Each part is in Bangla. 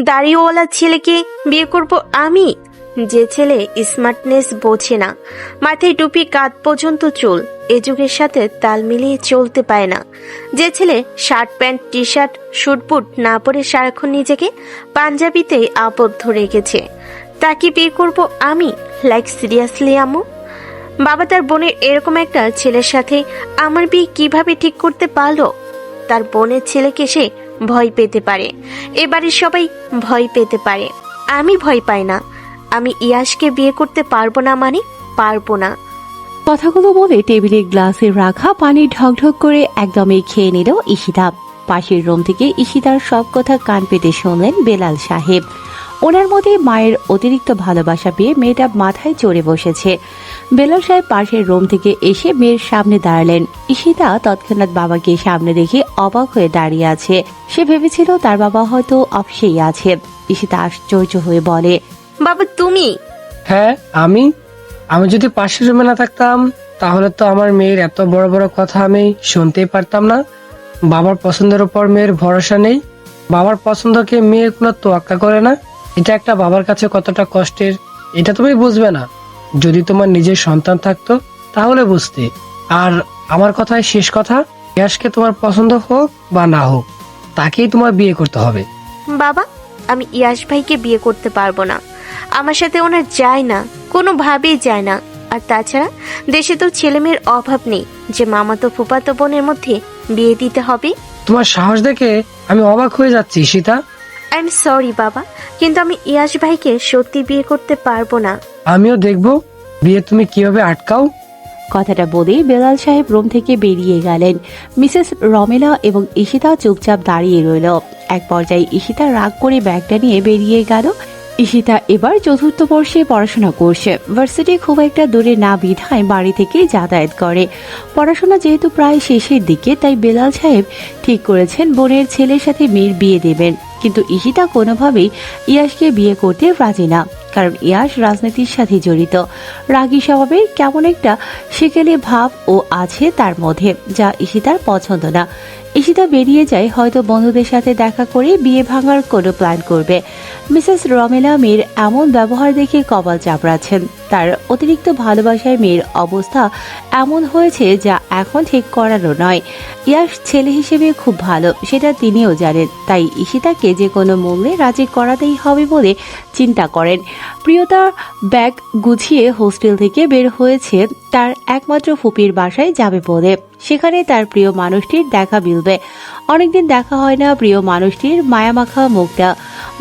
দাড়িওয়ালা ছেলেকে বিয়ে করব আমি? যে ছেলে স্মার্টনেস বোঝে না, মাথায় টুপি কাঁধ পর্যন্ত চুল, এ যুগের সাথে তাল মিলিয়ে চলতে পায় না, যে ছেলে shirt pant T shirt sweet বুট না পরে সারাক্ষণ নিজেকে পাঞ্জাবিতেই আবদ্ধ রেখেছে, তাকে বিয়ে করব আমি? লাইক সিরিয়াসলি আম্মু? বাবা তার বোনের এরকম একটা ছেলের সাথে আমার বিয়ে কিভাবে ঠিক করতে পারলো? তার বোনের ছেলেকে সে ভয় পেতে পারে, এ বাড়ির সবাই ভয় পেতে পারে, আমি ভয় পাই না। আমি ইয়াশকে বিয়ে করতে পারবো না, মানে পারবো না। কথাগুলো বলে টেবিলে গ্লাসে রাখা পানি ঢকঢক করে একদমই খেয়ে নিল ঈশিতা। পাশের রুম থেকে ঈশিতার সব কথা কান পেতে শুনলেন বেলাল সাহেব। ওনার মধ্যে মায়ের অতিরিক্ত ভালোবাসা পেয়ে মেয়েটা মাথায় চড়ে বসেছে। বেলাল সাহেব পাশের রুম থেকে এসে মেয়ের সামনে দাঁড়ালেন। ঈশিতা তৎক্ষণাৎ বাবাকে সামনে দেখে অবাক হয়ে দাঁড়িয়ে আছে। সে ভেবেছিল তার বাবা হয়তো অফিসেই আছে। ঈশিতা আশ্চর্য হয়ে বলে, বাবা তুমি? হ্যাঁ আমি যদি পাশের রুমে না থাকতাম তাহলে তো আমার মেয়ের এত বড় বড় কথা আমি শুনতেই পারতাম না। বাবার পছন্দের উপর মেয়ের ভরসা নেই, বাবার পছন্দকে মেয়ের কোনো তোয়াক্কা করে না। এটা একটা বাবার কাছে কতটা কষ্টের এটা তুমি বুঝবে না। যদি তোমার নিজের সন্তান থাকতো তাহলে বুঝতে। আর আমার কথায় শেষ কথা, ইয়াশকে তোমার পছন্দ হোক বা না হোক তাকেই তোমার বিয়ে করতে হবে। বাবা আমি ইয়াশ ভাইকে বিয়ে করতে পারবো না, আমার সাথে ওনার যায় না, কোনোভাবেই যায় না। আর তাছাড়া দেশে তো ছেলে মেয়ের অভাব নেই যে মামাতো ফুফাতো বোনের মধ্যে বিয়ে দিতে হবে। তোমার সাহস দেখে আমি অবাক হয়ে যাচ্ছি সীতা। আই এম সরি বাবা, কিন্তু আমি ইয়াশ ভাইকে সত্যি বিয়ে করতে পারবো না। আমিও দেখবো বিয়ে তুমি কিভাবে আটকাও। কথাটা বলেই বেলাল সাহেব রুম থেকে বেরিয়ে গেলেন। মিসেস রমেলা এবং ঈশিতা চুপচাপ দাঁড়িয়ে রইল। এক পর্যায়ে ঈশিতা রাগ করে ব্যাগটা নিয়ে বেরিয়ে গেল। ঈশিতা এবার চতুর্থ বর্ষে পড়াশোনা করছে। ভার্সিটি খুব একটা দূরে না বিধায় বাড়ি থেকে যাতায়াত করে। পড়াশোনা যেহেতু প্রায় শেষের দিকে, তাই বেলাল সাহেব ঠিক করেছেন বোনের ছেলের সাথে মেয়ের বিয়ে দেবেন। কিন্তু ঈশিতা কোনোভাবেই ইয়াশকে বিয়ে করতে রাজি না, কারণ ইয়াশ রাজনীতির সাথে জড়িত। রাগী স্বভাবের কেমন একটা সেকেলে ভাব ও আছে তার মধ্যে, যা ঈশিতার পছন্দ না। ঈশিতা বেরিয়ে যায় হয়তো বন্ধুদের সাথে দেখা করে বিয়ে ভাঙার কোনো প্ল্যান করবে। মিসেস রমেলা মেয়ের এমন ব্যবহার দেখে কপাল চাপড়াচ্ছেন। তার অতিরিক্ত ভালোবাসায় মেয়ের অবস্থা এমন হয়েছে যা এখন ঠিক করানো নয়। ইয়াশ ছেলে হিসেবে খুব ভালো, সেটা তিনিও জানেন। তাই ঈশিতাকে যে কোনো মূল্যে রাজি করাতেই হবে বলে চিন্তা করেন। প্রিয়তা ব্যাগ গুছিয়ে হোস্টেল থেকে বের হয়েছে তার একমাত্র ফুপির বাসায় যাবে বলে। সেখানে তার প্রিয় মানুষটির দেখা মিলবে। অনেকদিন দেখা হয় না প্রিয় মানুষটির মায়ামাখা মুখটা।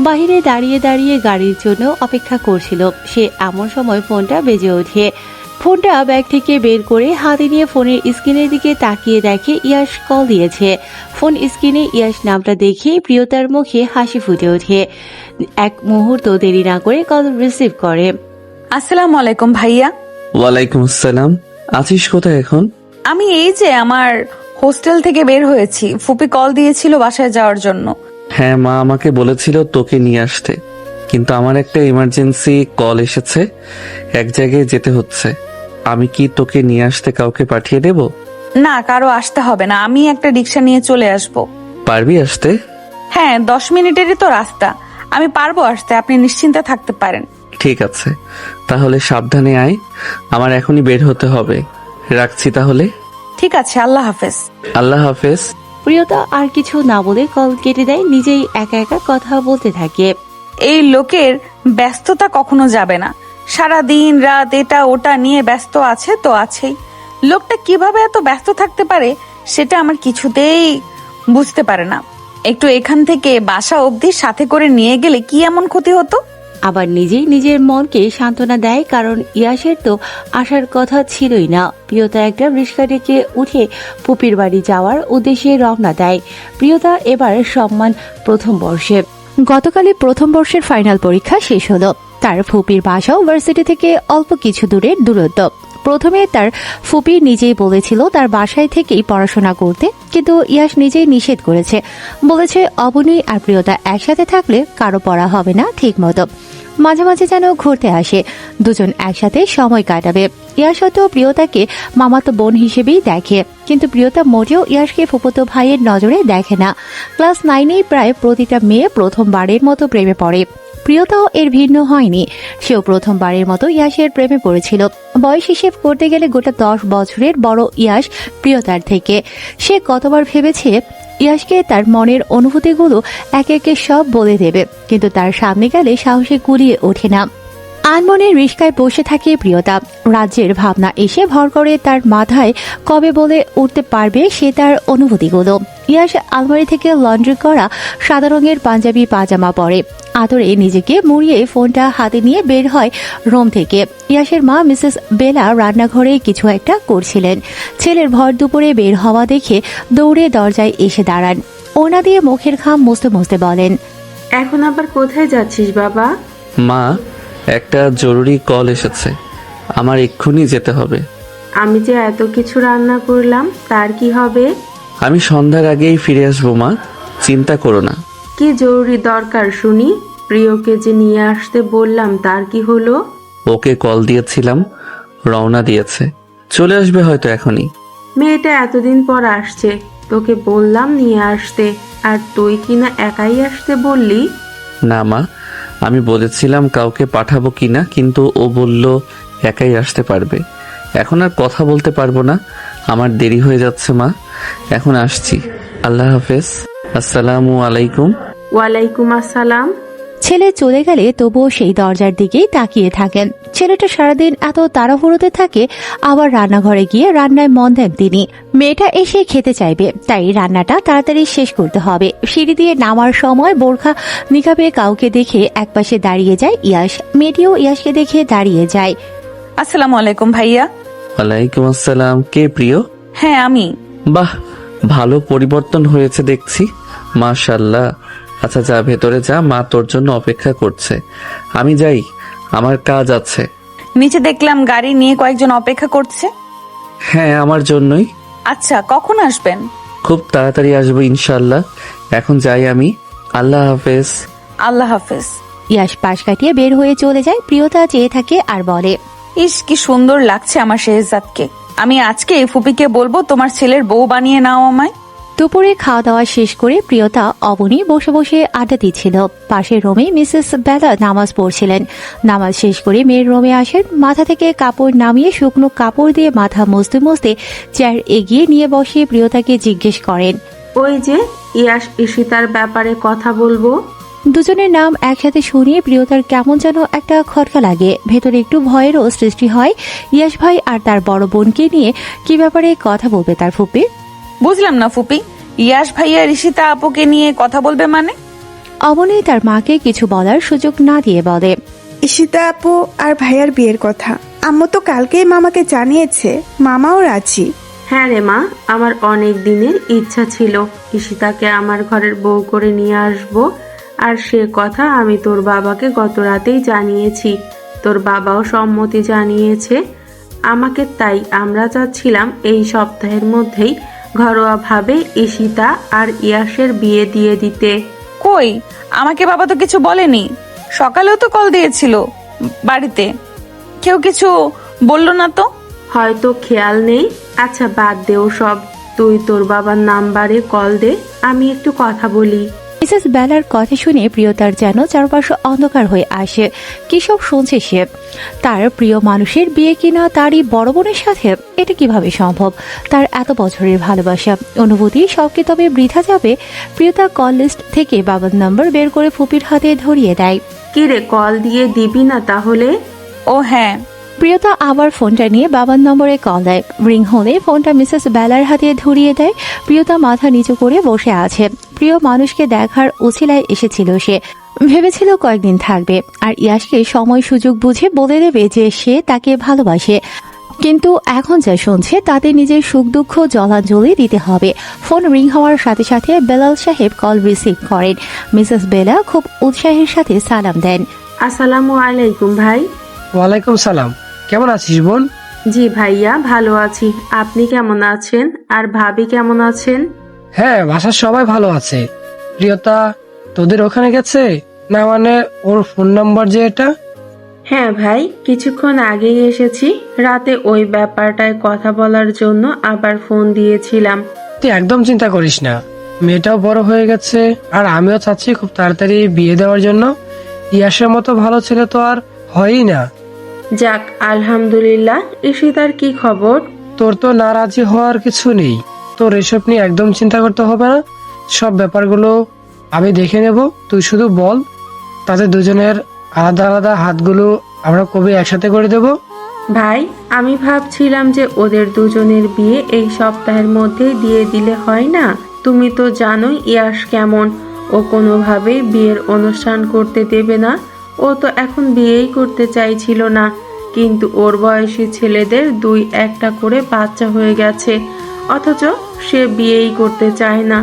বাহিরে দাঁড়িয়ে দাঁড়িয়ে গাড়ির জন্য অপেক্ষা করছিল সে। এমন সময় ফোনটা বেজে ওঠে। ফোনটা ব্যাগ থেকে বের করে হাতে নিয়ে ফোনের স্ক্রিনের দিকে তাকিয়ে দেখে ইয়াশ কল দিয়েছে। ফোন স্ক্রিনে ইয়াশ নামটা দেখে প্রিয়তার মুখে হাসি ফুটে ওঠে। এক মুহূর্ত দেরি না করে কল রিসিভ করে। আসসালামু আলাইকুম ভাইয়া। ওয়ালাইকুম আসসালাম। আছিস কোথায় এখন? আমি এই যে আমার হোস্টেল থেকে বের হয়েছি, ফুপি কল দিয়েছিল বাসায় যাওয়ার জন্য। হ্যাঁ, মা আমাকে বলেছিল তোকে নিয়ে আসতে, কিন্তু আমার একটা ইমার্জেন্সি কল এসেছে, এক জায়গায় যেতে হচ্ছে। আমি কি তোকে নিয়ে আসতে কাউকে পাঠিয়ে দেব? না, কারো আসতে হবে না, আমি একটা রিক্সা নিয়ে চলে আসব। পারবি আসতে? হ্যাঁ, 10 মিনিটেরই তো রাস্তা, আমি পারবো আসতে, আপনি নিশ্চিন্তে থাকতে পারেন। ঠিক আছে, তাহলে সাবধানে আয়, আমার এখনই বের হতে হবে। রাখছি তাহলে। ঠিক আছে, আল্লাহ হাফেজ। আল্লাহ হাফেজ। প্রিয়তা আর কিছু না বলে কল কেটে দেয়। নিজেই একা একা কথা বলতে থাকে। এই লোকের ব্যস্ততা কখনো যাবে না, সারা দিন রাত এটা ওটা নিয়ে ব্যস্ত আছে তো আছেই। লোকটা কিভাবে এত ব্যস্ত থাকতে পারে সেটা আমার কিছুতেই বুঝতে পারে না। একটু এখান থেকে বাসা অবধি সাথে করে নিয়ে গেলে কি এমন ক্ষতি হতো? আবার নিজেই নিজের মনকে সান্ত্বনা দেয়, কারণ ইয়াসের তো আসার কথা ছিলই না। প্রিয়তা একটা রিক্সা ডেকে উঠে পুপির বাড়ি যাওয়ার উদ্দেশ্যে রওনা দেয়। প্রিয়তা এবার সম্মান প্রথম বর্ষে। গতকালই প্রথম বর্ষের ফাইনাল পরীক্ষা শেষ হলো। তার ফুপির বাসাও ভার্সিটি থেকে অল্প কিছু দূরের দূরত্ব। প্রথমে তার ফুপি নিজেই বলেছিল তার বাসায় থেকেই পড়াশোনা করতে, কিন্তু ইয়াশ নিজেই নিষেধ করেছে। বলেছে অবনী আর প্রিয়তা একসাথে থাকলে কারো পড়া হবে না ঠিক মতো। মাঝে মাঝে যেন ঘুরতে আসে। দুজন একসাথে সময় কাটাবে। ইয়াশ হয়তো প্রিয়তাকে মামাতো বোন হিসেবেই দেখে, কিন্তু প্রিয়তা মোটেও ইয়াশকে ফুফুতো ভাইয়ের নজরে দেখে না। ক্লাস 9-এই প্রায় প্রতিটা মেয়ে প্রথমবারের মতো প্রেমে পড়ে। প্রিয়তাও এর ভিন্ন হয়নি। সেও প্রথমবারের মতো ইয়াশের প্রেমে পড়েছিল। বয়স হিসেব করতে গেলে গোটা 10 বছরের বড় ইয়াশ প্রিয়তার থেকে। সে কতবার ভেবেছে ইয়াশকে তার মনের অনুভূতিগুলো একে একে সব বলে দেবে, কিন্তু তার সামনে গেলে সাহসে কুলিয়ে ওঠে না। আনমনের রিস্কায় বসে থাকে প্রিয়তা। রাজ্যের ভাবনা এসে ভর করে তার মাথায়। কবে বলে উঠতে পারবে সে তার অনুভূতিগুলো। ইয়াশ আলমারি থেকে লন্ড্রি করা সাদা রঙের পাঞ্জাবি পাজামা পরে। আদরে নিজেকে মুড়িয়ে ফোনটা হাতে নিয়ে বের হয় রুম থেকে। ইয়াশের মা মিসেস বেলা রান্নাঘরে কিছু একটা করছিলেন। ছেলের ভর দুপুরে বের হওয়া দেখে দৌড়ে দরজায় এসে দাঁড়ান। ওনা দিয়ে মুখের ঘাম মুছতে মুছতে বলেন, এখন আবার কোথায় যাচ্ছিস বাবা? মা, একটা জরুরি কল এসেছে, আমার এক্ষুনি যেতে হবে। আমি যে এত কিছু রান্না করলাম, তার কি হবে? আমি সন্ধ্যার আগেই ফিরে আসবো মা, চিন্তা করো না। কি জরুরি দরকার শুনি? প্রিয়কে যে নিয়ে আসতে বললাম, তার কি হলো? ওকে কল দিয়েছিলাম, রওনা দিয়েছে, চলে আসবে হয়তো এখনই। মেয়েটা এতদিন পর আসছে, তোকে বললাম নিয়ে আসতে, আর তুই কিনা একাই আসতে বললি। না মা, আমি বলেছিলাম কাউকে পাঠাবো কিনা, কিন্তু ও বলল একাই আসতে পারবে। এখন আর কথা বলতে পারবো না, আমার দেরি হয়ে যাচ্ছে মা, এখন আসছি। আল্লাহ হাফেজ, আসসালামু আলাইকুম। ওয়ালাইকুম আসসালাম। ছেলে চলে গেলে তবুও সেই দরজার দিকেই তাকিয়ে থাকেন। ছেলেটা সারাদিন এত তাড়াহুড়োতে থাকে, আবার রান্নাঘরে গিয়ে রান্নায় মন দেন তিনি। মেয়েটা এসে খেতে চাইবে, তাই রান্নাটা তাড়াতাড়ি শেষ করতে হবে। সিঁড়ি দিয়ে নামার সময় বোরখা নিকাবে কাউকে দেখে একপাশে দাঁড়িয়ে যায় ইয়াশ। মেয়েটিও ইয়াশকে দেখে দাঁড়িয়ে যায়। আসসালামু আলাইকুম ভাইয়া। ওয়ালাইকুম আসসালাম। কে প্রিয়? হ্যাঁ আমি। বাহ, ভালো পরিবর্তন হয়েছে দেখছি, মাশাআল্লাহ। আচ্ছা যা, ভেতরে যা, মা তোর জন্য অপেক্ষা করছে। আমি যাই, আমার কাজ আছে। নিচে দেখলাম গাড়ি নিয়ে কয়েকজন অপেক্ষা করছে। হ্যাঁ, আমার জন্যই। আচ্ছা, কখন আসবেন? খুব তাড়াতাড়ি আসবো ইনশাআল্লাহ। এখন যাই আমি, আল্লাহ হাফেজ। আল্লাহ হাফেজ। ইয়াশ পাশ কাটিয়ে বের হয়ে চলে যায়। প্রিয়তা চেয়ে থাকে আর বলে, ইস, কি সুন্দর লাগছে আমার শেহজাদকে। আমি আজকে ফুপিকে বলবো তোমার ছেলের বউ বানিয়ে নাও আমায়। দুপুরে খাওয়া দাওয়া শেষ করে প্রিয়তা অবনী বসে বসে আড্ডা দিচ্ছিল। পাশের রুমে মিসেস বেলা নামাজ পড়ছিলেন। নামাজ শেষ করে মেয়ের রুমে আসেন। মাথা থেকে কাপড় নামিয়ে শুকনো কাপড় দিয়ে মাথা মুছতে মুছতে চেয়ার এগিয়ে নিয়ে বসে প্রিয়তাকে জিজ্ঞেস করেন, ওই যে ইয়াশ ঈশিতার ব্যাপারে কথা বলবো। দুজনের নাম একসাথে শুনিয়ে প্রিয়তার কেমন যেন একটা খটকা লাগে। ভেতরে একটু ভয়েরও সৃষ্টি হয়। ইয়াশ ভাই আর তার বড় বোনকে নিয়ে কি ব্যাপারে কথা বলবে তার ফুপি? বুঝলাম না ফুপি, ইয়াশ ভাইয়া ঋষিতা আপুকে নিয়ে কথা বলবে মানে? অবনী তার মাকে কিছু বলার সুযোগ না দিয়ে বলে, ঈশিতা আপু আর ভাইয়ার বিয়ের কথা আম্মু তো কালকেই মামাকে জানিয়েছে, মামাও রাজি। হ্যাঁ রে মা, আমার অনেক দিনের ইচ্ছা ছিল ঈশিতাকে আমার ঘরের বউ করে নিয়ে আসব, আর সে কথা আমি তোর বাবাকে গত রাতেই জানিয়েছি। তোর বাবাও সম্মতি জানিয়েছে আমাকে, তাই আমরা চাচ্ছিলাম এই সপ্তাহের মধ্যেই ঘরোয়াভাবে ঈশিতা আর ইয়াশের বিয়ে দিয়ে দিতে। কই, আমাকে বাবা তো কিছু বলেনি। সকালেও তো কল দিয়েছিল বাড়িতে, কেউ কিছু বললো না তো। হয়তো খেয়াল নেই। আচ্ছা বাদ দেও সব, তুই তোর বাবার নাম্বারে কল দে, আমি একটু কথা বলি। মিসেস বেলার কথা শুনে প্রিয়তার যেন চারপাশে অন্ধকার হয়ে আসে। কি সব শুনছে সে? তার প্রিয় মানুষের বিয়ে কিনা তারই বড় বোনের সাথে? এটা কিভাবে সম্ভব? তার এত বছরের ভালোবাসা, অনুভূতি সব কি তবে বৃথা যাবে? প্রিয়তা কল লিস্ট থেকে বাবার নাম্বার বের করে ফুপির হাতে ধরিয়ে দেয়। কি রে, কল দিয়ে দিবি না তাহলে? ও হ্যাঁ। প্রিয়তা আবার ফোনটা নিয়ে বাবার নম্বরে কল দেয়। রিং হলে ফোনটা মিসেস বেলার হাতে ধরিয়ে দেয়। প্রিয়তা মাথা নিচু করে বসে আছে। প্রিয় মানুষকে দেখার উছিলায় এসেছিল সে। ভেবেছিল কয়েকদিন থাকবে আর ইয়াশকে সময় সুযোগ বুঝে বলে দেবে যে সে তাকে ভালোবাসে। কিন্তু এখন যা শুনছে তাতে নিজের সুখ দুঃখ জলাঞ্জলি দিতে হবে। ফোন রিং হওয়ার সাথে সাথে বেলাল সাহেব কল রিসিভ করেন। মিসেস বেলা খুব উৎসাহের সাথে সালাম দেন। আসসালামু আলাইকুম ভাই। ওয়ালাইকুম সালাম। কেমন আছিস বোন? জি ভাইয়া, ভালো আছি। আপনি কেমন আছেন? আর ভাবি কেমন আছেন? হ্যাঁ, বাসার সবাই ভালো আছে। প্রিয়তা তোদের ওখানে গেছে? না মানে ওর ফোন নাম্বার যে এটা? হ্যাঁ ভাই, কিছুক্ষণ আগেই এসেছি। রাতে ওই ব্যাপারটায় কথা বলার জন্য আবার ফোন দিয়েছিলাম। তুই একদম চিন্তা করিস না, মেয়েটাও বড় হয়ে গেছে আর আমিও চাচ্ছি খুব তাড়াতাড়ি বিয়ে দেওয়ার জন্য। ইয়াসের মতো ভালো ছেলে তো আর হয়ই না। যাক, আলহামদুলিল্লাহ। ঈশিতার কি খবর? তোর তো নারাজি হওয়ার কিছু নেই। তোর এসব নিয়ে একদম চিন্তা করতে হবে না। সব ব্যাপারগুলো আমি দেখে নেব, তুই শুধু বল। তাতে দুজনের আলাদা আলাদা হাতগুলো আমরা কবে একসাথে করে দেব? ভাই, আমি ভাবছিলাম যে ওদের দুজনের বিয়ে এই সপ্তাহের মধ্যেই দিয়ে দিলে হয় না? তুমি তো জানোই ইয়াশ কেমন। ও কোনোভাবেই বিয়ের অনুষ্ঠান করতে দেবে না। ও তো এখন বিয়েই করতে চাইছিল না, কিন্তু ওর বয়সী ছেলেদের 2-1টা করে বাচ্চা হয়ে গেছে, অথচ সে বিয়েই করতে চায় না।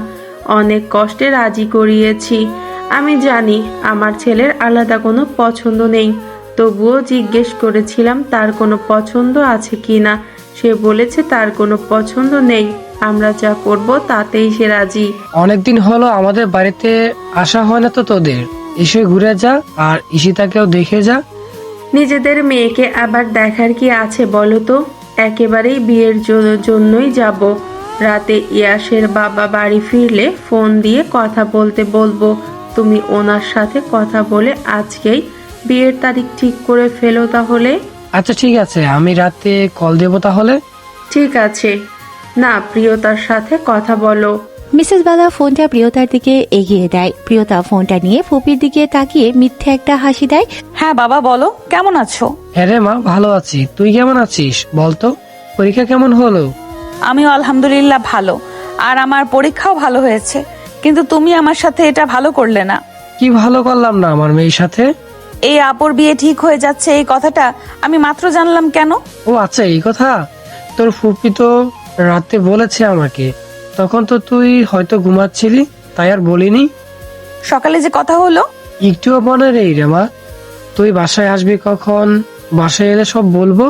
অনেক কষ্টে রাজি করিয়েছি। আমি জানি আমার ছেলের আলাদা কোনো পছন্দ নেই, তবুও জিজ্ঞেস করেছিলাম তার কোনো পছন্দ আছে কিনা। সে বলেছে তার কোনো পছন্দ নেই, আমরা যা করব তাতেই সে রাজি। অনেকদিন হলো আমাদের বাড়িতে আসা হয় না তো তোদের। এসে ঘুরে যা আর ঈশিতাকেও দেখে যা। নিজেদের মেয়েকে আবার দেখার কি আছে বলো তো? একেবারেই বিয়ের জন্যই যাব। রাতে ইয়াসের বাবা বাড়ি ফিরলে ফোন দিয়ে কথা বলতে বলবো। তুমি ওনার সাথে কথা বলে আজকেই বিয়ের তারিখ ঠিক করে ফেলো তাহলে। আচ্ছা ঠিক আছে, আমি রাতে কল দেবো তাহলে। ঠিক আছে। না, প্রিয়তার সাথে কথা বলো। মিসেস বালা ফোনটা প্রিয়তার দিকে এগিয়ে দেয়। প্রিয়তা ফোনটা নিয়ে ফুপির দিকে তাকিয়ে মিথ্যে একটা হাসি দেয়। হ্যাঁ বাবা, বলো কেমন আছো? হ্যাঁ রে মা, ভালো আছি। তুই কেমন আছিস বলতো? পরীক্ষা কেমন হলো? আমিও আলহামদুলিল্লাহ ভালো। আর আমার পরীক্ষাও ভালো হয়েছে, কিন্তু তুমি আমার সাথে এটা ভালো করলে না। কি ভালো করলাম না আমার মেয়ের সাথে? এই আপুর বিয়ে ঠিক হয়ে যাচ্ছে এই কথাটা আমি মাত্র জানলাম কেন? ও আচ্ছা, এই কথা। তোর ফুপি তো রাতে বলেছে আমাকে। তখন তো তুই হয়তো ঘুমাচ্ছিলি, তাই আর বলিনি। সকালে যে কথা হলো। একটুও মনে নেই রে মা। তুই বাসায় আসবি কখন? বাসায় এলে সব বলবো।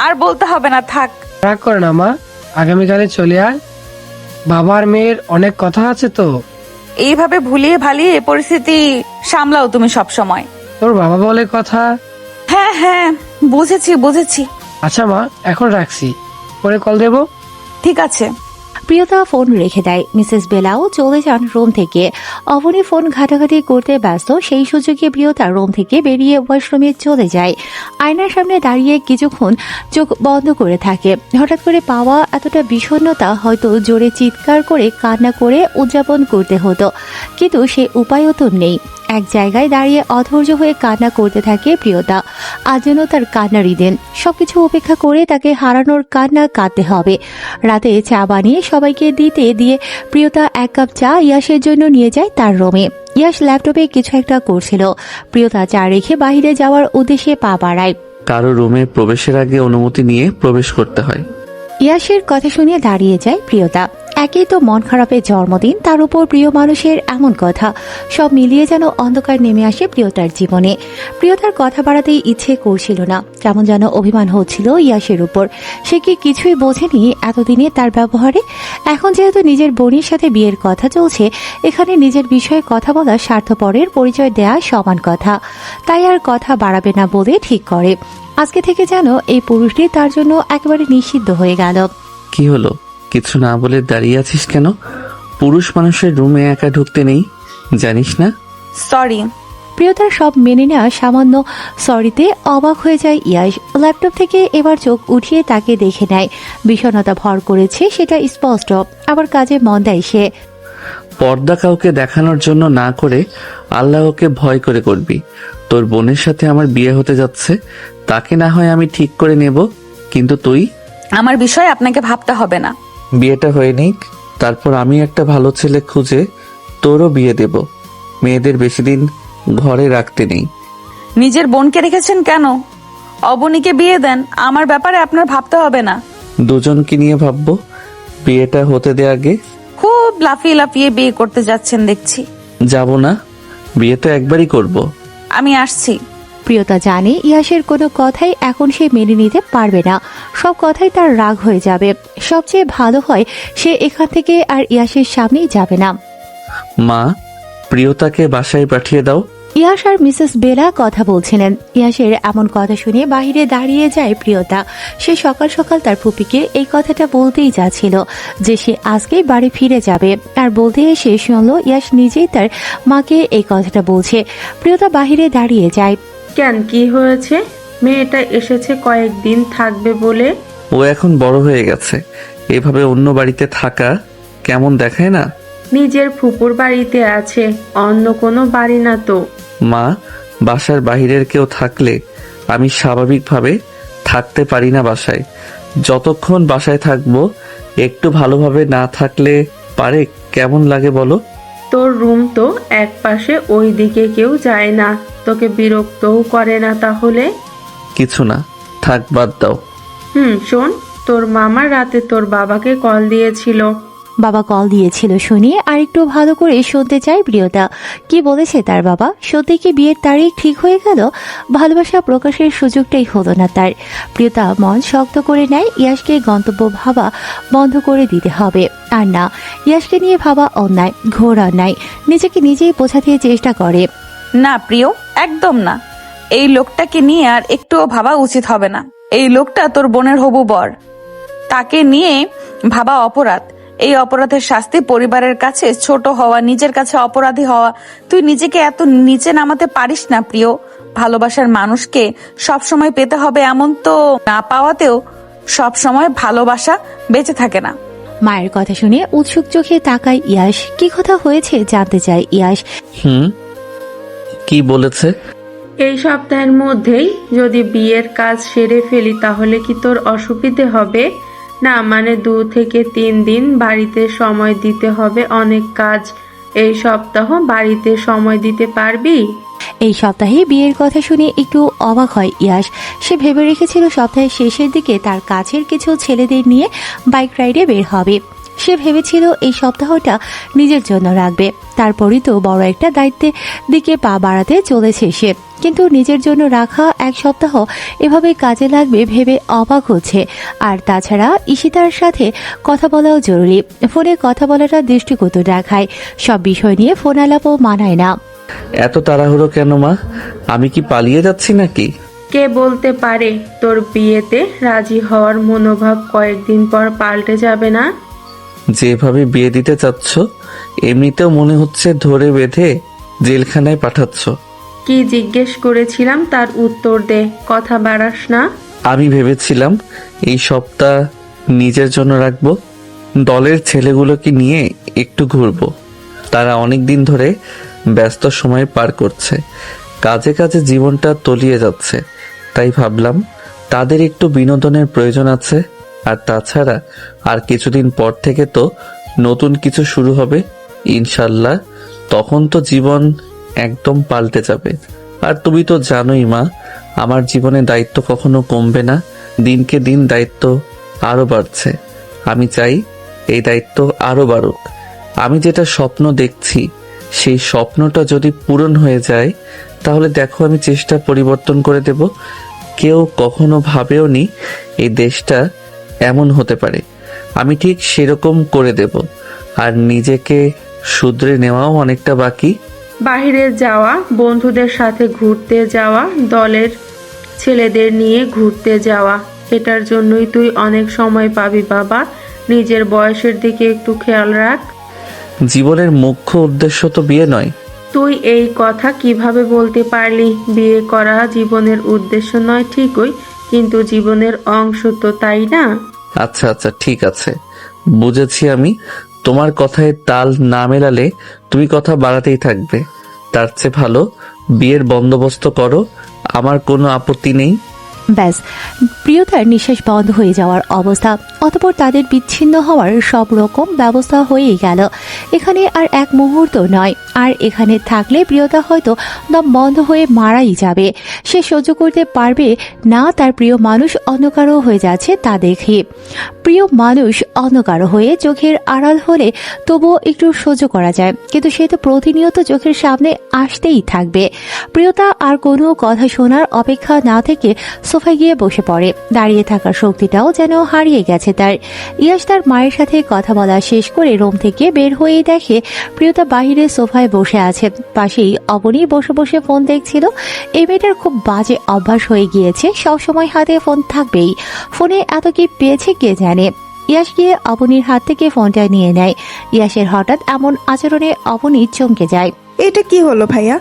আর বলতে হবে না, থাক। রাগ করে না মা, আগামীকালে চলে আয়। বাবার মেয়ের অনেক কথা আছে তো। এইভাবে ভুলিয়ে ভালিয়ে পরিস্থিতি সামলাও তুমি সব সময়। তোর বাবা বলে কথা। হ্যাঁ হ্যাঁ, বুঝেছি বুঝেছি। আচ্ছা মা, এখন রাখছি, পরে কল দেবো। ঠিক আছে। প্রিয়তা ফোন রেখে দেয়। মিসেস বেলাও চলে যান রুম থেকে। অবনী ফোন ঘাটাঘাটি করতে ব্যস্ত, সেই সুযোগে প্রিয়তা রুম থেকে বেরিয়ে ওয়াশরুমে চলে যায়। আয়নার সামনে দাঁড়িয়ে কিছুক্ষণ চোখ বন্ধ করে থাকে। হঠাৎ করে পাওয়া এতটা বিষণ্ণতা হয়তো জোরে চিৎকার করে কান্না করে উদযাপন করতে হতো, কিন্তু সে উপায়ও তো নেই। এক জায়গায় দাঁড়িয়ে অধৈর্য হয়ে কান্না করতে থাকে প্রিয়তা। আজ যেন তার কান্নারই দিন। সবকিছু উপেক্ষা করে তাকে হারানোর কান্না কাঁদতে হবে। রাতে চা বানিয়ে সবাইকে দিতে দিয়ে প্রিয়তা 1 কাপ চা ইয়াসের জন্য নিয়ে যায় তার রুমে। ইয়াস ল্যাপটপে কিছু একটা করছিল। প্রিয়তা চা রেখে বাইরে যাওয়ার উদ্দেশ্যে পা বাড়ায়। কারো রুমে প্রবেশের আগে অনুমতি নিয়ে প্রবেশ করতে হয়। ইয়াসের কথা শুনে দাঁড়িয়ে যায় প্রিয়তা। একেই তো মন খারাপের জন্মদিন, তার উপর প্রিয় মানুষের এমন কথা। সব মিলিয়ে যেন অন্ধকার নেমে আসে প্রিয়তার জীবনে। প্রিয়তার কথা বাড়াতেই ইচ্ছে করছিল না, কেমন যেন অভিমান হচ্ছিল ইয়াসের উপর। সে কি কিছুই বোঝেনি এতদিনে তার ব্যবহারে? এখন যেহেতু নিজের বোনের সাথে বিয়ের কথা চলছে, এখানে নিজের বিষয়ে কথা বলা স্বার্থপরের পরিচয় দেয়া সমান কথা। তাই আর কথা বাড়াবে না বলে ঠিক করে। আজকে থেকে যেন এই পুরুষটি তার জন্য একেবারে নিষিদ্ধ হয়ে গেল। কি হলো, কিছু না বলে দাঁড়িয়ে আছিস কেন? পুরুষ মানুষের রুমে একা ঢুকতে নেই, জানিস না? সরি। প্রিয়তার সব মেনে নেওয়া সামান্য সরিতে অবাক হয়ে যায় ইয়াস। ল্যাপটপ থেকে এবার চোখ উঠিয়ে তাকে দেখে নেয়। বিষণ্ণতা ভর করেছে সেটা স্পষ্ট, আবার কাজে মন দেয় সে। পর্দা কাউকে দেখানোর জন্য না করে আল্লাহ ওকে ভয় করে করবি। তোর বোনের সাথে আমার বিয়ে হতে যাচ্ছে, তাকে না হয় আমি ঠিক করে নেব, কিন্তু তুই? আমার বিষয়ে আপনাকে ভাবতে হবে না। বিয়েটা হয়ে নিক, তারপর আমি একটা ভালো ছেলে খুঁজে তোরও বিয়ে দেব। মেয়েদের বেশি দিন ঘরে রাখতে নেই। নিজের বোনকে রেখেছেন কেন? অবনীকে বিয়ে দেন, আমার ব্যাপারে আপনার ভাবতে হবে না। দুজনকে নিয়ে ভাববো, বিয়েটা হতে দে আগে। খুব লাফিয়ে লাফিয়ে বিয়ে করতে যাচ্ছেন দেখছি। যাব না, বিয়ে তো একবারই করব। আমি আসছি। প্রিয়তা জানে ইয়াসের কোনো কথাই এখন সে মেনে নিতে পারবে না। সব কথাই তার রাগ হয়ে যাবে। সবচেয়ে ভালো হয় সে এখান থেকে আর ইয়াসের সামনেই যাবে না। মা, প্রিয়তাকে বাসায় পাঠিয়ে দাও। ইয়াশ আর মিসেস বেলা কথা বলছিলেন। ইয়াশের এমন কথা শুনে বাহিরে দাঁড়িয়ে যায় প্রিয়তা। সে সকাল সকাল তার ফুপিকে এই কথাটা বলতেই যাচ্ছিল যে সে আজকেই বাড়ি ফিরে যাবে, আর বলতে এসে শুনল ইয়াশ নিজেই তার মাকে এই কথাটা বলছে। প্রিয়তা বাহিরে দাঁড়িয়ে যায়। কেন, কি হয়েছে? মেয়েটা এসেছে কয়েকদিন থাকবে বলে। ও এখন বড় হয়ে গেছে, এভাবে অন্য বাড়িতে থাকা কেমন দেখায় না? নিজের ফুপুর বাড়িতে আছে, অন্য কোনো বাড়ি না তো। মা, বাসার বাহিরের কেউ থাকলে আমি স্বাভাবিকভাবে থাকতে পারি না বাসায়। যতক্ষণ বাসায় থাকবো একটু ভালোভাবে না থাকলে পারে কেমন লাগে বলো? তোর রুম তো এক পাশে, ওই দিকে কেউ যায় না, তোকে বিরক্তও করে না তাহলে? কিছু না, থাক, বাদ দাও। শোন, তোর মামা রাতে তোর বাবাকে কল দিয়েছিল। বাবা কল দিয়েছিল শুনে আর একটু ভালো করে শুনতে চায় প্রিয়তা। কি বলেছে তার বাবা? সত্যি কি বিয়ের তারিখ ঠিক হয়ে গেল? ভালোবাসা প্রকাশের সুযোগটাই হলো না তার। প্রিয়তা মন শক্ত করে নেয়, ইয়াশকে গন্তব্য ভাবা বন্ধ করে দিতে হবে। আর না, ইয়াশকে নিয়ে ভাবা অন্যায়, ঘোর অন্যায়। নিজেকে নিজেই বোঝাতে চেষ্টা করে। না প্রিয়, একদম না। এই লোকটাকে নিয়ে আর একটুও ভাবা উচিত হবে না। এই লোকটা তোর বোনের হবু বর, তাকে নিয়ে ভাবা অপরাধ। এই অপরাধের শাস্তি পরিবারের কাছে ছোট হওয়া, নিজের কাছে অপরাধী হওয়া। তুই নিজেকে এত নিচে নামাতে পারিস না প্রিয়। ভালোবাসার মানুষকে সবসময় পেতে হবে এমন তো না, পাওয়াতেও সবসময় ভালোবাসা বেঁচে থাকে না। মায়ের কথা শুনে উৎসুক চোখে তাকায় ইয়াশ। কি কথা হয়েছে জানতে চায় ইয়াশ। কি বলেছে? এই সপ্তাহের মধ্যেই যদি বিয়ের কাজ সেরে ফেলি তাহলে কি তোর অসুবিধে হবে? না মানে 2 থেকে 3 দিন বাড়িতে সময় দিতে হবে, অনেক কাজ। এই সপ্তাহ বাড়িতে সময় দিতে পারবি? এই সপ্তাহে বিয়ের কথা শুনে একটু অবাক হয় ইয়াশ। সে ভেবে রেখেছিল সপ্তাহের শেষের দিকে তার কাছের কিছু ছেলেদের নিয়ে বাইক রাইডে বের হবে। সে ভেবেছিল এই সপ্তাহটা নিজের জন্য রাখবে, তারপরই তো বড় একটা দায়িত্বের দিকে পা বাড়াতে চলেছে সে। কিন্তু নিজের জন্য রাখা এক সপ্তাহ এভাবে কাজে লাগবে ভেবে অবাক হচ্ছে। আর তাছাড়া ঈশিতার সাথে কথা বলাও জরুরি। ফোনে কথা বলাটা দৃষ্টিগত দেখায়, সব বিষয় নিয়ে ফোন আলাপও মানায় না। এত তাড়াহুড়ো কেন মা? আমি কি পালিয়ে যাচ্ছি নাকি? কে বলতে পারে তোর বিয়েতে রাজি হওয়ার মনোভাব কয়েকদিন পর পাল্টে যাবে না? যেভাবে বিয়ে দিতে চাচ্ছ এমনিতেও মনে হচ্ছে ধরে বেঁধে জেলখানায় পাঠাচ্ছ। কি জিজ্ঞেস করেছিলাম তার উত্তর দে, কথা বাড়াস না। আমি ভেবেছিলাম এই সপ্তাহ নিজের জন্য রাখবো, দলের ছেলেগুলোকে নিয়ে একটু ঘুরবো। তারা অনেক দিন ধরে ব্যস্ত সময় পার করছে, কাজে কাজে জীবনটা তলিয়ে যাচ্ছে। তাই ভাবলাম তাদের একটু বিনোদনের প্রয়োজন আছে। আর তাছাড়া আর কিছুদিন পর থেকে তো নতুন কিছু শুরু হবে ইনশাল্লাহ, তখন তো জীবন একদম পাল্টে যাবে। আর তুমি তো জানোই মা, আমার জীবনে দায়িত্ব কখনো কমবে না, দিনকে দিন দায়িত্ব আরো বাড়ছে। আমি চাই এই দায়িত্ব আরো বাড়ুক। আমি যেটা স্বপ্ন দেখছি সেই স্বপ্নটা যদি পূরণ হয়ে যায় তাহলে দেখো আমি চেষ্টা পরিবর্তন করে দেব। কেউ কখনো ভাবেও নি এই দেশটা এমন হতে পারে, আমি ঠিক সেরকম করে দেব। আর নিজেকে শুধরে নেওয়াও অনেকটা বাকি। বাইরে যাওয়া, বন্ধুদের সাথে ঘুরতে যাওয়া, দলের ছেলেদের নিয়ে ঘুরতে যাওয়া, এটার জন্যই তুই অনেক সময় পাবি বাবা। নিজের বয়সের দিকে একটু খেয়াল রাখ। জীবনের মুখ্য উদ্দেশ্য তো বিয়ে নয়। তুই এই কথা কিভাবে বলতে পারলি? বিয়ে করা জীবনের উদ্দেশ্য নয় ঠিকই, কিন্তু জীবনের অংশ তো, তাই না? আচ্ছা আচ্ছা ঠিক আছে, বুঝেছি আমি। তোমার কথায় তাল না মেলালে তুমি কথা বাড়াতেই থাকবে। তার চেয়ে ভালো বিয়ের বন্দোবস্ত করো, আমার কোনো আপত্তি নেই। ব্যাস, প্রিয়তার নিঃশ্বাস বন্ধ হয়ে যাওয়ার অবস্থা। অতঃপর তাদের বিচ্ছিন্ন হওয়ার সব রকম ব্যবস্থা হয়েই গেল। এখানে আর এক মুহূর্ত নয়, আর এখানে থাকলে প্রিয়তা হয়তো দম বন্ধ হয়ে মারাই যাবে। সে সহ্য করতে পারবে না তার প্রিয় মানুষ অন্য কারো হয়ে যাচ্ছে তা দেখে। প্রিয় মানুষ অন্য কারো হয়ে চোখের আড়াল হলে তবুও একটু সহ্য করা যায়, কিন্তু সে তো প্রতিনিয়ত চোখের সামনে আসতেই থাকবে। প্রিয়তা আর কোনো কথা শোনার অপেক্ষা না থেকে সোফায় গিয়ে বসে পড়ে। দাঁড়িয়ে থাকার শক্তিটাও যেন হারিয়ে গেছে তার। ইয়াশ তার মায়ের সাথে কথা বলা শেষ করে রুম থেকে বের হয়ে দেখে প্রিয়তা বাহিরে সোফায় বসে আছে। পাশেই অবনী বসে বসে ফোন দেখছিল। এই মেয়েটার খুব বাজে অভ্যাস হয়ে গিয়েছে, সবসময় হাতে ফোন থাকবেই। ফোনে এত কি পেয়েছে কে জানে। ইয়াশ গিয়ে অবনীর হাত থেকে ফোনটা নিয়ে নেয়। ইয়াশের হঠাৎ এমন আচরণে অবনী চমকে যায়। এটা কি হলো ভাইয়া?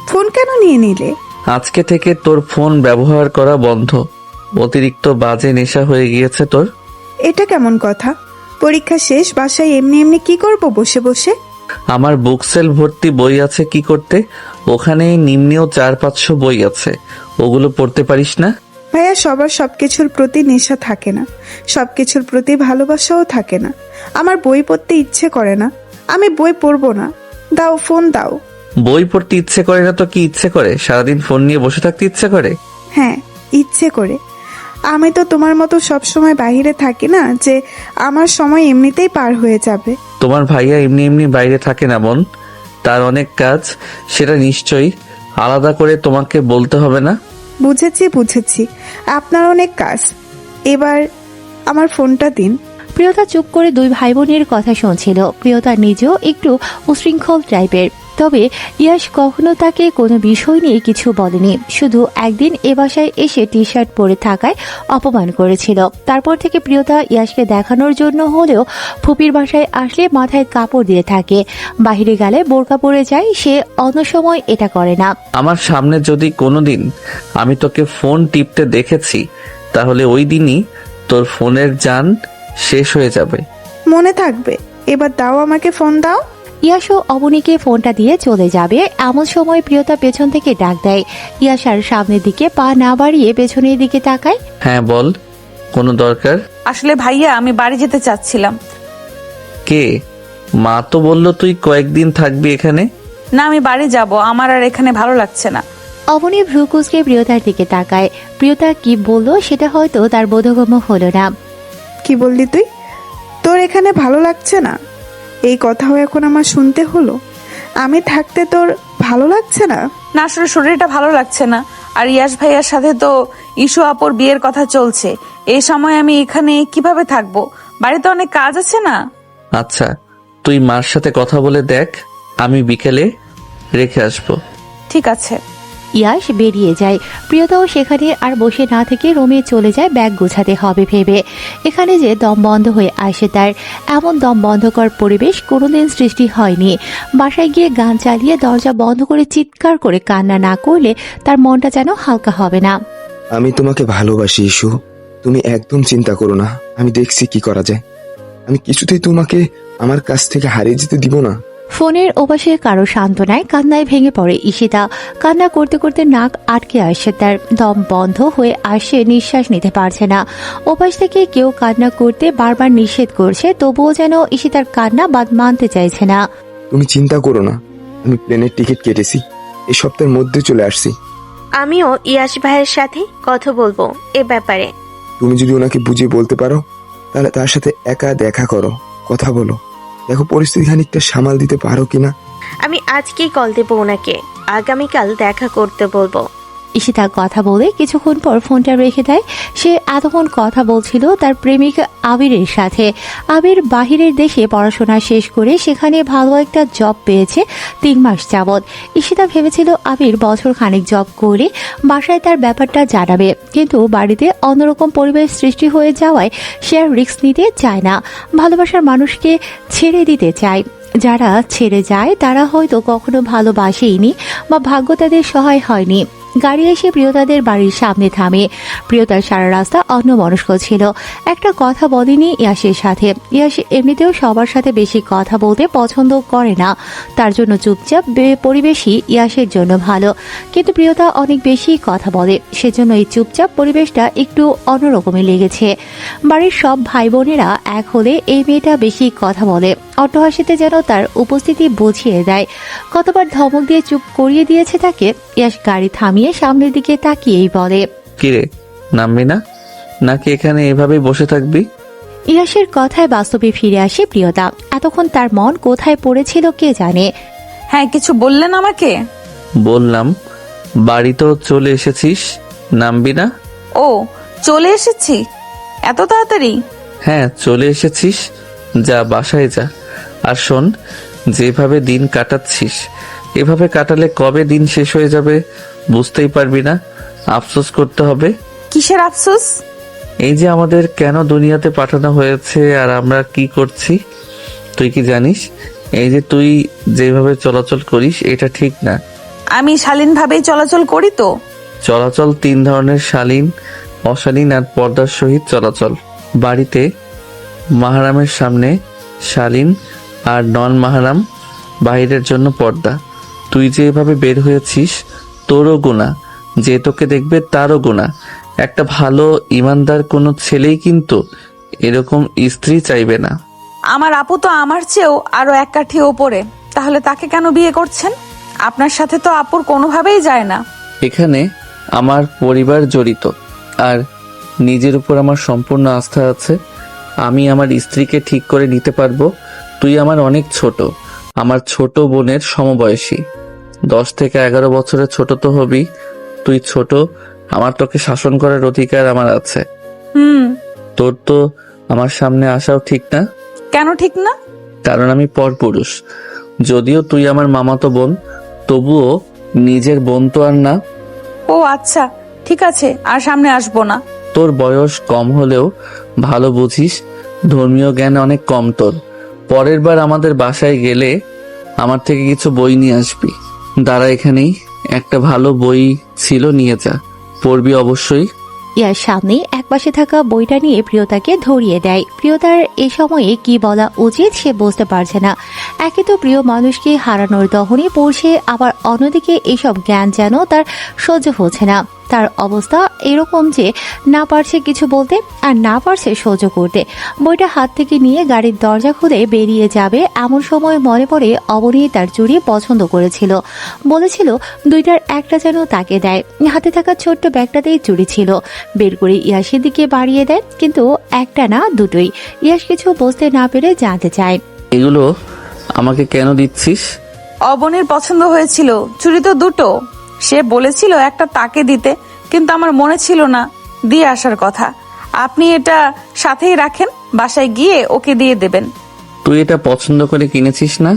ফোন কেন নিয়ে নিলে? আজকে থেকে তোর ফোন ব্যবহার করা বন্ধ। অতিরিক্ত বাজে নেশা হয়ে গিয়েছে তোর। এটা কেমন কথা? পরীক্ষা শেষ, বাসায় এমনি এমনি কি করব বসে বসে? আমার বুকসেল ভর্তি বই আছে কি করতে? ওখানে নিম্নেও 400-500 বই আছে, ওগুলো পড়তে পারিস না? ভাইয়া, সবার সবকিছুর প্রতি নেশা থাকে না, সবকিছুর প্রতি ভালোবাসাও থাকে না। আমার বই পড়তে ইচ্ছে করে না, আমি বই পড়বো না। দাও, ফোন দাও। বই পড়তে ইচ্ছে করে না তো কি ইচ্ছে করে? সারাদিন ফোন নিয়ে বসে থাকতে ইচ্ছে করে? হ্যাঁ, ইচ্ছে করে। আমি তো তোমার মতো সব সময় বাইরে থাকি না যে আমার সময় এমনিতেই পার হয়ে যাবে। তোমার ভাইয়া এমনি এমনি বাইরে থাকে না বোন, তার অনেক কাজ, সেটা নিশ্চয়ই আলাদা করে তোমাকে বলতে হবে না। বুঝেছি বুঝেছি, আপনার অনেক কাজ। এবার আমার ফোনটা দিন। প্রিয়তা চুপ করে দুই ভাই বোনের কথা শুনছিল। প্রিয়তা নিজেও একটু উশৃঙ্খল টাইপের, তবে ইয়াশ কখনো তাকে কোনো বিষয় নিয়ে কিছু বলেনি। শুধু একদিন এ বাসায় এসে টি শার্ট পরে থাকায় অপমান করেছিল। তারপর থেকে প্রিয়তা ইয়াশকে দেখানোর জন্য হলেও ফুপির বাসায় আসলে মাথায় কাপড় দিয়ে থাকে, বাহিরে গেলে বোরকা পরে যায়। সে অন্য সময় এটা করে না। আমার সামনে যদি কোনোদিন আমি তোকে ফোন টিপতে দেখেছি, তাহলে ওই দিনই তোর ফোনের জান শেষ হয়ে যাবে। মনে থাকবে। এবার দাও, আমাকে ফোন দাও। ইয়াশ ও অবনীকে ফোনটা দিয়ে চলে যাবে এমন সময় প্রিয়তা পেছন থেকে ডাক দেয়। ইয়াশ আর সামনের দিকে পা না বাড়িয়ে পেছনের দিকে তাকায়। হ্যাঁ বল, কোনো দরকার? আসলে ভাইয়া, আমি বাড়ি যেতে চাচ্ছিলাম। কে? মা তো বললো তুই কয়েকদিন থাকবি এখানে। না, আমি বাড়ি যাব, আমার আর এখানে ভালো লাগছে না। অবনী ভ্রুকুচকে প্রিয়তার দিকে তাকায়। প্রিয়তা কি বললো সেটা হয়তো তার বোধগম্য হলো না। কি বললি তুই? তোর এখানে ভালো লাগছে না? এই কথাও এখন আমার শুনতে হলো? আমি থাকতে তোর ভালো লাগছে না? না, আসলে শরীরটা ভালো লাগছে না। আর ইয়াশ ভাইয়ার সাথে তো ইস্যু আপুর বিয়ের কথা চলছে। এই সময় আমি এখানে কিভাবে থাকবো? বাড়িতে অনেক কাজ আছে না। আচ্ছা, তুই মার সাথে কথা বলে দেখ, আমি বিকেলে রেখে আসবো। ঠিক আছে। ইয়াশ বেরিয়ে যায়। প্রিয়তাও সেখানে আর বসে না থেকে রুমে চলে যায় ব্যাগ গোছাতে হবে ভেবে। এখানে যে দম বন্ধ হয়ে আসে তার। এমন দম বন্ধকর পরিবেশ কোনোদিন সৃষ্টি হয়নি। বাসায় গিয়ে গান চালিয়ে দরজা বন্ধ করে চিৎকার করে কান্না না করলে তার মনটা যেন হালকা হবে না। আমি তোমাকে ভালোবাসি ইস্যু, তুমি একদম চিন্তা করো না, আমি দেখছি কি করা যায়। আমি কিছুতেই তোমাকে আমার কাছ থেকে হারিয়ে যেতে দিব না। ফোনের ওপাশে কারো সান্ত্বনায় কান্নায় ভেঙে পড়ে ঈশিতা। কান্না করতে করতে নাক আটকে আসে তার, দম বন্ধ হয়ে আসে, নিঃশ্বাস নিতে পারছে না। ওপাশ থেকে কেউ কান্না করতে বারবার নিষেধ করছে, তবুও যেন ঈশিতার কান্না বাদ মানতে চাইছে না। তুমি চিন্তা করো না, আমি প্লেনের টিকিট কেটেছি, এই সপ্তাহের মধ্যে চলে আসছি। আমিও ইয়াশ ভাইয়ের সাথে কথা বলবো এ ব্যাপারে। তুমি যদি ওনাকে বুঝিয়ে বলতে পারো, তাহলে তার সাথে একা দেখা করো, কথা বলো, দেখো পরিস্থিতি খানিকটা সামাল দিতে পারো কিনা। আমি আজকেই কল দেবো ওনাকে, আগামীকাল দেখা করতে বলবো। ঈশিতা কথা বলে কিছুক্ষণ পর ফোনটা রেখে দেয়। সে এতক্ষণ কথা বলছিল তার প্রেমিক আবিরের সাথে। আবির বাহিরের দেশে পড়াশোনা শেষ করে সেখানে ভালো একটা জব পেয়েছে 3 মাস যাবৎ। ঈশিতা ভেবেছিল আবির বছর খানেক জব করে বাসায় তার ব্যাপারটা জানাবে, কিন্তু বাড়িতে অন্যরকম পরিবেশ সৃষ্টি হয়ে যাওয়ায় সে আর রিস্ক নিতে চায় না। ভালোবাসার মানুষকে ছেড়ে দিতে চায়। যারা ছেড়ে যায় তারা হয়তো কখনো ভালোবাসেইনি বা ভাগ্য তাদের সহায় হয়নি। গাড়ি এসে প্রিয়তাদের বাড়ির সামনে থামে। প্রিয়তার সারা রাস্তা অন্যমনস্ক ছিল, একটা কথা বলেনি ইয়াশের সাথে। ইয়াশ এমনিতেও সবার সাথে বেশি কথা বলতে পছন্দ করে না, তার জন্য চুপচাপ পরিবেশই ইয়াশের জন্য ভালো। কিন্তু প্রিয়তা অনেক বেশি কথা বলে, সেজন্য এই চুপচাপ পরিবেশটা একটু অন্যরকমই লেগেছে। বাড়ির সব ভাই বোনেরা এক হলে এই মেয়েটা বেশি কথা বলে, অট্টহাসিতে যেন তার উপস্থিতি বুঝিয়ে দেয়। কতবার ধমক দিয়ে চুপ করিয়ে দিয়েছে তাকে। ইয়াশ গাড়ি থামিয়ে সামনের দিকে তাকিয়েই বলে, কিরে, নামবি না নাকি এখানে এভাবেই বসে থাকবি? ইয়াসের কথায় বাস্তবে ফিরে আসে প্রিয়তা। এতক্ষণ তার মন কোথায় পড়েছিল কে জানে। হ্যাঁ, কিছু বললেন আমাকে? বললাম, বাড়ি তো চলে এসেছিস, নামবি না? ও, চলে এসেছি এত তাড়াতাড়ি? হ্যাঁ, চলে এসেছিস, যা বাসায় যা। আর শোন, যেভাবে দিন কাটাচ্ছিস এভাবে কাটালে কবে দিন শেষ হয়ে যাবে বুঝতেই পারবি না। আফসোস করতে হবে। কিসের আফসোস? এই যে আমাদের কেন দুনিয়াতে পাঠানো হয়েছে আর আমরা কি করছি, তুই কি জানিস? এই যে তুই যেভাবে চলাচল করিস এটা ঠিক না। আমি শালীনভাবেই চলাচল করি তো। চলাচল 3 ধরনের, শালীন, অশালীন আর পর্দার সহিত চলাচল। বাড়িতে মাহারামের সামনে শালীন আর নন মাহারাম বাহিরের জন্য পর্দা। তুই যে এভাবে বের হয়েছিস তোরও গুনাহ, যে তোকে দেখবে তারও গুনাহ। একটা ভালো ইমানদার কোনো ছেলেই কিন্তু এরকম স্ত্রী চাইবে না। আমার আপু তো আমার চেয়েও আরো এক কাঠি ওপরে, তাহলে তাকে কেন বিয়ে করছেন? আপনার সাথে তো আপুর কোনোভাবেই যায় না। এখানে আমার পরিবার জড়িত আর নিজের উপর আমার সম্পূর্ণ আস্থা আছে। আমি আমার স্ত্রীকে ঠিক করে নিতে পারবো। তুই আমার অনেক ছোট, আমার ছোট বোনের সমবয়সী। 10 থেকে 11 বছরের ছোট তো হবি। তুই ছোট, আমার তোকে শাসন করার অধিকার আমার আছে। তোর তো আমার সামনে আসাও ঠিক না। কেন ঠিক না? কারণ আমি পরপুরুষ। যদিও তুই আমার মামাতো বোন, তবুও নিজের বোন তো আর না। ও আচ্ছা, ঠিক আছে, আর সামনে আসবো না। তোর বয়স কম হলেও ভালো বুঝিস, ধর্মীয় জ্ঞান অনেক কম তোর। পরের বার আমাদের বাসায় গেলে আমার থেকে কিছু বই নিয়ে আসবি। দাঁড়া, এখানেই একটা ভালো বই ছিল, নিয়ে যা, পড়বি অবশ্যই। ইয়ার সামনে একপাশে থাকা বইটা নিয়ে প্রিয়তাকে ধরিয়ে দেয়। প্রিয়তার এ সময়ে কি বলা উচিত সে বুঝতে পারছে না। একে তো প্রিয় মানুষকে হারানোর দহনে পড়ছে, আবার অন্যদিকে এসব জ্ঞান যেন তার সহ্য হচ্ছে না। তার অবস্থা এরকম যে না পারছে কিছু বলতে আর না পারছে সহ্য করতে। বইটা হাত থেকে নিয়ে গাড়ির দরজা খুলে বেরিয়ে যাবে এমন সময় মনে পড়ে অবনী তার চুড়ি পছন্দ করেছিল, বলেছিল দুইটার একটা যেন তাকে দেয়। হাতে থাকা ছোট্ট ব্যাগটাতেই চুড়ি ছিল, বের করে ইয়াসের দিকে বাড়িয়ে দেয়, কিন্তু একটা না দুটোই। ইয়াস কিছু বুঝতে না পেরে জানতে চায়, এগুলো আমাকে কেন দিচ্ছিস? অবনীর পছন্দ হয়েছিল, চুড়ি তো দুটো। সে বলেছিল একটা তাকে দিতে, কিন্তু আমার মনে ছিল না দিয়ে আসার কথা। আপনি এটা সাথেই রাখেন, বাসায় গিয়ে ওকে দিয়ে দেবেন। তুই এটা পছন্দ করে কিনেছিস না?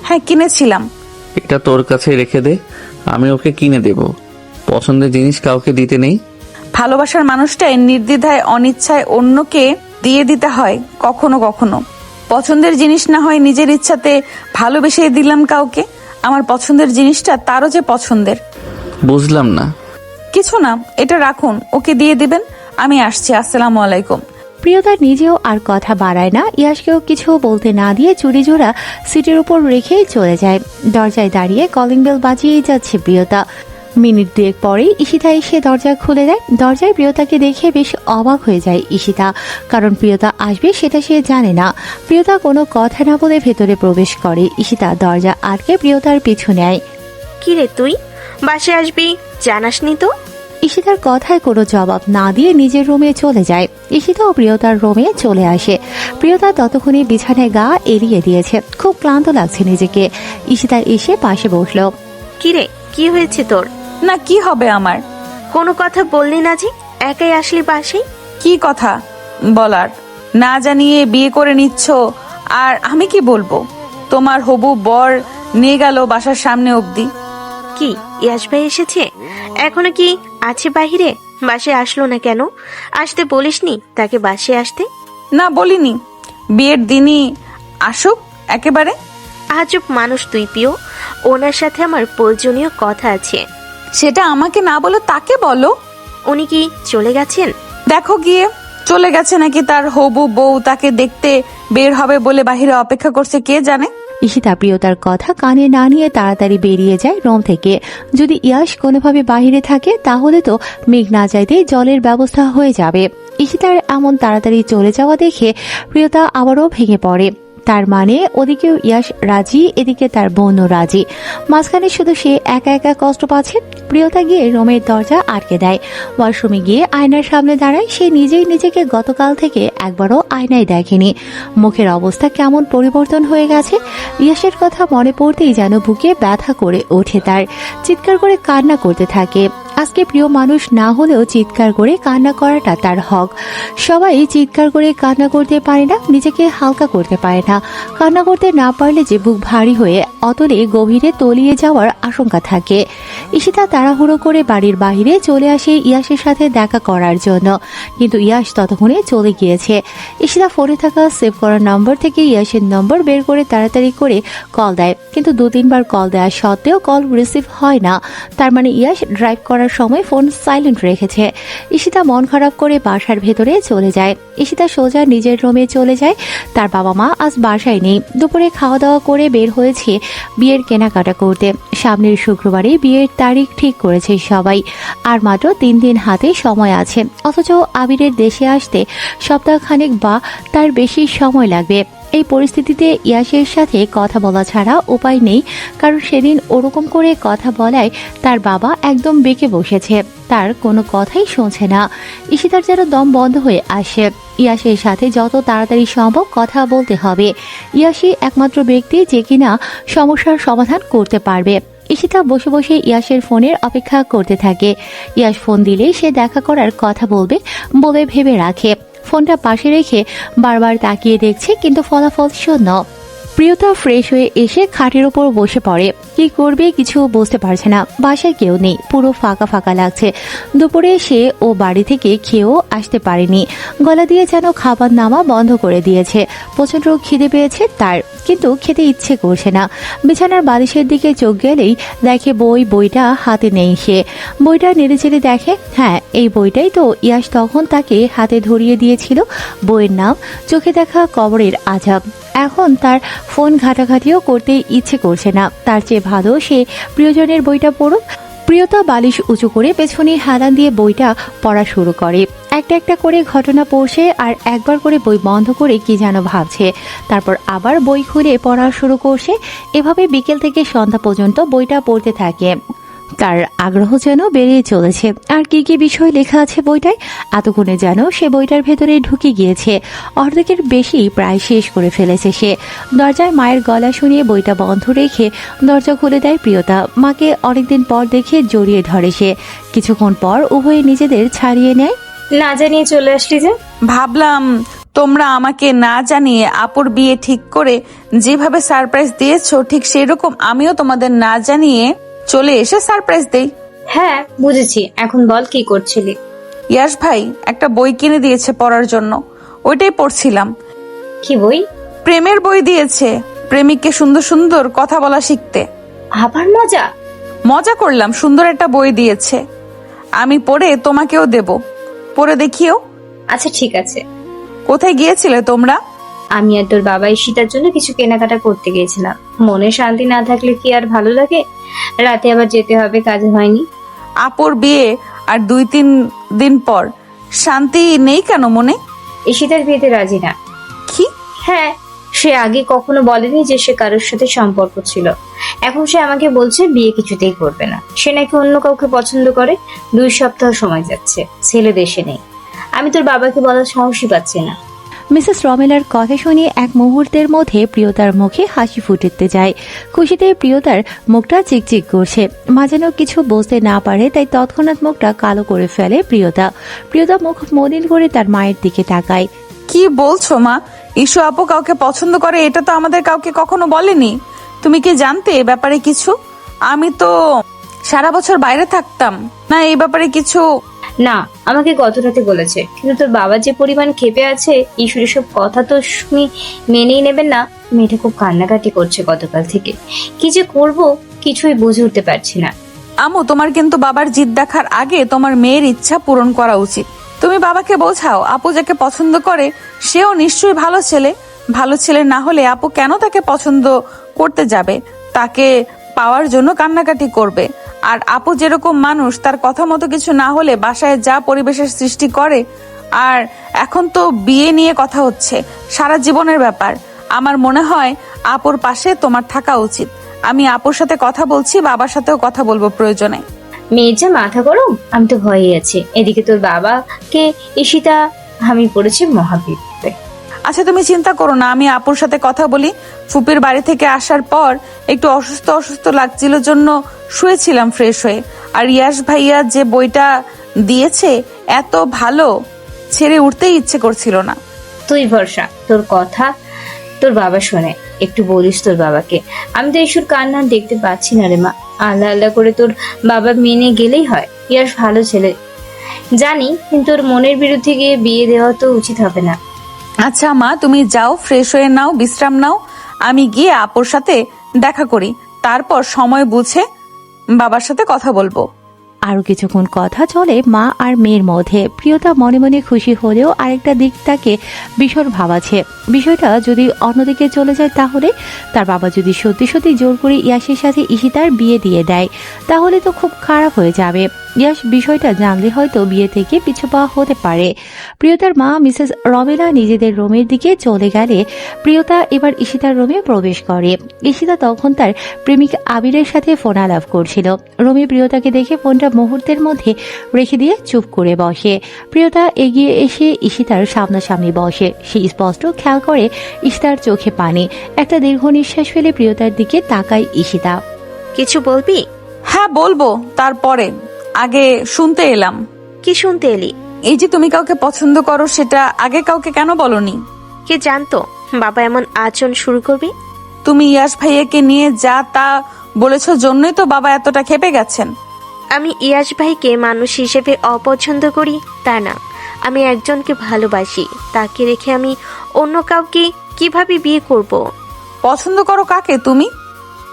হ্যাঁ, কিনেছিলাম। এটা তোর কাছে রেখে দে, আমি ওকে কিনে দেব। পছন্দের জিনিস কাউকে দিতে নেই। ভালোবাসার মানুষটাই নির্দ্বিধায় অনিচ্ছায় অন্যকে দিয়ে দিতে হয় কখনো কখনো। পছন্দের জিনিস না হয় নিজের ইচ্ছাতে ভালোবেসে দিলাম কাউকে, আমার পছন্দের জিনিসটা তারও যে পছন্দের। বুঝলাম না। কিছু না, এটা রাখুন, ওকে দিয়ে দিবেন। আমি আসছি, আসসালামু আলাইকুম। প্রিয়তা নিজেও আর কথা বাড়ায় না। ইয়াসকেও কিছু বলতে না দিয়ে চুড়ি জোড়া সিটের উপর রেখেই চলে যায়। দরজায় দাঁড়িয়ে কলিং বেল বাজিয়েই যাচ্ছে প্রিয়তা। মিনিট 2 পরেই ঈশিতা এসে দরজা খুলে দেয়। দরজায় প্রিয়তাকে দেখে বেশ অবাক হয়ে যায় ঈশিতা, কারণ প্রিয়তা আসবে সেটা সে জানে না। প্রিয়তা কোনো কথা না বলে ভেতরে প্রবেশ করে। ঈশিতা দরজা আটকে প্রিয়তার পিছু নেয়। কিরে তুই বাসায় আসবি জানাসনি তো? ঈশিতার কথায় কোনো জবাব না দিয়ে নিজের রুমে চলে যায়। ঈশিতা ও প্রিয়তার রুমে চলে আসে। প্রিয়তা ততক্ষণে বিছানায় গা এড়িয়ে দিয়েছে, খুব ক্লান্ত লাগছে নিজেকে। ঈশিতা এসে পাশে বসল। কিরে কি হয়েছে তোর? না, কি হবে আমার? কোনো কথা বললি না যে, একাই আসলি বাসায়? কি কথা বলার? না জানিয়ে বিয়ে করে নিচ্ছ, আর আমি কি বলবো? তোমার হবু বর নিয়ে গেল বাসার সামনে অবধি। কি ইয়াস ভাই এসেছে? এখনো কি আছে বাহিরে? বাসায় আসলো না কেন? আসতে বলিসনি তাকে বাসায় আসতে? না, বলিনি। বিয়ের দিনই আসুক একেবারে। আজব মানুষ তুই পিও। ওনার সাথে আমার প্রয়োজনীয় কথা আছে। সেটা আমাকে না বলে তাকে বলো। উনি কি চলে গেছেন? দেখো গিয়ে, চলে গেছে নাকি তার হবু বউ তাকে দেখতে বের হবে বলে বাহিরে অপেক্ষা করছে কে জানে। ঈশিতা প্রিয়তার কথা কানে না নিয়ে তাড়াতাড়ি বেরিয়ে যায় রুম থেকে। যদি ইয়াস কোনোভাবে বাহিরে থাকে তাহলে তো মেঘ না চাইতেই জলের ব্যবস্থা হয়ে যাবে। ঈশিতার এমন তাড়াতাড়ি চলে যাওয়া দেখে প্রিয়তা আবারও ভেঙে পড়ে। তার মানে ওদিকেও ইয়াশ রাজি, এদিকে তার বোনও রাজি, মাঝখানে শুধু সে একা একা কষ্ট পাচ্ছে। প্রিয়তা গিয়ে রুমের দরজা আটকে দেয়, ওয়াশরুমে গিয়ে আয়নার সামনে দাঁড়ায়। সে নিজেই নিজেকে গতকাল থেকে একবারও আয়নায় দেখেনি। মুখের অবস্থা কেমন পরিবর্তন হয়ে গেছে। ইয়াশের কথা মনে পড়তেই যেন বুকে ব্যথা করে ওঠে তার, চিৎকার করে কান্না করতে থাকে। আজকে প্রিয় মানুষ না হলেও চিৎকার করে কান্না করাটা তার হক। সবাই চিৎকার করে কান্না করতে পারে না, নিজেকে হালকা করতে পারে না। কান্না করতে না পারলে যে বুক ভারী হয়ে অতলে গভীরে তলিয়ে যাওয়ার আশঙ্কা থাকে। ঈশিতা তাড়াহুড়ো করে বাড়ির বাইরে চলে আসে ইয়াশের সাথে দেখা করার জন্য, কিন্তু ইয়াশ ততক্ষণে চলে গিয়েছে। ঈশিতা ফোনে থাকা সেভ করার নম্বর থেকে ইয়াশের নম্বর বের করে তাড়াতাড়ি করে কল দেয়, কিন্তু 2-3 বার কল দেওয়া সত্ত্বেও কল রিসিভ হয় না। তার মানে ইয়াশ ড্রাইভ করার সময় ফোন সাইলেন্ট রেখেছে। ঈশিতা মন খারাপ করে বাসার ভেতরে চলে যায়। ঈশিতা সোজা নিজের রুমে চলে যায়। তার বাবা মা আজ বাসায় নেই। দুপুরে খাওয়া দাওয়া করে বের হয়েছে বিয়ের কেনাকাটা করতে। সামনের শুক্রবারে বিয়ের তারিখ ঠিক করেছে সবাই, আর মাত্র 3 দিন হাতে সময় আছে। অথচ আবিরের দেশে আসতে সপ্তাহখানেক বা তার বেশি সময় লাগবে। এই পরিস্থিতিতে ইয়াশের সাথে কথা বলা ছাড়া উপায় নেই, কারণ সেদিন ওরকম করে কথা বলায় তার বাবা একদম বেঁকে বসেছে, তার কোনো কথাই শুনছে না। ঈশিতার যেন দম বন্ধ হয়ে আসে। ইয়াশের সাথে যত তাড়াতাড়ি সম্ভব কথা বলতে হবে। ইয়াশই একমাত্র ব্যক্তি যে কিনা সমস্যার সমাধান করতে পারবে। ঈশিতা বসে বসে ইয়াশের ফোনের অপেক্ষা করতে থাকে। ইয়াশ ফোন দিলেই সে দেখা করার কথা বলবে বলে ভেবে রাখে। ফোনটা পাশে রেখে বারবার তাকিয়ে দেখছে, কিন্তু ফলাফল শূন্য। প্রিয়তা ফ্রেশ হয়ে এসে খাটের উপর বসে পড়ে। কি করবে কিছু বুঝতে পারছে না। বাসায় কেউ নেই, পুরো ফাঁকা ফাঁকা লাগছে। দুপুরে সে ও বাড়ি থেকে খেয়েও আসতে পারেনি। গলা দিয়ে যেন খাবার নামা বন্ধ করে দিয়েছে। প্রচন্ড খিদে পেয়েছে তার, কিন্তু খেতে ইচ্ছে করছে না। বিছানার বালিশের দিকে চোখ গেলেই দেখে বইটা হাতে নেই সে। বইটা নেড়েচেড়ে দেখে, হ্যাঁ এই বইটাই তো ইয়াশ তখন তাকে হাতে ধরিয়ে দিয়েছিল। বইয়ের নাম চোখে দেখা কবরের আযাব। এখন তার ফোন ঘাটাঘাটিও করতে ইচ্ছে করছে না। তার চেয়ে ভালো সে প্রিয়জনের বইটা পড়ুক। প্রিয়তা বালিশ উঁচু করে পেছনে হেলান দিয়ে বইটা পড়া শুরু করে। একটা একটা করে ঘটনা পড়ছে আর একবার করে বই বন্ধ করে কি যেন ভাবছে। তারপর আবার বই খুলে পড়া শুরু করছে। এভাবে বিকেল থেকে সন্ধ্যা পর্যন্ত বইটা পড়তে থাকে। তার আগ্রহ যেন বেড়ে চলেছে। আর কি কি বিষয় লেখা আছে বইটায়, এতক্ষণে যেন সে বইটার ভেতরে ঢুকে গিয়েছে। অর্ধেকের বেশি প্রায় শেষ করে ফেলেছে সে। দরজায় মায়ের গলা শুনিয়ে বইটা বন্ধ রেখে দরজা খুলে দেয় প্রিয়তা। মাকে অনেকদিন পর দেখে জড়িয়ে ধরে সে। কিছুক্ষণ পর উভয়ে নিজেদের ছাড়িয়ে নেয়। না জানিয়ে চলে আসলি যে? ভাবলাম তোমরা আমাকে না জানিয়ে আপুর বিয়ে ঠিক করে যেভাবে সারপ্রাইজ দিয়েছো, ঠিক সেরকম আমিও তোমাদের না জানিয়ে চলে এসে সারপ্রাইজ দেই। হ্যাঁ বুঝেছি, এখন বল কি করছিলি? ইয়াশ ভাই একটা বই কিনে দিয়েছে পড়ার জন্য, ওইটাই পড়ছিলাম। কি বই? প্রেমের বই দিয়েছে, প্রেমিককে সুন্দর সুন্দর কথা বলা শিখতে। আবার মজা? মজা করলাম, সুন্দর একটা বই দিয়েছে। আমি পড়ে তোমাকেও দেব, পড়ে দেখিও। আচ্ছা ঠিক আছে। কোথায় গিয়েছিলে তোমরা? আমি আর তোর বাবা ঈশিতার জন্য কিছু কেনাকাটা করতে গিয়েছিলাম। মনে শান্তি না থাকলে কি আর ভালো লাগে? রাতে আবার যেতে হবে, কাজ হয়নি। আপুর বিয়ে আর 2-3 দিন পর, শান্তি নেই কেন মনে? ঈশিতার বিয়েতে রাজি না। কি? হ্যাঁ, সে আগে কখনো বলেনি যে সে কারোর সাথে সম্পর্ক ছিল। এখন সে আমাকে বলছে বিয়ে কিছুতেই করবে না। সে নাকি অন্য কাউকে পছন্দ করে। 2 সপ্তাহ সময় যাচ্ছে, ছেলে দেশে নেই। আমি তোর বাবাকে বলার সাহসই পাচ্ছি না। মিসেস রমেলার কথা শুনে এক মুহূর্তের মধ্যে প্রিয়তার মুখে হাসি ফুটতে যায়। খুশিতে প্রিয়তার মুখটা চিকচিক করছে। মা যেন কিছু বুঝতে না পারে, তাই তৎক্ষণাৎ মুখটা কালো করে ফেলে প্রিয়তা মুখ মলিন করে তার মায়ের দিকে তাকায়। কি বলছো মা? ইস্যু আপু কাউকে পছন্দ করে, এটা তো আমাদের কাউকে কখনো বলেনি। তুমি কি জানতে এ ব্যাপারে কিছু? আমি তো সারা বছর বাইরে থাকতাম না, এই ব্যাপারে কিছু না, আমাকে গত রাতে বলেছে, কিন্তু তোর বাবা যে পরিমাণ ক্ষেপে আছে, ঈশ্বরের সব কথা তো শুনি মেনেই নেবেন না। মেয়েটা খুব কান্নাকাটি করছে গতকাল থেকে। কি যে করব কিছুই বুঝে উঠতে পারছি না। আমু, তোমার কিন্তু বাবার জিদ দেখার আগে তোমার মেয়ের ইচ্ছা পূরণ করা উচিত। তুমি বাবাকে বোঝাও, আপু যাকে পছন্দ করে সেও নিশ্চয়ই ভালো ছেলে। ভালো ছেলে না হলে আপু কেন তাকে পছন্দ করতে যাবে? তাকে পাওয়ার জন্য কান্নাকাটি করবে। আর আপু যেরকম মানুষ, তার কথা মতো কিছু না হলে বাসায় যা পরিবেশের সৃষ্টি করে। আর এখন তো বিয়ে নিয়ে কথা হচ্ছে, সারা জীবনের ব্যাপার। আমার মনে হয় আপুর পাশে তোমার থাকা উচিত। আমি আপুর সাথে কথা বলছি, বাবার সাথেও কথা বলবো প্রয়োজনে। মেয়ের যা মাথা গরম, আমি তো ভয়েই আছি। এদিকে তোর বাবাকে ঈশিতা আমি পড়েছি মহাবিপদে। আচ্ছা তুমি চিন্তা করো না, আমি আপুর সাথে কথা বলি। ফুপির বাড়ি থেকে আসার পর একটু অসুস্থ অসুস্থ লাগছিল জন্য শুয়েছিলাম ফ্রেশ হয়ে। আর ইয়াশ ভাইয়া যে বইটা দিয়েছে এত ভালো, ছেড়ে উঠতেই ইচ্ছে করছিল না। তুই ভরসা, তোর কথা তোর বাবা শোনে। একটু বলিস তোর বাবাকে। আমি তো ঈশ্বর কান্না দেখতে পাচ্ছি না রে মা। আল্লাহ আল্লাহ করে তোর বাবা মেনে গেলেই হয়। ইয়াশ ভালো ছেলে জানি, কিন্তু ওর মনের বিরুদ্ধে গিয়ে বিয়ে দেওয়া তো উচিত হবে না। আচ্ছা মা, তুমি যাও, ফ্রেশ হয়ে নাও, বিশ্রাম নাও। আমি গিয়ে আপুর সাথে দেখা করি, তারপর সময় বুঝে বাবার সাথে কথা বলবো। আরো কিছুক্ষণ কথা চলে মা আর মেয়ের মধ্যে। প্রিয়তা মনে মনে খুশি হলেও আরেকটা দিক তাকে ভীষণ ভাবাচ্ছে। বিষয়টা যদি অন্যদিকে চলে যায়, তাহলে তার বাবা যদি সত্যি সত্যি জোর করে ইয়াসের সাথে ঈশিতার বিয়ে দিয়ে দেয়, তাহলে তো খুব খারাপ হয়ে যাবে। ইয়াস বিষয়টা জানলে হয়তো বিয়ে থেকে পিছু পা হতে পারে। প্রিয়তার মা মিসেস রমেলা নিজেদের রুমের দিকে চলে গেলে প্রিয়তা এবার ঈশিতার রুমে প্রবেশ করে। ঈশিতা তখন তার প্রেমিক আবিরের সাথে ফোন আলাপ করছিল। রুমে প্রিয়তাকে দেখে ফোনটা মুহূর্তের মধ্যে রেখে দিয়ে চুপ করে বসে। প্রিয়তা এগিয়ে এসে ঈশিতার সামনাসামনি বসে। সে স্পষ্ট খেয়াল করে ঈশিতার চোখে পানি। একটা দীর্ঘ নিঃশ্বাস ফেলে প্রিয়তার দিকে তাকায় ঈশিতা। কিছু বলবি? হ্যাঁ বলবো, তারপরে আগে শুনতে এলাম। কি শুনতে এলি? এই যে তুমি কাউকে পছন্দ করো, সেটা আগে কাউকে কেন বলনি? কে জানতো বাবা এমন আচরণ শুরু করবি? তুমি ইয়াশ ভাইয়াকে নিয়ে যা তা বলেছ জন্যই তো বাবা এতটা ক্ষেপে গেছেন। আমি ইয়াশ ভাইকে মানুষ হিসেবে অপছন্দ করি তা না, আমি একজনকে ভালোবাসি। তাকে রেখে আমি অন্য কাউকে কিভাবে বিয়ে করব? পছন্দ করো কাকে তুমি?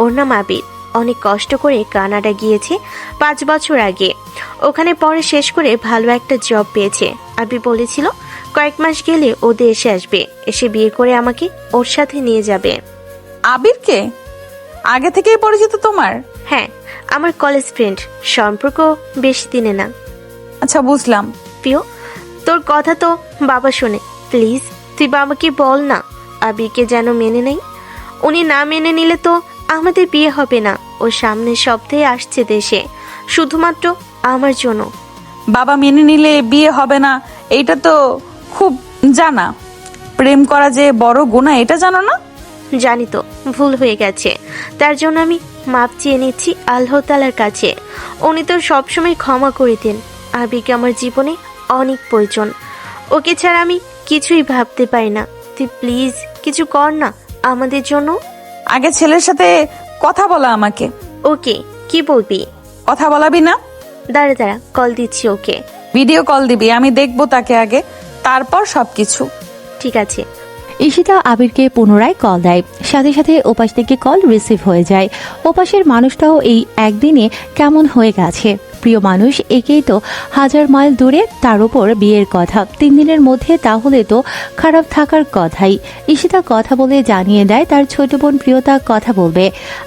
ওর নাম আবির। অনেক কষ্ট করে কানাডা গিয়েছে 5 বছর আগে। ওখানে পড়া শেষ করে ভালো একটা জব পেয়েছে। আবির বলেছিল কয়েক মাস গেলে ও দেশে আসবে, এসে বিয়ে করে আমাকে ওর সাথে নিয়ে যাবে। আবিরকে আগে থেকেই পরিচিত তোমার? হ্যাঁ, আমার কলেজ ফ্রেন্ড। সম্পর্ক বেশি দিনে না। আচ্ছা বুঝলাম। প্রিয়, তোর কথা তো বাবা শোনে। প্লিজ তুই বাবাকে বল না আবিরকে যেন মেনে নেই। উনি না মেনে নিলে তো আমাদের বিয়ে হবে না। ও সামনের সপ্তাহে আসছে দেশে, শুধুমাত্র আমার জন্য। বাবা মেনে নিলে বিয়ে হবে না, এইটা তো খুব জানা। প্রেম করা যে বড় গুনাহ, এটা জানো না? জানি তো, ভুল হয়ে গেছে। তার জন্য আমি মাপ চেয়ে নিচ্ছি আল্লাহ তাআলার কাছে। উনি তো সবসময় ক্ষমা করে দেন। আবিরকে আমার জীবনে অনেক প্রয়োজন। ওকে ছাড়া আমি কিছুই ভাবতে পারি না। তুই প্লিজ কিছু কর না আমাদের জন্য। আগে ছেলের সাথে কথা বলা আমাকে। ওকে, কি বলবি? কথা বলাবি না? দাঁড়া দাঁড়া, কল দিচ্ছি ওকে। ভিডিও কল দিবি, আমি দেখবো তাকে আগে, তারপর সবকিছু। ঠিক আছে। ঈশিতা আবিরকে পুনরায় কল দেয়। সাথে সাথে ওপাশ থেকে কল রিসিভ হয়ে যায়। ওপাশের মানুষটাও এই একদিনে কেমন হয়ে গেছে। প্রিয় মানুষ, একেই তো 1000 মাইল দূরে, তার উপর বিয়ের কথা 3 দিনের মধ্যে, তাহলে তো খারাপ থাকার কথাই। ঈশিতা কথা বলে জানিয়ে দেয় তার ছোট বোন প্রিয়তা কথা বলবে।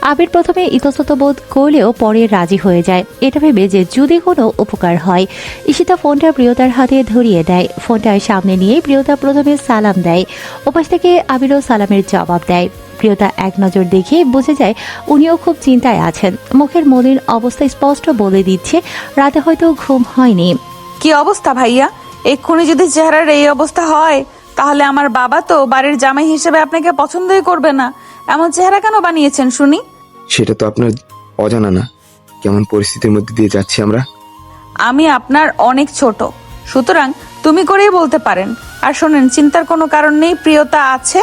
আবির প্রথমে ইতস্তত বোধ করলেও পরে রাজি হয়ে যায়, এটা ভেবে যে যদি কোনো উপকার হয়। ঈশিতা ফোনটা প্রিয়তার হাতে ধরিয়ে দেয়। ফোনটা সামনে নিয়ে প্রিয়তা প্রথমে সালাম দেয়। ওপাশ থেকে আবিরও সালামের জবাব দেয়। প্রিয়তা এক নজর দেখে বুঝে যায় উনিও খুব চিন্তায় আছেন। মুখের মলিন অবস্থা স্পষ্ট বলে দিচ্ছে রাতে হয়তো ঘুম হয়নি। কি অবস্থা ভাইয়া? এক্ষুনি যদি চেহারার এই অবস্থা হয়, তাহলে আমার বাবা তো বাড়ির জামাই হিসেবে আপনাকে পছন্দই করবে না। এমন চেহারা কেন বানিয়েছেন শুনি? সেটা তো আপনার অজানা না, কেমন পরিস্থিতির মধ্যে দিয়ে যাচ্ছি আমরা। আমি আপনার অনেক ছোট, সুতরাং তুমি করেই বলতে পারেন। আর শোনেন, চিন্তার কোনো কারণ নেই। প্রিয়তা আছে,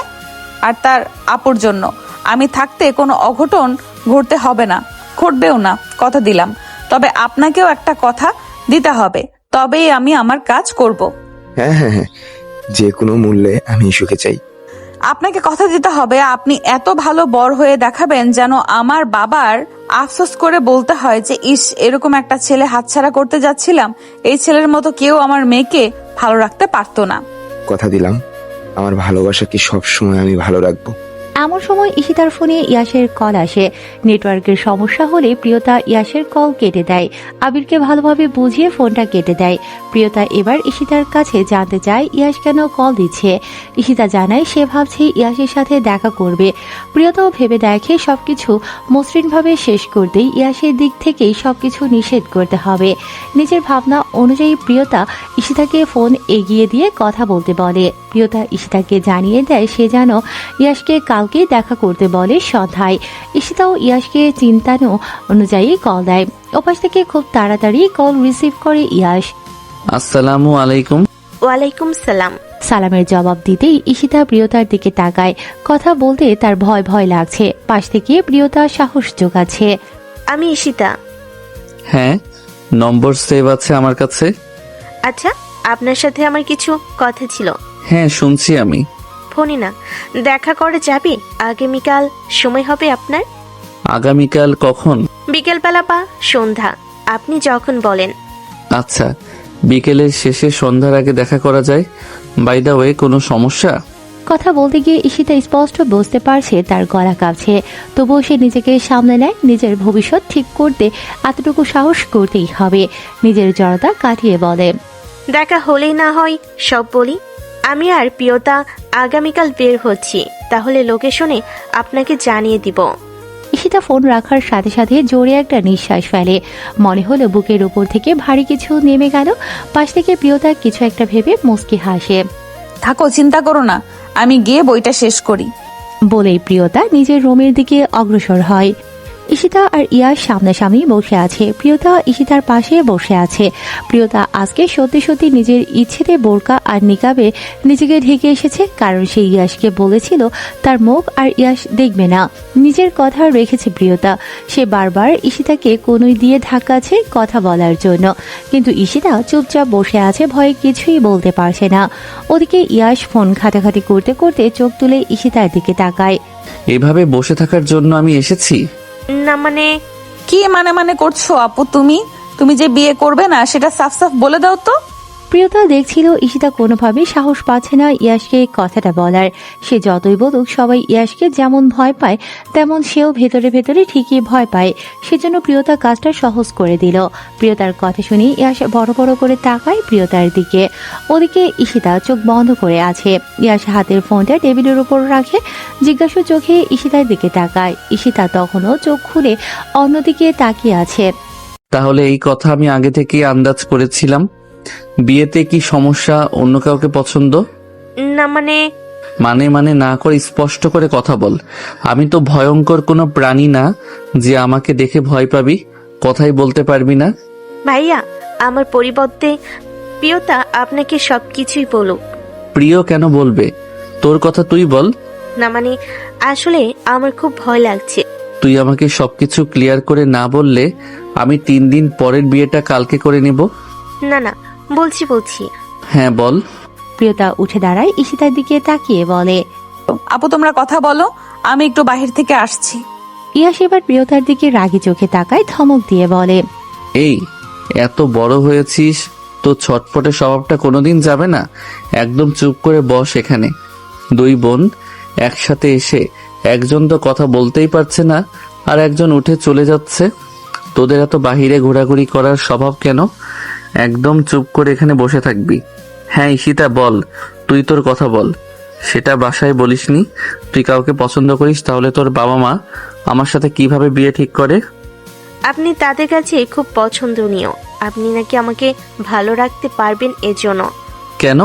আর তার আপুর জন্য আমি থাকতে কোনো অঘটন ঘটতে হবে না, ঘটবেও না, কথা দিলাম। তবে আপনাকেও একটা কথা দিতে হবে, তবেই আমি আমার কাজ করব। হ্যাঁ হ্যাঁ হ্যাঁ, যে কোনো মূল্যে আমি ইস্যুকে চাই। আপনাকে কথা দিতে হবে, আপনি এত ভালো বর হয়ে দেখাবেন যেন আমার বাবার আফসোস করে বলতে হয় যে ইস, এরকম একটা ছেলে হাতছাড়া করতে যাচ্ছিলাম। এই ছেলের মতো কেউ আমার মেয়েকে ভালো রাখতে পারতো না। কথা দিলাম, আমার ভালোবাসাকে সব সময় আমি ভালো রাখবো। এমন সময় ঈশিতার ফোনে ইয়াসের কল আসে। নেটওয়ার্কের সমস্যা হলে প্রিয়তা ইয়াসের কল কেটে দেয়। আবিরকে ভালোভাবে বুঝিয়ে ফোনটা কেটে দেয়। প্রিয়তা এবার ঈশিতার কাছে জানতে চায় ইয়াস কেন কল দিচ্ছে। ঈশিতা জানায় সে ভাবছে ইয়াসের সাথে দেখা করবে। প্রিয়তাও ভেবে দেখে সবকিছু মসৃণভাবে শেষ করতেই ইয়াসের দিক থেকেই সবকিছু নিষেধ করতে হবে। নিজের ভাবনা অনুযায়ী প্রিয়তা ঈশিতাকে ফোন এগিয়ে দিয়ে কথা বলতে বলে। প্রিয়তা ঈশিতাকে জানিয়ে দেয় সে যেন ইয়াসকে কালকে দেখা করতে বলে সন্ধ্যায়। ঈশিতাও ইয়াসকে চিন্তানো অনুযায়ী কল দেয়। ওপাশ থেকে খুব তাড়াতাড়ি কল রিসিভ করে ইয়াস। আসসালামু আলাইকুম। ওয়ালাইকুম সালাম। সালামের জবাব দিতেই ঈশিতা প্রিয়তার দিকে তাকায়। কথা বলতে তার ভয় ভয় লাগছে। পাশ থেকে প্রিয়তা সাহস জোগাচ্ছে। আমি ঈশিতা। হ্যাঁ, নম্বর সেভ আছে আমার কাছে। আচ্ছা, আপনার সাথে আমার কিছু কথা ছিল। হ্যাঁ, শুনছি আমি। ফোনে না, দেখা করে যাবে? আগামীকাল সময় হবে আপনার? আগামীকাল কখন? বিকেলবেলা বা সন্ধ্যা, আপনি যখন বলেন। আচ্ছা, বিকেলের শেষে সন্ধ্যার আগে দেখা করা যায়। বাই দা ওয়ে, কোনো সমস্যা? কথা বলতে গিয়ে ঈশিতা স্পষ্ট বুঝতে পারছে তার গলা কাঁপছে। তবুও সে নিজেকে সামলে নেয়। নিজের ভবিষ্যৎ ঠিক করতে এতটুকু সাহস করতেই হবে। নিজের জড়তা কাটিয়ে বলে, দেখা হলেই না হয় সব বলি। আমি আর প্রিয়তা আগামীকাল বের হচ্ছি, তাহলে লোকেশনে আপনাকে জানিয়ে দিব। ঈশিতা ফোন রাখার সাথে সাথে জোরে একটা নিঃশ্বাস ফেলে। মনে হলো বুকের উপর থেকে ভারী কিছু নেমে গেল। পাশ থেকে প্রিয়তা কিছু একটা ভেবে মুচকি হাসে। থাকো, চিন্তা করো না, আমি গিয়ে বইটা শেষ করি। বলেই প্রিয়তা নিজের রুমের দিকে অগ্রসর হয়। ঈশিতা আর ইয়াস সামনাসামনি বসে আছে। প্রিয়তা ঈশিতার পাশে বসে আছে। প্রিয়তা আজকে সত্যি সত্যি নিজের ইচ্ছেতে বোরকা আর নিকাবে নিজেকে ঢেকে এসেছে, কারণ সে ইয়াসকে বলেছিল তার মুখ আর ইয়াস দেখবে না। নিজের কথা রেখেছে প্রিয়তা। সে বারবার ঈশিতাকে কনুই দিয়ে ধাক্কাচ্ছে কথা বলার জন্য, কিন্তু ঈশিতা চুপচাপ বসে আছে, ভয়ে কিছুই বলতে পারছে না। ওদিকে ইয়াস ফোন ঘাটাঘাটি করতে করতে চোখ তুলে ঈশিতার দিকে তাকায়। এভাবে বসে থাকার জন্য আমি এসেছি? না মানে, কি মানে করছো আপু? তুমি যে বিয়ে করবে না সেটা সাফ সাফ বলে দাও তো। প্রিয়তা দেখছিল ঈশিতা কোনোভাবেই সাহস পাচ্ছে না ইয়াসকে কথাটা বলার। সে যতই বলুক সবাই ইয়াসকে যেমন ভয় পায় তেমন সেও ভেতরে ভেতরে ঠিকই ভয় পায়। সেজন্য প্রিয়তা কাজটা সহজ করে দিল। প্রিয়তার কথা শুনে ইয়াস বড় বড় করে তাকায় প্রিয়তার দিকে। ওদিকে ঈশিতা চোখ বন্ধ করে আছে। ইয়াস হাতের ফোনটা টেবিলের উপর রাখে, জিজ্ঞাসু চোখে ঈশিতার দিকে তাকায়। ঈশিতা তখনও চোখ খুলে অন্যদিকে তাকিয়ে আছে। তাহলে এই কথা আমি আগে থেকেই আন্দাজ করেছিলাম। বিয়েতে কি সমস্যা? অন্য কাউকে পছন্দ? না মানে, মানে না করে স্পষ্ট করে কথা বল। আমি তো ভয়ঙ্কর কোনো প্রাণী না যে আমাকে দেখে ভয় পাবি। কথাই বলতে পারবি না? ভাইয়া, আমার পরিবর্তে প্রিয়তা আপনাকে সবকিছুই বলুক। প্রিয় কেন বলবে? তোর কথা তুই বল। না মানে, আসলে আমার খুব ভয় লাগছে। তুই আমাকে সবকিছু ক্লিয়ার করে না বললে আমি 3 দিন পরের বিয়েটা কালকে করে নেব। না না, বলছি। হ্যাঁ বল। প্রিয়তা উঠে দাঁড়ায়, ঈশিতার দিকে তাকিয়ে বলে, আপু তোমরা কথা বলো, আমি একটু বাহির থেকে আসছি। ইয়াস এবার প্রিয়তার দিকে রাগী চোখে তাকায়, ধমক দিয়ে বলে, এই এত বড় হয়েছিস, তো ছটপটে স্বভাবটা কোনোদিন যাবে না। একদম চুপ করে বস এখানে। 2 বোন একসাথে এসে একজন তো কথা বলতেই পারছে না, আর একজন উঠে চলে যাচ্ছে। তোদের এত বাহিরে ঘোরাঘুরি করার স্বভাব কেন? একদম চুপ করে এখানে বসে থাকবি। হ্যাঁ ঈশিতা বল, তুই তোর কথা বল। সেটা বাসায় বলিসনি? তুই কাউকে পছন্দ করিস, তাহলে তোর বাবা মা আমার সাথে কিভাবে বিয়ে ঠিক করে? আপনি তাদের কাছে খুব পছন্দনীয়। আপনি নাকি আমাকে ভালো রাখতে পারবেন এজন্য। কেন?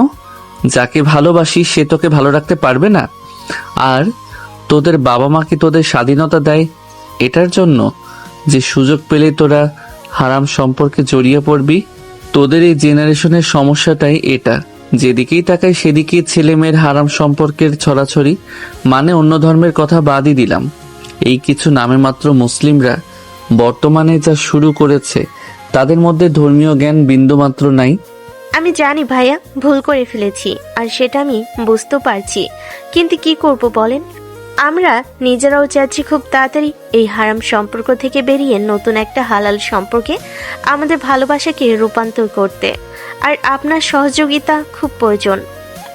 যাকে ভালোবাসিস সে তোকে ভালো রাখতে পারবে না? আর তোদের বাবা মা কি তোদের স্বাধীনতা দেয় এটার জন্য যে সুযোগ পেলে তোরা হারাম সম্পর্কে জড়িয়ে পড়বি? তোদের এই জেনারেশনের সমস্যাটাই এটা। যেদিকেই তাকাই সেদিকেই ছেলে মেয়ের হারাম সম্পর্কের ছড়াছড়ি। মানে অন্য ধর্মের কথা বাদই দিলাম, এই কিছু নামে মাত্র মুসলিমরা বর্তমানে যা শুরু করেছে, তাদের মধ্যে ধর্মীয় জ্ঞান বিন্দুমাত্র নাই। আমি জানি ভাইয়া, ভুল করে ফেলেছি, আর সেটা আমি বুঝতেও পারছি। কিন্তু কি করব বলেন? আমরা নিজেরাও চাচ্ছি খুব তাড়াতাড়ি এই হারাম সম্পর্ক থেকে বেরিয়ে নতুন একটা হালাল সম্পর্কে আমাদের ভালোবাসাকে রূপান্তর করতে, আর আপনার সহযোগিতা খুব প্রয়োজন।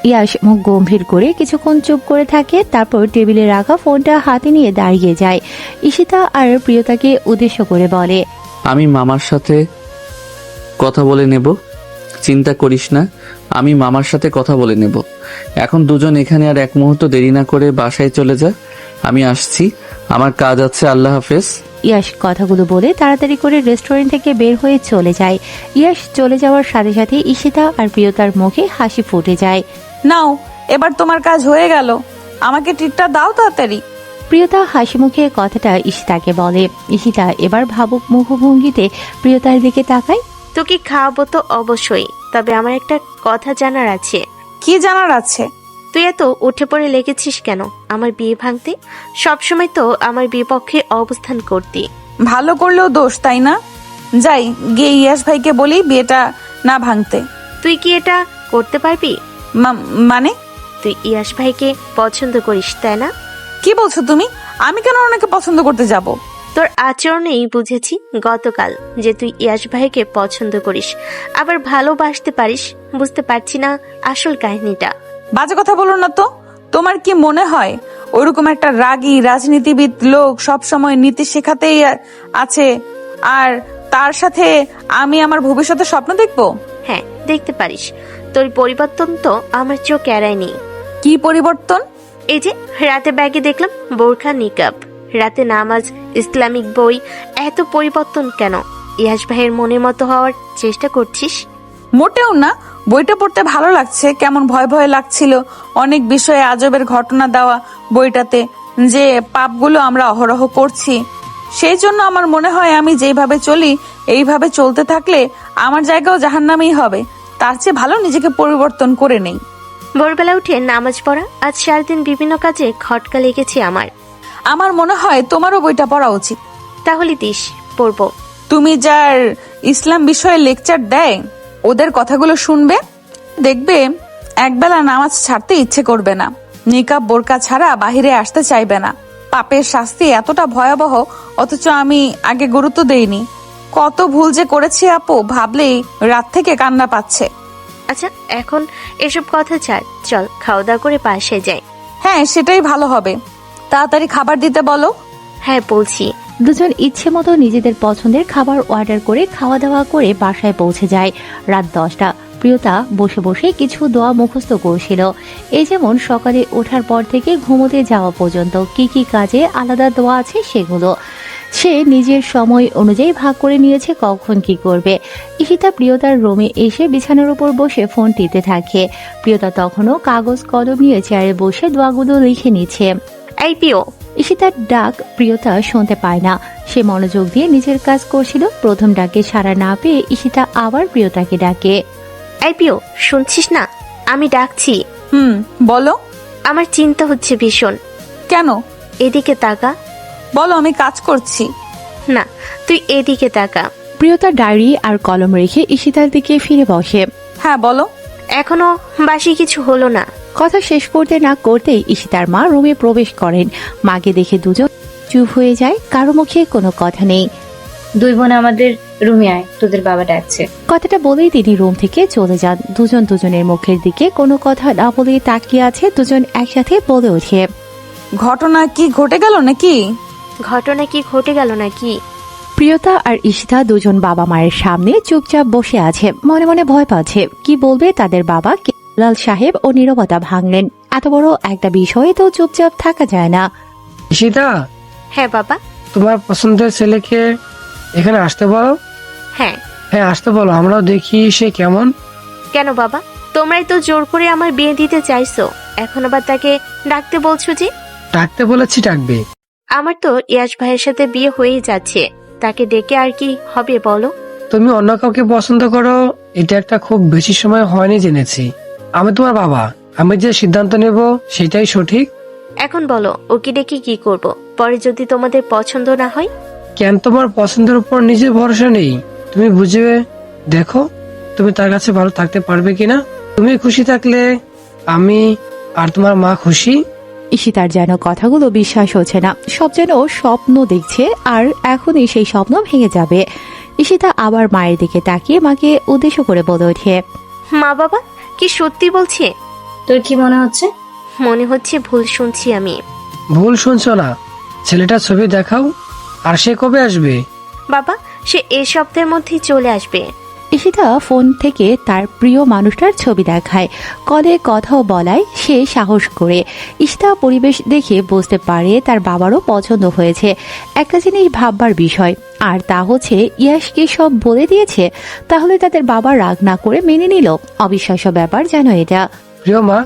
ইয়াশ মুখ গম্ভীর করে কিছুক্ষণ চুপ করে থাকে, তারপর টেবিলে রাখা ফোনটা হাতে নিয়ে দাঁড়িয়ে যায়। ঈশিতা আর প্রিয়তাকে উদ্দেশ্য করে বলে, আমি মামার সাথে কথা বলে নেব, চিন্তা করিস না, আমি মামার সাথে কথা বলে নেব। এখন দুজন এখানে আর এক মুহূর্ত দেরি না করে বাসায় চলে যা, আমি আসছি, আমার কাজ আছে, আল্লাহ হাফেজ। ইয়াশ কথাগুলো বলে তাড়াতাড়ি করে রেস্টুরেন্ট থেকে বের হয়ে চলে যায়। ইয়াশ চলে যাওয়ার সাথে সাথে ঈশিতা আর প্রিয়তার মুখে হাসি ফুটে যায়। নাও, এবার তোমার কাজ হয়ে গেল, আমাকে ট্রিটটা দাও তাড়াতাড়ি। প্রিয়তা হাসি মুখে কথাটা ঈশিতাকে বলে। ঈশিতা এবার ভাবুক মুখভঙ্গিতে প্রিয়তার দিকে তাকায়। তোকে খাওয়াবো তো অবশ্যই, তবে আমার একটা কথা জানার আছে। কি জানার আছে? তুই এত উঠে পড়ে লেগেছিস কেন আমার বিয়ে ভাঙতে? সবসময় তো আমার বিপক্ষে অবস্থান করতি। ভালো করলেও দোষ, তাই না? যাই গিয়ে ইয়াস ভাইকে বলি বিয়েটা না ভাঙতে। তুই কি এটা করতে পারবি? মানে? তুই ইয়াস ভাইকে পছন্দ করিস, তাই না? কি বলছো তুমি? আমি কেন ওনাকে পছন্দ করতে যাব? তোর আচরণেই বুঝেছি গতকাল যে তুই ইয়াস ভাইকে পছন্দ করিস, আবার ভালোবাসতে পারিস। বুঝতে পারছি না আসল কাহিনীটা। বাজে কথা বলো না তো। তোমার কি মনে হয় ওইরকম একটা রাগী রাজনীতিবিদ লোক সব সময় নীতি শেখাতেই আছে, আর তার সাথে আমি আমার ভবিষ্যতে স্বপ্ন দেখবো? হ্যাঁ, দেখতে পারিস। তোর পরিবর্তন তো আমার চোখ এড়ায়নি। কি পরিবর্তন? এই যে রাতে ব্যাগে দেখলাম বোরখা নিকাব, রাতে নামাজ, ইসলামিক বই। এত পরিবর্তন কেন? ইয়াস ভাইয়ের মনের মতো হওয়ার চেষ্টা করছিস? মোটেও না, বইটা পড়তে ভালো লাগছে, কেমন ভয় ভয় লাগছিল। অনেক বিষয়ে আজবের ঘটনা দেওয়া বইটাতে, যে পাপগুলো আমরা অহরহ করছি। সেই জন্য আমার মনে হয় আমি যেইভাবে চলি এইভাবে চলতে থাকলে আমার জায়গাও জাহান্নামেই হবে। তার চেয়ে ভালো নিজেকে পরিবর্তন করে নেই। ভোরবেলা উঠে নামাজ পড়া, আজ সারাদিন বিভিন্ন কাজে খটকা লেগেছে আমার। আমার মনে হয় তোমারও বইটা পড়া উচিত। তাহলে দিস, পড়বো। তুমি যার ইসলাম বিষয়ে লেকচার দেয় ওদের কথাগুলো শুনবে, দেখবে একবেলা নামাজ ছাড়তে ইচ্ছে করবে না, নিকাব বোরকা ছাড়া বাহিরে আসতে চাইবে না। পাপের শাস্তি এতটা ভয়াবহ, অথচ আমি আগে গুরুত্ব দেইনি। কত ভুল যে করেছি আপু, ভাবলেই রাত থেকে কান্না পাচ্ছে। আচ্ছা, এখন এসব কথা ছাড়, চল খাওয়া দাওয়া করে পাশে যাই। হ্যাঁ, সেটাই ভালো হবে। তাড়াতাড়ি খাবার দিতে বলো। হ্যাঁ বলছি। দুজন ইচ্ছে মতো নিজেদের পছন্দের খাবার অর্ডার করে খাওয়া দাওয়া করে বাসায় পৌঁছে যায়। রাত 10টা। প্রিয়তা বসে বসে কিছু দোয়া মুখস্থ করছিল। এই যেমন সকালে ওঠার পর থেকে ঘুমোতে যাওয়া পর্যন্ত কি কি কাজে আলাদা দোয়া আছে সেগুলো সে নিজের সময় অনুযায়ী ভাগ করে নিয়েছে কখন কি করবে। ঈশিতা প্রিয়তার রুমে এসে বিছানার উপর বসে ফোন টিপতে থাকে। প্রিয়তা তখনও কাগজ কলম নিয়ে চেয়ারে বসে দোয়াগুলো লিখে নিচ্ছে। এই পিও। ঈশিতার ডাক প্রিয়তা শুনতে পায় না। সে মনোযোগ দিয়ে নিজের কাজ করছিল। প্রথম ডাকে সাড়া না পেয়ে ঈশিতা আবার প্রিয়তাকে ডাকে। এই পিও, শুনছিস না? আমি ডাকছি। বলো। আমার চিন্তা হচ্ছে ভীষণ। কেন? এদিকে তাকা। বলো, আমি কাজ করছি। না, তুই এদিকে তাকা। প্রিয়তা ডায়েরি আর কলম রেখে ঈশিতার দিকে ফিরে বসে। হ্যাঁ বলো। এখনো বাসি কিছু হলো না। কথা শেষ করতে না করতেই ঈশিতার মা রুমে প্রবেশ করেন। মাকে দেখে দুজন চুপ হয়ে যায়, কারো মুখে কোনো কথা নেই। দুই বোন আমাদের রুমে আয়, তোদের বাবা ডাকছে। কথাটা বলেই তিনি রুম থেকে চলে যান। দুজন দুজনের মুখের দিকে কোনো কথা না বলে তাকিয়ে আছে। দুজন একসাথে বলে ওঠে, ঘটনা কি ঘটে গেল নাকি? ঘটনা কি ঘটে গেল নাকি? প্রিয়তা আর ঈশিতা দুজন বাবা মায়ের সামনে চুপচাপ বসে আছে, মনে মনে ভয় পাচ্ছে। কি বলবে তাদের বাবা? লাল সাহেব ও নীরবতা ভাঙলেন। এত বড় একটা বিষয়ে তো চুপচাপ থাকা যায় না। ঈশিতা, হ্যাঁ বাবা। তোমার পছন্দের ছেলেকে এখানে আসতে বলো। হ্যাঁ। হ্যাঁ, আসতে বলো, আমরাও দেখি সে কেমন। কেন বাবা? তোমরাই তো জোর করে আমার বিয়ে দিতে চাইছো, এখন আবার তাকে ডাকতে বলছো যে? ডাকতে বলেছি, ডাকবে। আমার তো ইয়াস ভাইয়ের সাথে বিয়ে হয়েই যাচ্ছে, তাকে ডেকে আর কি হবে বলো? তুমি অন্য কাউকে পছন্দ করো, এটা একটা খুব বেশি সময় হয়নি জেনেছি। আমি তোমার বাবা, আমি যে সিদ্ধান্ত নেব সেটাই সঠিক। এখন বলো, ওকে ডেকে কি করব? পরে যদি তোমাদের পছন্দ না হয়? কেন তোমার পছন্দের উপর নিজের ভরসা নেই? তুমি বুঝে দেখো তুমি তার কাছে ভালো থাকতে পারবে কিনা। তুমি খুশি থাকলে আমি আর তোমার মা খুশি। ঈশিতার যেন কথাগুলো বিশ্বাস হচ্ছে না, সব যেন স্বপ্ন দেখছে, আর এখনই সেই স্বপ্ন ভেঙে যাবে। ঈশিতা আবার মায়ের দিকে তাকিয়ে মাকে উদ্দেশ্য করে বলে ওঠে, মা বাবা কি সত্যি বলছে? তোর কি মনে হচ্ছে? মনে হচ্ছে ভুল শুনছি আমি। ভুল শুনছো না, ছেলেটার ছবি দেখাও। আর সে কবে আসবে? বাবা, সে এই সপ্তাহের মধ্যেই চলে আসবে। ঈশিতা ফোন থেকে তার প্রিয় মানুষটার ছবি দেখায়, কলে কথাও বলায় সে সাহস করে। ঈশিতা পরিবেশ দেখে বুঝতে পারে তার বাবারও পছন্দ হয়েছে। একটা জিনিস ভাববার বিষয়, আর তা হচ্ছে ইয়াশকে সব বলে দিয়েছে, তাহলে তাদের বাবা রাগ না করে মেনে নিল। অবিশ্বাস্য ব্যাপার যেন এটা। প্রিয় মা,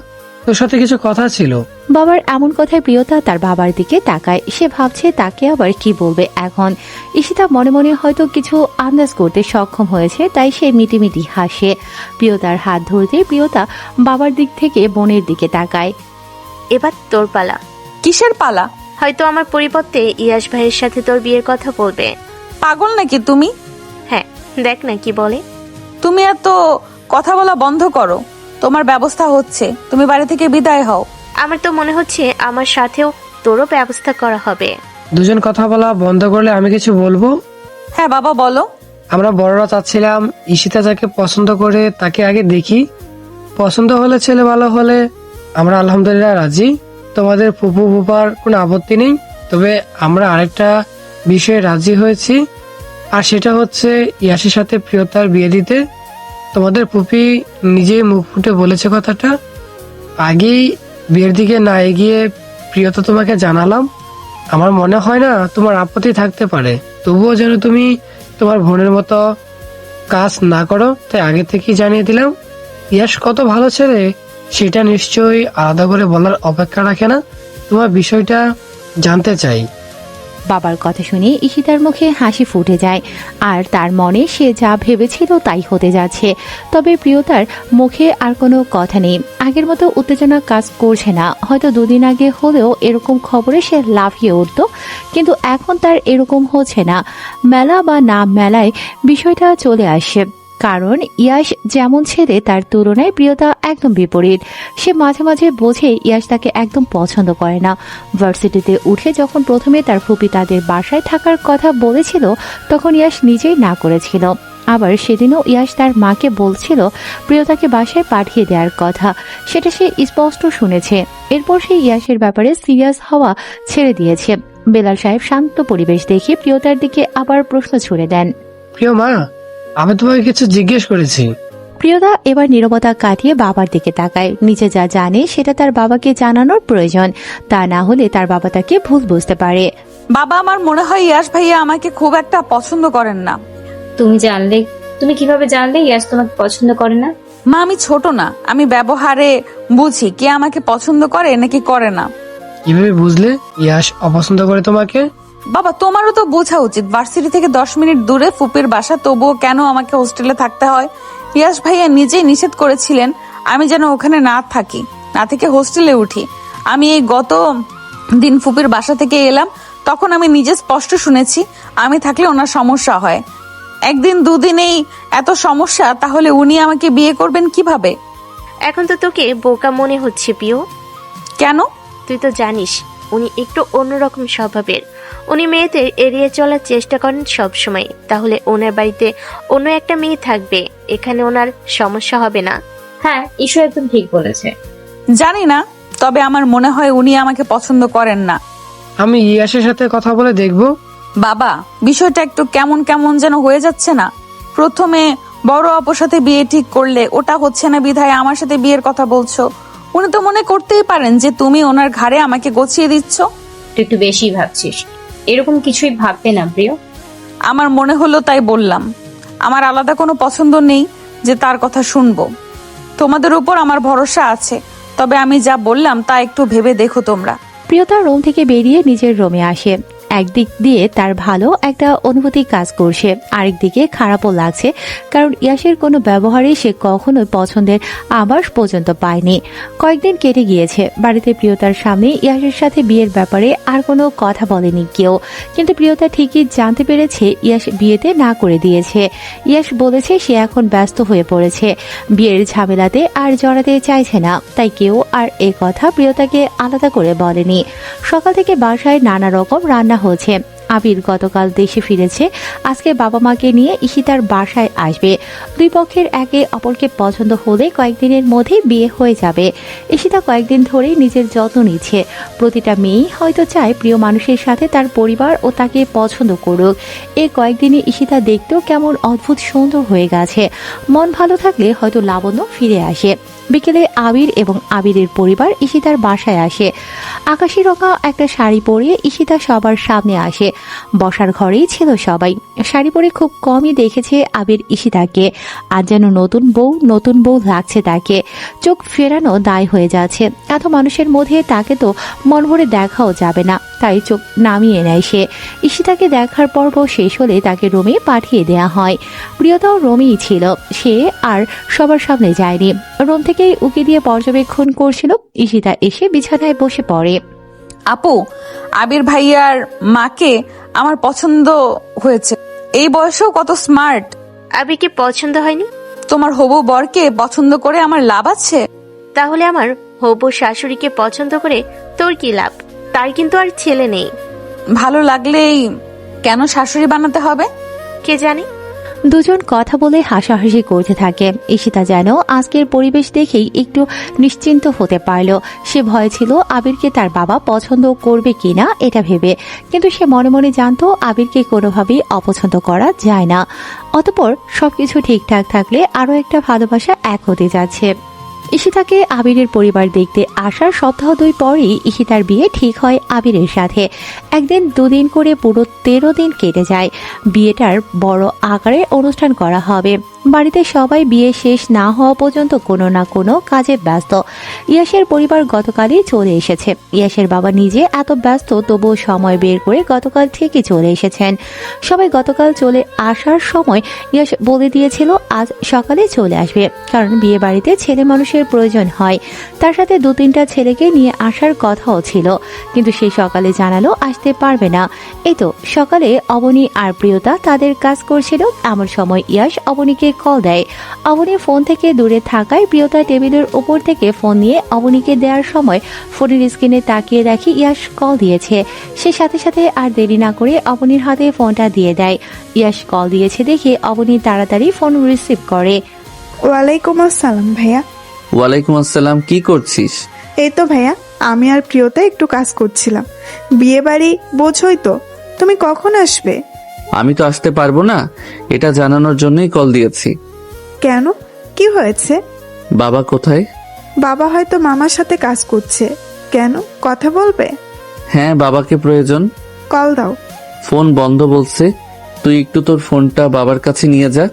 তোর সাথে কিছু কথা ছিল। বাবার এমন কথায় প্রিয়তা তার বাবার দিকে তাকায়। সে ভাবছে তাকে আবার কি বলবে এখন। ঈশিতা মনে মনে হয়তো কিছু আন্দাজ করতে সক্ষম হয়েছে, তাই সে মিটিমিটি হাসে। প্রিয়তার হাত ধরতে প্রিয়তা বাবার দিক থেকে বোনের দিকে তাকায়। এবার তোর পালা। কিসের পালা? হয়তো আমার পরিবর্তে ইয়াশ ভাইয়ের সাথে তোর বিয়ের কথা বলবে। পাগল নাকি তুমি? হ্যাঁ, দেখ না কি বলে। তুমি এত কথা বলা বন্ধ করো। তোমার ব্যবস্থা হচ্ছে, তুমি বাড়ি থেকে বিদায় হও। আমার তো মনে হচ্ছে আমার সাথেও তোরও ব্যবস্থা করা হবে। দুজন কথা বলা বন্ধ করলে আমি কিছু বলবো। হ্যাঁ বাবা, বলো। আমরা বড়রা চাচ্ছিলাম ঈশিতা যাকে পছন্দ করে তাকে আগে দেখি। পছন্দ হলে, ছেলে ভালো হলে আমরা আলহামদুলিল্লাহ রাজি। তোমাদের ফুপু ফুপার কোনো আপত্তি নেই। তবে আমরা আরেকটা বিষয়ে রাজি হয়েছি, আর সেটা হচ্ছে ইয়াসের সাথে প্রিয়তার বিয়ে দিতে। তোমাদের ফুপি নিজেই মুখ ফুটে বলেছে কথাটা। আগেই বিয়ের দিকে না এগিয়ে প্রিয়তা তোমাকে জানালাম। আমার মনে হয় না তোমার আপত্তি থাকতে পারে। তবুও যেন তুমি তোমার বোনের মতো কাজ না করো, তাই আগে থেকেই জানিয়ে দিলাম। ইয়াশ কত ভালো ছেলে সেটা নিশ্চয়ই আলাদা করে বলার অপেক্ষা রাখে না। তোমার বিষয়টা জানতে চাই। বাবার কথা শুনে ঈশিতার মুখে হাসি ফুটে যায়, আর তার মনে সে যা ভেবেছিল তাই হতে যাচ্ছে। তবে প্রিয়তার মুখে আর কোনো কথা নেই, আগের মতো উত্তেজনা কাজ করছে না। হয়তো দুদিন আগে হলেও এরকম খবরে সে লাফিয়ে উঠত, কিন্তু এখন তার এরকম হচ্ছে না। মেলা বা না মেলায় বিষয়টা চলে আসে, কারণ ইয়াশ যেমন ছেলে তার তুলনায় প্রিয়তা একদম বিপরীত। সে মাঝে মাঝে বোঝে ইয়াশ তাকে একদম পছন্দ করে না। ভার্সিটিতে উঠে যখন প্রথমে তার ফুপি তাদের বাসায় থাকার কথা বলেছিল, তখন ইয়াশ নিজেই না করেছিল। আবার সেদিনও ইয়াশ তার মাকে বলছিল প্রিয়তাকে বাসায় পাঠিয়ে দেওয়ার কথা, সেটা সে স্পষ্ট শুনেছে। এরপর সে ইয়াশের ব্যাপারে সিরিয়াস হওয়া ছেড়ে দিয়েছে। বেলাল সাহেব শান্ত পরিবেশ দেখে প্রিয়তার দিকে আবার প্রশ্ন ছুড়ে দেন। প্রিয় মা, আমি তোমাকে কিছু জিজ্ঞেস করেছি। প্রিয়তা এবার নীরবতা কাটিয়ে বাবার দিকে তাকায়। নিজে যা জানে সেটা তার বাবাকে জানানোর প্রয়োজন, তা না হলে তার বাবা তাকে ভুল বুঝতে পারে। বাবা, আমার মনে হয় ইয়াশ ভাইয়া আমাকে খুব একটা পছন্দ করেন না। তুমি কিভাবে জানলে ইয়াস তোমাকে পছন্দ করে না? মা, আমি ছোট না, আমি ব্যবহারে বুঝি কে আমাকে পছন্দ করে নাকি করে না। কিভাবে বুঝলে ইয়াশ অপছন্দ করে তোমাকে? বাবা, তোমারও তো বোঝা উচিত, ভার্সিটি থেকে 10 মিনিট দূরে ফুপির বাসা, তবুও কেন আমাকে হোস্টেলে থাকতে হয়? ইয়াশ ভাইয়া নিজেই নিষেধ করেছিলেন আমি যেন ওখানে না থাকি, না থেকে হোস্টেলে উঠি। আমি এই গত দিন ফুপির বাসা থেকে এলাম, তখন আমি নিজে স্পষ্ট শুনেছি আমি থাকলে ওনার সমস্যা হয়। একদিন দুদিনেই এত সমস্যা, তাহলে উনি আমাকে বিয়ে করবেন কিভাবে? এখন তো তোকে বোকা মনে হচ্ছে প্রিয়। কেন? তুই তো জানিস উনি একটু অন্যরকম স্বভাবের। উনি মেয়েদের এড়িয়ে চলার চেষ্টা করেন সব সময়। তাহলে ওনার বাড়িতে অন্য একটা মেয়ে থাকবে, এখানে ওনার সমস্যা হবে না। হ্যাঁ, ঈশ্বর একদম ঠিক বলেছে। জানি না, তবে আমার মনে হয় উনি আমাকে পছন্দ করেন না। আমি ইয়াশের সাথে কথা বলে দেখবো। বাবা, বিষয়টা একটু কেমন কেমন যেন হয়ে যাচ্ছে না? প্রথমে বড় আপুর সাথে বিয়ে ঠিক করলে ওটা হচ্ছে না বিধায় আমার সাথে বিয়ের কথা বলছো। উনি তো মনে করতেই পারেন যে তুমি ওনার ঘাড়ে আমাকে গছিয়ে দিচ্ছ। তুই একটু বেশি ভাবছিস। এরকম কিছুই ভাববে না প্রিয়। আমার মনে হলো তাই বললাম। আমার আলাদা কোনো পছন্দ নেই যে তার কথা শুনবো। তোমাদের উপর আমার ভরসা আছে, তবে আমি যা বললাম তা একটু ভেবে দেখো তোমরা। প্রিয়তা রুম থেকে বেরিয়ে নিজের রুমে আসে। একদিক দিয়ে তার ভালো একটা অনুভূতি কাজ করছে, আরেকদিকে খারাপও লাগছে, কারণ ইয়াসের কোনো ব্যবহারে সে কখনোই পছন্দের আভাস পর্যন্ত পায়নি। কয়েকদিন কেটে গিয়েছে, বাড়িতে প্রিয়তার সামনে ইয়াসের সাথে বিয়ের ব্যাপারে আর কোনো কথা বলেনি কেউ। কিন্তু প্রিয়তা ঠিকই জানতে পেরেছে ইয়াস বিয়েতে না করে দিয়েছে। ইয়াস বলেছে সে এখন ব্যস্ত হয়ে পড়েছে, বিয়ের ঝামেলাতে আর জড়াতে চাইছে না, তাই কেউ আর এ কথা প্রিয়তাকে আলাদা করে বলেনি। সকাল থেকে বাসায় নানা রকম রান্না হচ্ছে। আবির গতকাল দেশে ফিরেছে, আজকে বাবা মাকে নিয়ে ঈশিতার বাসায় আসবে। দুই পক্ষের একে অপরকে পছন্দ হলে কয়েকদিনের মধ্যেই বিয়ে হয়ে যাবে। ঈশিতা কয়েকদিন ধরেই নিজের যত্ন নিচ্ছে। প্রতিটা মেয়েই হয়তো চায় প্রিয় মানুষের সাথে তার পরিবার ও তাকে পছন্দ করুক। এই কয়েকদিনে ঈশিতা দেখতেও কেমন অদ্ভুত সুন্দর হয়ে গেছে। মন ভালো থাকলে হয়তো লাবণ্য ফিরে আসে। বিকেলে আবির এবং আবিরের পরিবার ঈশিতার বাসায় আসে। আকাশি রঙা একটা শাড়ি পরে ঈশিতা সবার সামনে আসে। বসার ঘরেই ছিল সবাই। শাড়ি পরে খুব কমই দেখেছে আবির ঈশিতাকে। আর যেন নতুন বউ লাগছে তাকে। চোখ ফেরানো দায় হয়ে যাচ্ছে। এত মানুষের মধ্যে তাকে তো মন ভরে দেখাও যাবে না, তাই চোখ নামিয়ে নেয় সে। ঈশিতাকে দেখার পর্ব শেষ হলে তাকে রুমে পাঠিয়ে দেয়া হয়। প্রিয়তাও রুমেই ছিল, সে আর সবার সামনে যায়নি। রুম থেকেই উকি দিয়ে পর্যবেক্ষণ করছিল। ঈশিতা এসে বিছানায় বসে পড়ে। আপু, আবির ভাইয়ার মাকে আমার পছন্দ হয়েছে। এই বয়সেও কত স্মার্ট। আবিরকে পছন্দ হয়নি? তোমার হবু বরকে পছন্দ করে আমার লাভ আছে? তাহলে আমার হবু শাশুড়িকে পছন্দ করে তোর কি লাভ? তার কিন্তু আর ছেলে নেই। ভালো লাগলেই কেন শাশুড়ি বানাতে হবে? কে জানে। দুজন কথা বলে হাসাহাসি করতে থাকে। ঈশিতা যেন আজকের পরিবেশ দেখেই একটু নিশ্চিন্ত হতে পারল। সে ভয় ছিল আবিরকে তার বাবা পছন্দ করবে কিনা এটা ভেবে, কিন্তু সে মনে মনে জানতো আবিরকে কোনোভাবেই অপছন্দ করা যায় না। অতঃপর সবকিছু ঠিকঠাক থাকলে আরো একটা ভালোবাসা এক হতে যাচ্ছে। ঈশিতাকে আবিরের পরিবার দেখতে আসার সপ্তাহ 2 পরেই ঈশিতার বিয়ে ঠিক হয় আবিরের সাথে। একদিন দুদিন করে পুরো 13 দিন কেটে যায়। বিয়েটার বড় আকারে অনুষ্ঠান করা হবে। বাড়িতে সবাই বিয়ে শেষ না হওয়া পর্যন্ত কোনো না কোনো কাজে ব্যস্ত। ইয়াসের পরিবার গতকালই চলে এসেছে। ইয়াসের বাবা নিজে এত ব্যস্ত, তবুও সময় বের করে গতকাল ঠিকই চলে এসেছেন। সবাই গতকাল চলে আসার সময় ইয়াস বলে দিয়েছিল আজ সকালে চলে আসবে, কারণ বিয়ে বাড়িতে ছেলে মানুষের প্রয়োজন হয়। তার সাথে 2-3টা ছেলেকে নিয়ে আসার কথাও ছিল, কিন্তু সে সকালে জানালো আসতে পারবে না। এই তো সকালে অবনী আর প্রিয়তা তাদের কাজ করছিল। এমন সময় ইয়াস অবনীকে কল দেয়। অবনী ফোন থেকে দূরে থাকায় প্রিয়তা টেবিলের উপর থেকে ফোন নিয়ে অবনীকে দেওয়ার সময় ফোনের স্ক্রিনে তাকিয়ে দেখি ইয়াস কল দিয়েছে। সে সাথে সাথে আর দেরি না করে অবনীর হাতে ফোনটা দিয়ে দেয়। ইয়াস কল দিয়েছে দেখে অবনী তাড়াতাড়ি ফোন রিসিভ করে। ওয়ালাইকুম আসসালাম ভাইয়া। ওয়ালাইকুম আসসালাম, কি করছিস? এই তো ভাইয়া, আমি আর প্রিয়তা একটু কাজ করছিলাম। বিয়ে বাড়ি বোঝোই তো, তুমি কখন আসবে? আমি তো আসতে পারবো না, এটা জানানোর জন্যই কল দিয়েছি। কেন, কি হয়েছে? বাবা কোথায়? বাবা হয়তো মামার সাথে কাজ করছে। কেন, কথা বলবে? হ্যাঁ, বাবাকে প্রয়োজন। কল দাও। ফোন বন্ধ বলছে। তুই একটু তোর ফোনটা বাবার কাছে নিয়ে যা।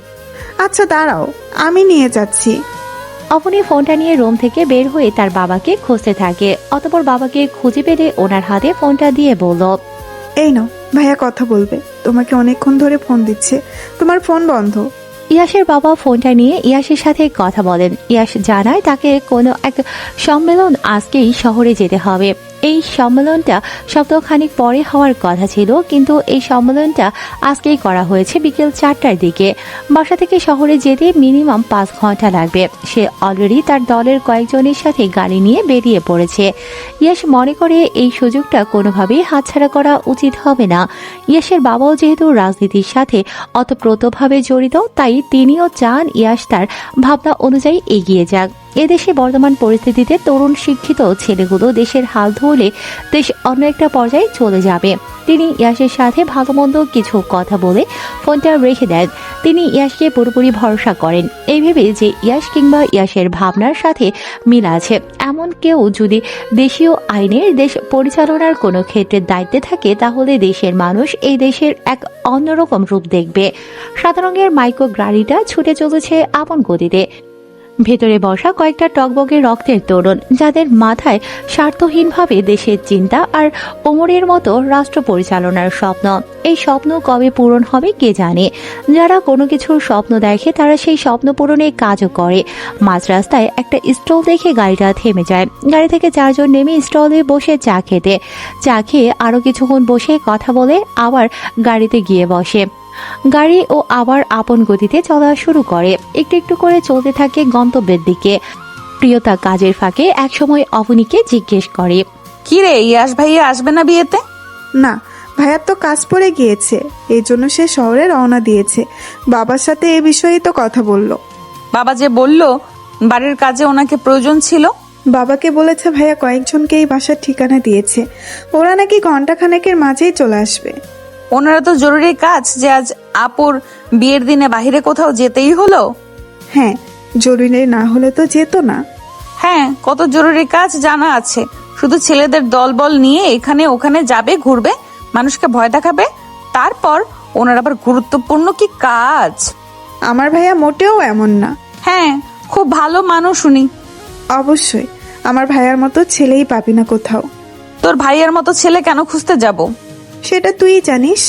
আচ্ছা দাঁড়াও, আমি নিয়ে যাচ্ছি। অবনী ফোনটা নিয়ে রুম থেকে বের হয়ে তার বাবাকে খুঁজতে থাকে। অতঃপর বাবাকে খুঁজে পেলে ওনার হাতে ফোনটা দিয়ে বলল, এই নাও ভাইয়া কথা বলবে, তোমাকে অনেকক্ষণ ধরে ফোন দিচ্ছে, তোমার ফোন বন্ধ। ইয়াসের বাবা ফোনটা নিয়ে ইয়াসের সাথে কথা বলেন। ইয়াস জানায় তাকে কোনো এক সম্মেলন আজকেই শহরে যেতে হবে। এই সম্মেলনটা সপ্তাহখানিক পরে হওয়ার কথা ছিল, কিন্তু এই সম্মেলনটা আজকেই করা হয়েছে বিকেল 4টার দিকে। বাসা থেকে শহরে যেতে মিনিমাম 5 ঘন্টা লাগবে। সে অলরেডি তার দলের কয়েকজনের সাথে গাড়ি নিয়ে বেরিয়ে পড়েছে। ইয়াস মনে করে এই সুযোগটা কোনোভাবেই হাতছাড়া করা উচিত হবে না। ইয়াসের বাবাও যেহেতু রাজনীতির সাথে অতপ্রতভাবে জড়িত, তাই তিনিও চান ইয়াস তার ভাবনা অনুযায়ী এগিয়ে যাক। এদেশে বর্তমান পরিস্থিতিতে তরুণ শিক্ষিত ছেলেগুলো দেশের হাল ধরলে দেশ অন্য একটা পর্যায়ে চলে যাবে। তিনি ইয়াসের সাথে ভালো মন্দ কিছু কথা বলে ফোনটা রেখে দেন। তিনি ইয়াসকে পুরোপুরি ভরসা করেন, এই ভেবে যে ইয়াস কিংবা ইয়াসের ভাবনার সাথে মিল আছে এমন কেউ যদি দেশীয় আইনের দেশ পরিচালনার কোনো ক্ষেত্রে দায়িত্বে থাকে, তাহলে দেশের মানুষ এই দেশের এক অন্যরকম রূপ দেখবে। সাদা রঙের মাইক্রো গাড়িটা ছুটে চলেছে আপন গতিতে। ভেতরে বসা কয়েকটা টকবগে রক্তের তরুণ, যাদের মাথায় স্বার্থহীনভাবে দেশের চিন্তা আর ওমরের মতো রাষ্ট্র পরিচালনার স্বপ্ন। এই স্বপ্ন কবে পূরণ হবে কে জানে। যারা কোনো কিছুর স্বপ্ন দেখে তারা সেই স্বপ্ন পূরণে কাজও করে। মাঝ রাস্তায় একটা স্টল দেখে গাড়িটা থেমে যায়। গাড়ি থেকে 4 জন নেমে স্টলে বসে চা খেয়ে আরো কিছুক্ষণ বসে কথা বলে আবার গাড়িতে গিয়ে বসে। গাড়ি ও আবার আপন গতিতে চলা শুরু করে। একটু একটু করে চলতে থাকে গন্তব্যের দিকে। প্রিয়তা কাজের ফাঁকে একসময় অবনীকে জিজ্ঞেস করে, কি রে, ইয়াস ভাইয়া আসবে না বিয়েতে? না, ভাইয়ার তো কাজ পড়ে গিয়েছে, এই জন্য সে শহরে রওনা দিয়েছে। বাবার সাথে এ বিষয়ে তো কথা বলল। বাবা যে বলল বাড়ির কাজে ওনাকে প্রয়োজন ছিল। বাবাকে বলেছে ভাইয়া কয়েকজনকে এই বাসার ঠিকানা দিয়েছে, ওরা নাকি ঘন্টাখানেকের মাঝেই চলে আসবে। ওনারা তো জরুরি কাজ যে আজ আপুর বিয়ের দিনে বাইরে কোথাও যেতেই হলো। হ্যাঁ, জরুরি না হলে তো যেত না। হ্যাঁ, কত জরুরি কাজ জানা আছে। শুধু ছেলেদের দলবল নিয়ে এখানে ওখানে যাবে, ঘুরবে, মানুষকে ভয় দেখাবে। তারপর ওনার আবার গুরুত্বপূর্ণ কি কাজ। আমার ভাইয়া মোটেও এমন না। হ্যাঁ, খুব ভালো মানুষ উনি। অবশ্যই, আমার ভাইয়ার মতো ছেলেই পাবি না কোথাও। তোর ভাইয়ের মতো ছেলে কেন খুঁজতে যাব? সেটা তুই জানিস।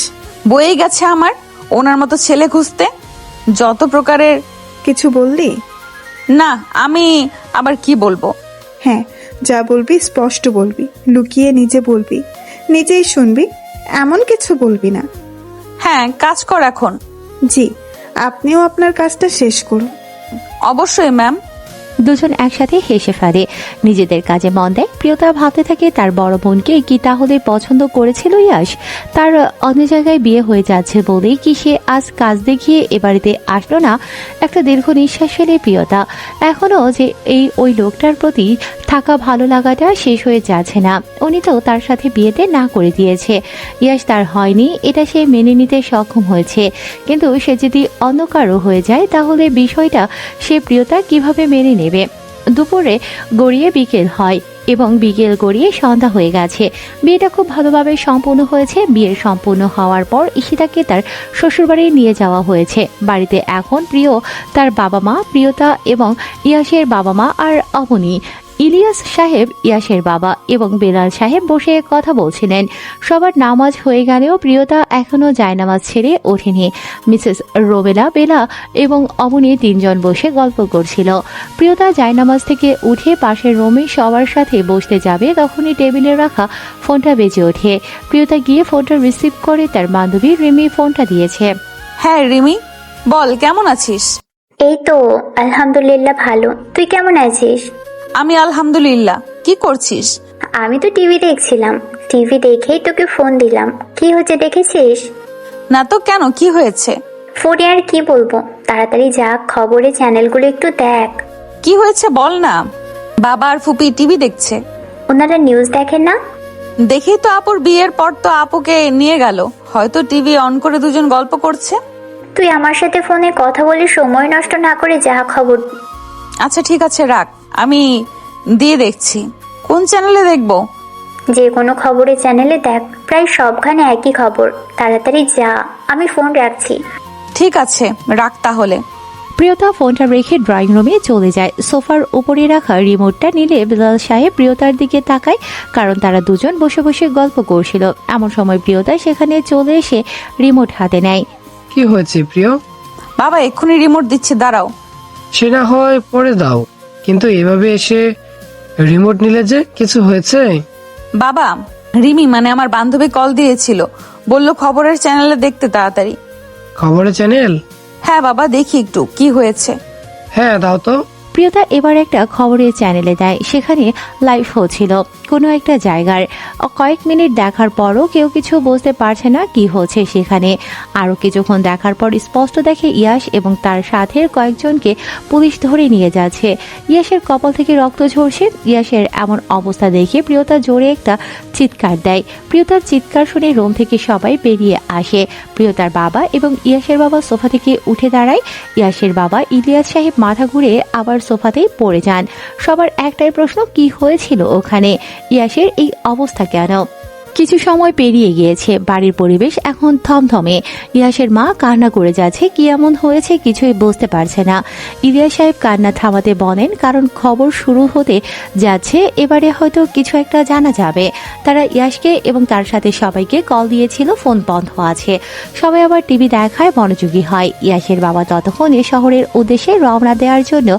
বয়ে গেছে আমার ওনার মতো ছেলে খুঁজতে। যত প্রকারের। কিছু বললি? না, আমি আবার কি বলবো? হ্যাঁ, যা বলবি স্পষ্ট বলবি, লুকিয়ে নিজে বলবি, নিজেই শুনবি, এমন কিছু বলবি না। হ্যাঁ, কাজ কর এখন। জি, আপনিও আপনার কাজটা শেষ করুন। অবশ্যই ম্যাম। দুজন একসাথে হেসে ফেলে, নিজেদের কাজে মন দেয়। প্রিয়তা ভাবতে থাকে তার বড় বোনকে কি তাহলে পছন্দ করেছিল ইয়াশ? তার অন্য জায়গায় বিয়ে হয়ে যাচ্ছে বলেই কি সে আজ কাজ দেখিয়ে এ বাড়িতে আসলো না? একটা দীর্ঘ নিঃশ্বাস ফেলে প্রিয়তা। এখনো যে ওই লোকটার প্রতি থাকা ভালো লাগাটা শেষ হয়ে যাচ্ছে না। উনি তো তার সাথে বিয়েতে না করে দিয়েছে, ইয়াশ তার হয়নি, এটা সে মেনে নিতে সক্ষম হয়েছে। কিন্তু সে যদি অন্য কারো হয়ে যায় তাহলে বিষয়টা সে প্রিয়তা কিভাবে মেনে নেবে? দুপুরে গড়িয়ে বিকেল হয় এবং বিকেল গড়িয়ে সন্ধ্যা হয়ে গেছে। বিয়েটা খুব ভালোভাবে সম্পূর্ণ হয়েছে। বিয়ের সম্পূর্ণ হওয়ার পর ঈশিতাকে তার শ্বশুরবাড়ি নিয়ে যাওয়া হয়েছে। বাড়িতে এখন প্রিয়, তার বাবা মা, প্রিয়তা এবং ইয়াসের বাবা মা আর অবনী। ইলিয়াস সাহেব, ইয়াসের বাবা এবং বেলাল সাহেব বসে কথা বলছিলেন। সবার নামাজ হয়ে গেলেও প্রিয়তা এখনো জায়নামাজ ছেড়ে ওঠেনি। মিসেস রোবেলা, বেলা এবং অবনী তিনজন বসে গল্প করছিল। প্রিয়তা জায়নামাজ থেকে উঠে পাশের রুমে সবার সাথে বসতে যাবে, তখনই টেবিলে রাখা ফোনটা বেজে ওঠে। প্রিয়তা গিয়ে ফোনটা রিসিভ করে তার বান্ধবী রিমি ফোনটা দিয়েছে। হ্যাঁ রিমি, বল কেমন আছিস? এই তো আলহামদুলিল্লাহ ভালো। তুই কেমন আছিস? আমি আলহামদুলিল্লাহ। কি করছিস? আমি তো টিভি দেখছিলাম, টিভি দেখেই তোকে ফোন দিলাম। কি হচ্ছে দেখেছিস? না তো, কেন, কি হয়েছে? ফোনে আর কি বলবো, তাড়াতাড়ি যা খবরে চ্যানেলগুলো একটু দেখ। কি হয়েছে বল না। বাবা আর ফুপি টিভি দেখছে। ওনারা নিউজ দেখেন না? দেখেই তো আপুর বিয়ের পর তো আপুকে নিয়ে গেল, হয়তো টিভি অন করে দুজন গল্প করছে। তুই আমার সাথে ফোনে কথা বলে সময় নষ্ট না করে যা খবর। আচ্ছা ঠিক আছে, রাখ, আমি দিয়ে দেখছি। কোন চ্যানেলে দেখবো? যে কোনো খবরের চ্যানেলে দেখ, প্রায় সবখানে একই খবর। তাড়াতাড়ি যা, আমি ফোন রাখছি। ঠিক আছে, রাখ তাহলে। প্রিয়তা ফোনটা রেখে ড্রয়িং রুমে চলে যায়। সোফার উপরে রাখা রিমোটটা নিলে বেলাল সাহেব প্রিয়তার দিকে তাকায়, কারণ তারা দুজন বসে বসে গল্প করছিল। এমন সময় প্রিয়তা সেখানে চলে এসে রিমোট হাতে নেয়। কি হয়েছে প্রিয়? বাবা এক্ষুনি রিমোট দিচ্ছে, দাঁড়াও। সে না হয় পরে দাও, কিন্তু এভাবে এসে রিমোট নিলে যে কিছু হয়েছে? বাবা, রিমি মানে আমার বান্ধবী কল দিয়েছিল, বলল খবরের চ্যানেলে দেখতে তাড়াতাড়ি। খবরের চ্যানেল? হ্যাঁ বাবা, দেখি একটু কি হয়েছে। হ্যাঁ দাও তো। প্রিয়তা এবার একটা খবরের চ্যানেলে দেয়। সেখানে লাইভ হচ্ছিল কোনো একটা জায়গার। কয়েক মিনিট দেখার পরও কেউ কিছু বুঝতে পারছে না কি হচ্ছে সেখানে। আরও কিছুক্ষণ দেখার পর স্পষ্ট দেখে ইয়াশ এবং তার সাথের কয়েকজনকে পুলিশ ধরে নিয়ে যাচ্ছে। ইয়াশের কপাল থেকে রক্ত ঝরছে। ইয়াশের এমন অবস্থা দেখে প্রিয়তা জোরে একটা চিৎকার দেয়। প্রিয়তার চিৎকার শুনে রুম থেকে সবাই বেরিয়ে আসে। প্রিয়তার বাবা এবং ইয়াশের বাবা সোফা থেকে উঠে দাঁড়ায়। ইয়াশের বাবা ইলিয়াস সাহেব মাথা ঘুরে আবার সোফাতেই পড়ে যান। সবার একটাই প্রশ্ন, কি হয়েছিল ওখানে? ইয়াশের এই অবস্থা কেন? কিছু সময় পেরিয়ে গিয়েছে। বাড়ির পরিবেশ এখন থমথমে। ইয়াশের মা কান্না করে যাচ্ছে। কি এমন হয়েছে কিছুই বুঝতে পারছে না। ইলিয়াস সাহেব কান্না থামাতে বলেন, কারণ খবর শুরু হতে যাচ্ছে, এবারে হয়তো কিছু একটা জানা যাবে। তারা ইয়াশকে এবং তার সাথে সবাইকে কল দিয়েছিল, ফোন বন্ধ আছে। সবাই আবার টিভি দেখায় মনোযোগী হয়। ইয়াশের বাবা ততক্ষণে শহরের উদ্দেশ্যে রওনা দেওয়ার জন্য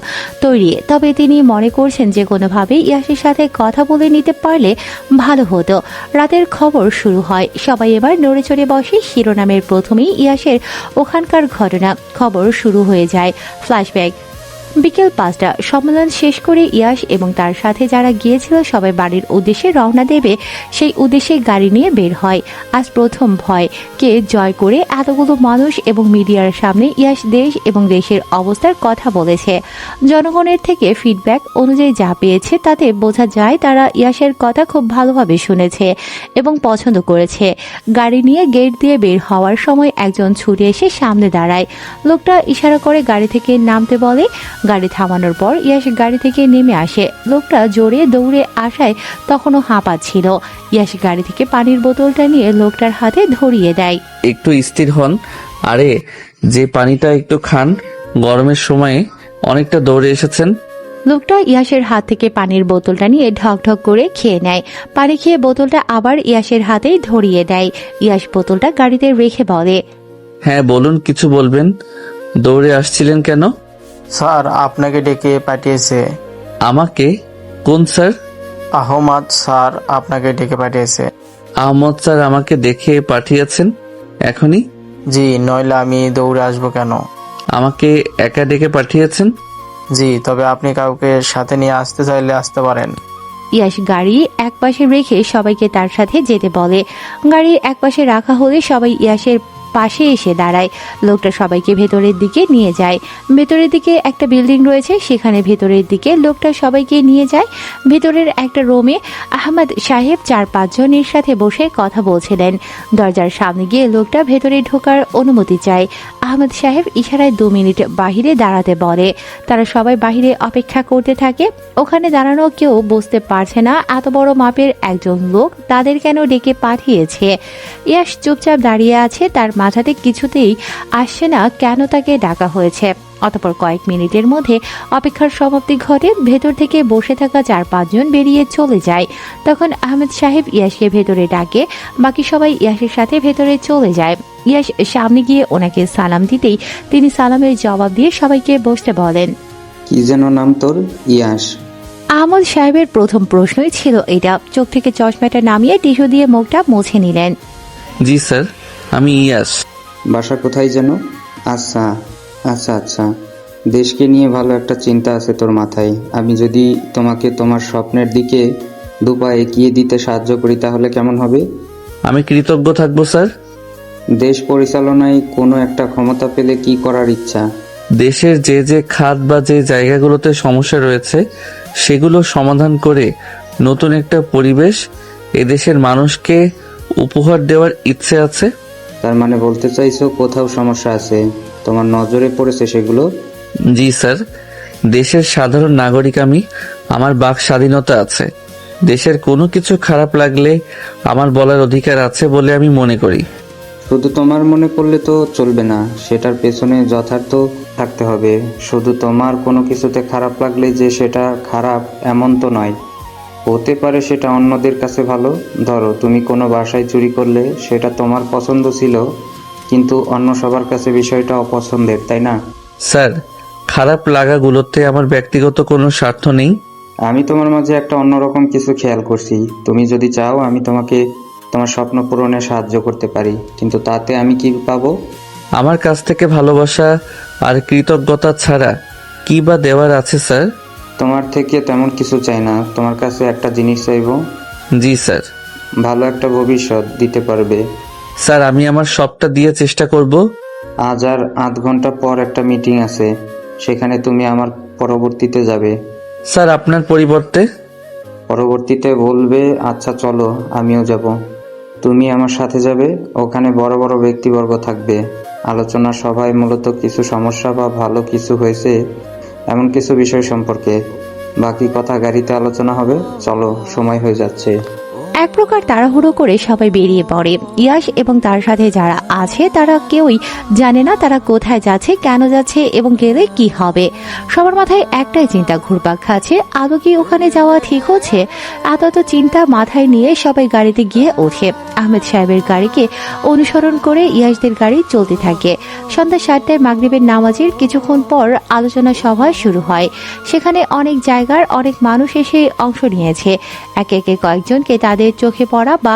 তৈরি, তবে তিনি মনে করছেন যে কোনোভাবেই ইয়াশের সাথে কথা বলে নিতে পারলে ভালো হতো। রাতের খবর শুরু হয়। সবাই এবার নড়ে চড়ে বসে। শিরোনামের প্রথমেই ইয়াশের ওখানকার ঘটনা। খবর শুরু হয়ে যায়। ফ্ল্যাশব্যাক। বিকেল 5টা। সম্মেলন শেষ করে ইয়াশ এবং তার সাথে যারা গিয়েছিল সবাই বাড়ির উদ্দেশ্যে রওনা দেবে, সেই উদ্দেশ্যে গাড়ি নিয়ে বের হয়। আজ প্রথম ভয়কে জয় করে এতগুলো মানুষ এবং মিডিয়ার সামনে ইয়াশ দেশ এবং দেশের অবস্থার কথা বলেছে। জনগণের থেকে ফিডব্যাক অনুযায়ী যা পেয়েছে তাতে বোঝা যায় তারা ইয়াশের কথা খুব ভালোভাবে শুনেছে এবং পছন্দ করেছে। গাড়ি নিয়ে গেট দিয়ে বের হওয়ার সময় একজন ছুটে এসে সামনে দাঁড়ায়। লোকটা ইশারা করে গাড়ি থেকে নামতে বলে। গাড়ি থামানোর পর ইয়াশ গাড়ি থেকে নেমে আসে। লোকটা জোরে দৌড়ে আসায় তখনও হাঁপাচ্ছিল। ইয়াশ গাড়ি থেকে পানির বোতলটা নিয়ে লোকটার হাতে ধরিয়ে দেয়। একটু স্থির হন। আরে, যে পানিটা একটু খান, গরমের সময়ে অনেকটা দৌড়ে এসেছেন। লোকটা ইয়াশের হাত থেকে পানির বোতলটা নিয়ে ঢক ঢক করে খেয়ে নেয়। পানি খেয়ে বোতলটা আবার ইয়াশের হাতেই ধরিয়ে দেয়। ইয়াশ বোতলটা গাড়িতে রেখে বলে, হ্যাঁ বলুন, কিছু বলবেন? দৌড়ে আসছিলেন কেন? স্যার আপনাকে ডেকে পাঠিয়েছে। আমাকে? কোন স্যার? আহমদ স্যার আপনাকে ডেকে পাঠিয়েছে। আহমদ স্যার আমাকে দেখে পাঠিয়েছেন এখনই? জি, নইলে আমি দৌড়ে আসবো কেন? আমাকে একা ডেকে পাঠিয়েছেন? জি, তবে আপনি কাউকে সাথে নিয়ে আসতে চাইলে আসতে পারেন। ইয়াশ গাড়ি একপাশে রেখে সবাইকে তার সাথে যেতে বলে। গাড়ির একপাশে রাখা হলে সবাই ইয়াশের পাশে এসে দাঁড়ায়। লোকটা সবাইকে ভেতরের দিকে নিয়ে যায়। ভেতরের দিকে একটা বিল্ডিং রয়েছে, সেখানে ভেতরের দিকে লোকটা সবাইকে নিয়ে যায়। ভেতরের একটা রুমে আহমদ সাহেব 4-5 জনের সাথে বসে কথা বলছিলেন। দরজার সামনে গিয়ে লোকটা ভেতরে ঢোকার অনুমতি চায়। আহমদ সাহেব ইশারায় 2 মিনিট বাহিরে দাঁড়াতে বলে। তারা সবাই বাহিরে অপেক্ষা করতে থাকে। ওখানে দাঁড়ানো কেউ বুঝতে পারছে না এত বড় মাপের একজন লোক তাদের কেন ডেকে পাঠিয়েছে। ইয়াশ চুপচাপ দাঁড়িয়ে আছে, তার মাথাতে কিছুতেই আসছে না কেন তাকে ডাকা হয়েছে। অতঃপর কয়েক মিনিটের মধ্যে অপেক্ষার সমাপ্তি ঘটে। ভেতর থেকে বসে থাকা 4-5 জন বেরিয়ে চলে যায়। তখন আহমেদ সাহেব ইয়াশকে ভেতরে ডাকে। বাকি সবাই ইয়াশের সাথে ভেতরে চলে যায়। ইয়াশ সামনে গিয়ে ওনাকে সালাম দিতেই তিনি সালামের জবাব দিয়ে সবাইকে বসতে বলেন। কি যেন নাম তোর? ইয়াশ। আহমদ সাহেবের প্রথম প্রশ্নই ছিল এটা। চোখ থেকে চশমাটা নামিয়ে টিস্যু দিয়ে মুখটা মুছে নিলেন। জি স্যার, আমি ইয়াশ। বাসা কোথায় যেন? আচ্ছা আচ্ছা আচ্ছা, দেশকে নিয়ে ভালো একটা চিন্তা আছে তোর মাথায়। আমি যদি তোমাকে তোমার স্বপ্নের দিকে 2 পা এগিয়ে দিতে সাহায্য করি তাহলে কেমন হবে? আমি কৃতজ্ঞ থাকবো স্যার। দেশ পরিচালনায় কোনো একটা ক্ষমতা পেলে কি করার ইচ্ছা? দেশের যে যে খাত বা যে জায়গাগুলোতে সমস্যা রয়েছে সেগুলো সমাধান করে নতুন একটা পরিবেশ এদেশের মানুষকে উপহার দেওয়ার ইচ্ছে আছে। তার মানে বলতে চাইছো কোথাও সমস্যা আছে, তোমার নজরে পড়েছে সেগুলো? জি স্যার, দেশের সাধারণ নাগরিক আমি, আমার বাক স্বাধীনতা আছে। দেশের কোনো কিছু খারাপ লাগলে আমার বলার অধিকার আছে বলে আমি মনে করি। শুধু তোমার মনে করলে তো চলবে না, সেটার পেছনে যথার্থ থাকতে হবে। শুধু তোমার কোনো কিছুতে খারাপ লাগলে যে সেটা খারাপ এমন তো নয়, হতে পারে সেটা অন্যদের কাছে ভালো। ধরো তুমি কোনো বাসায় চুরি করলে সেটা তোমার পছন্দ ছিল, কিন্তু অন্য সবার কাছে বিষয়টা অপছন্দের, তাই না? স্যার, খারাপ লাগাগুলোতে আমার ব্যক্তিগত কোনো স্বার্থ নেই। আমি তোমার মাঝে একটা অন্যরকম কিছু খেয়াল করছি। তুমি যদি চাও আমি তোমাকে তোমার স্বপ্ন পূরণে সাহায্য করতে পারি, কিন্তু তাতে আমি কি পাবো? আমার কাছ থেকে ভালোবাসা আর কৃতজ্ঞতা ছাড়া কি বা দেওয়ার আছে স্যার? তোমার থেকে তেমন কিছু চাই না, তোমার কাছে একটা জিনিস চাইবো। জি স্যার। ভালো একটা ভবিষ্যৎ দিতে পারবে। স্যার, আমি আমার সবটা দিয়ে চেষ্টা করব। আজ আর 8 ঘন্টা পর একটা মিটিং আছে, সেখানে তুমি আমার পরবর্তীতে যাবে। স্যার, আপনার পরিবর্তে? পরবর্তীতে বলবে আচ্ছা চলো আমিও যাব। তুমি আমার সাথে যাবে, ওখানে বড় বড় ব্যক্তিবর্গ থাকবে। আলোচনা সভায় মূলত কিছু সমস্যা বা ভালো কিছু হয়েছে এমন কিছু বিষয় সম্পর্কে। বাকি কথা গাড়িতে আলোচনা হবে। চলো, সময় হয়ে যাচ্ছে। এক প্রকার তাড়াহুড়ো করে সবাই বেরিয়ে পড়ে। ইয়াশ এবং তার সাথে যারা আছে তারা কেউই জানে না তারা কোথায় যাচ্ছে, কেন যাচ্ছে এবং গেলে কি হবে। সবার মাথায় একটাই চিন্তা ঘুরপাক খাচ্ছে, আদৌ কি ওখানে যাওয়া ঠিক হচ্ছে? এত চিন্তা মাথায় নিয়ে সবাই গাড়িতে গিয়ে ওঠে। আহমেদ সাহেবের গাড়িকে অনুসরণ করে ইয়াশদের গাড়ি চলতে থাকে। সন্ধ্যা 7টায় মাগরিবের নামাজের কিছুক্ষণ পর আলোচনা সভা শুরু হয়। সেখানে অনেক জায়গার অনেক মানুষ এসে অংশ নিয়েছে। একে একে কয়েকজনকে তাদের চোখে পড়া বা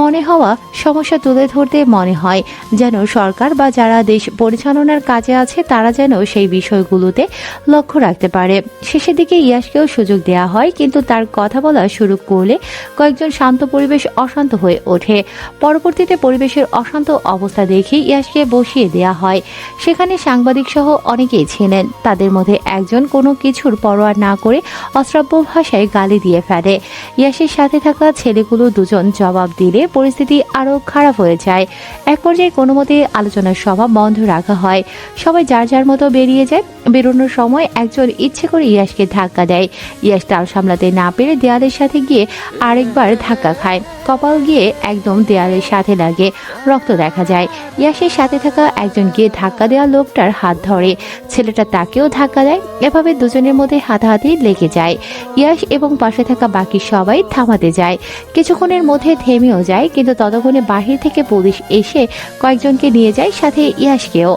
মনে হওয়া সমস্যা তুলে ধরতে মনে হয় যেন সরকার বা যারা দেশ পরিচালনার কাজে আছে তারা যেন সেই বিষয়গুলোতে লক্ষ্য রাখতে পারে। শেষের দিকে ইয়াসকেও সুযোগ দেয়া হয়, কিন্তু তার কথা বলা শুরু করলে কয়েকজন শান্ত পরিবেশ অশান্ত হয়ে ওঠে। পরবর্তীতে পরিবেশের অশান্ত অবস্থা দেখে ইয়াসকে বসিয়ে দেয়া হয়। সেখানে সাংবাদিক সহ অনেকেই ছিলেন। তাদের মধ্যে একজন কোনো কিছুর পরোয়া না করে অশ্রাব্য ভাষায় গালি দিয়ে ফেলে। ইয়াসের সাথে থাকা ছেলেগুলো দুজন জবাব দিলে পরিস্থিতি আরো খারাপ হয়ে যায়। এক পর্যায়ে কোনো মতে আলোচনার সভা বন্ধ রাখা হয়। সবাই যার যার মতো বেরিয়ে যায়। বেরোনোর সময় একজন ইচ্ছে করে ইয়াসকে ধাক্কা দেয়। ইয়াস তাল সামলাতে না পেরে দেয়ালের সাথে গিয়ে আরেকবার ধাক্কা খায়। কপাল গিয়ে একদম দেয়ালের সাথে লাগে, রক্ত দেখা যায়। ইয়াসের সাথে থাকা একজন গিয়ে ধাক্কা দেওয়া লোকটার হাত ধরে, ছেলেটা তাকেও ধাক্কা দেয়। এভাবে দুজনের মধ্যে হাতাহাতি লেগে যায়। ইয়াস এবং পাশে থাকা বাকি সবাই থামাতে যায়। কিছুক্ষণের মধ্যে থেমেও যায়, কিন্তু ততক্ষণে বাহির থেকে পুলিশ এসে কয়েকজনকে নিয়ে যায়, সাথে ইয়াসকেও।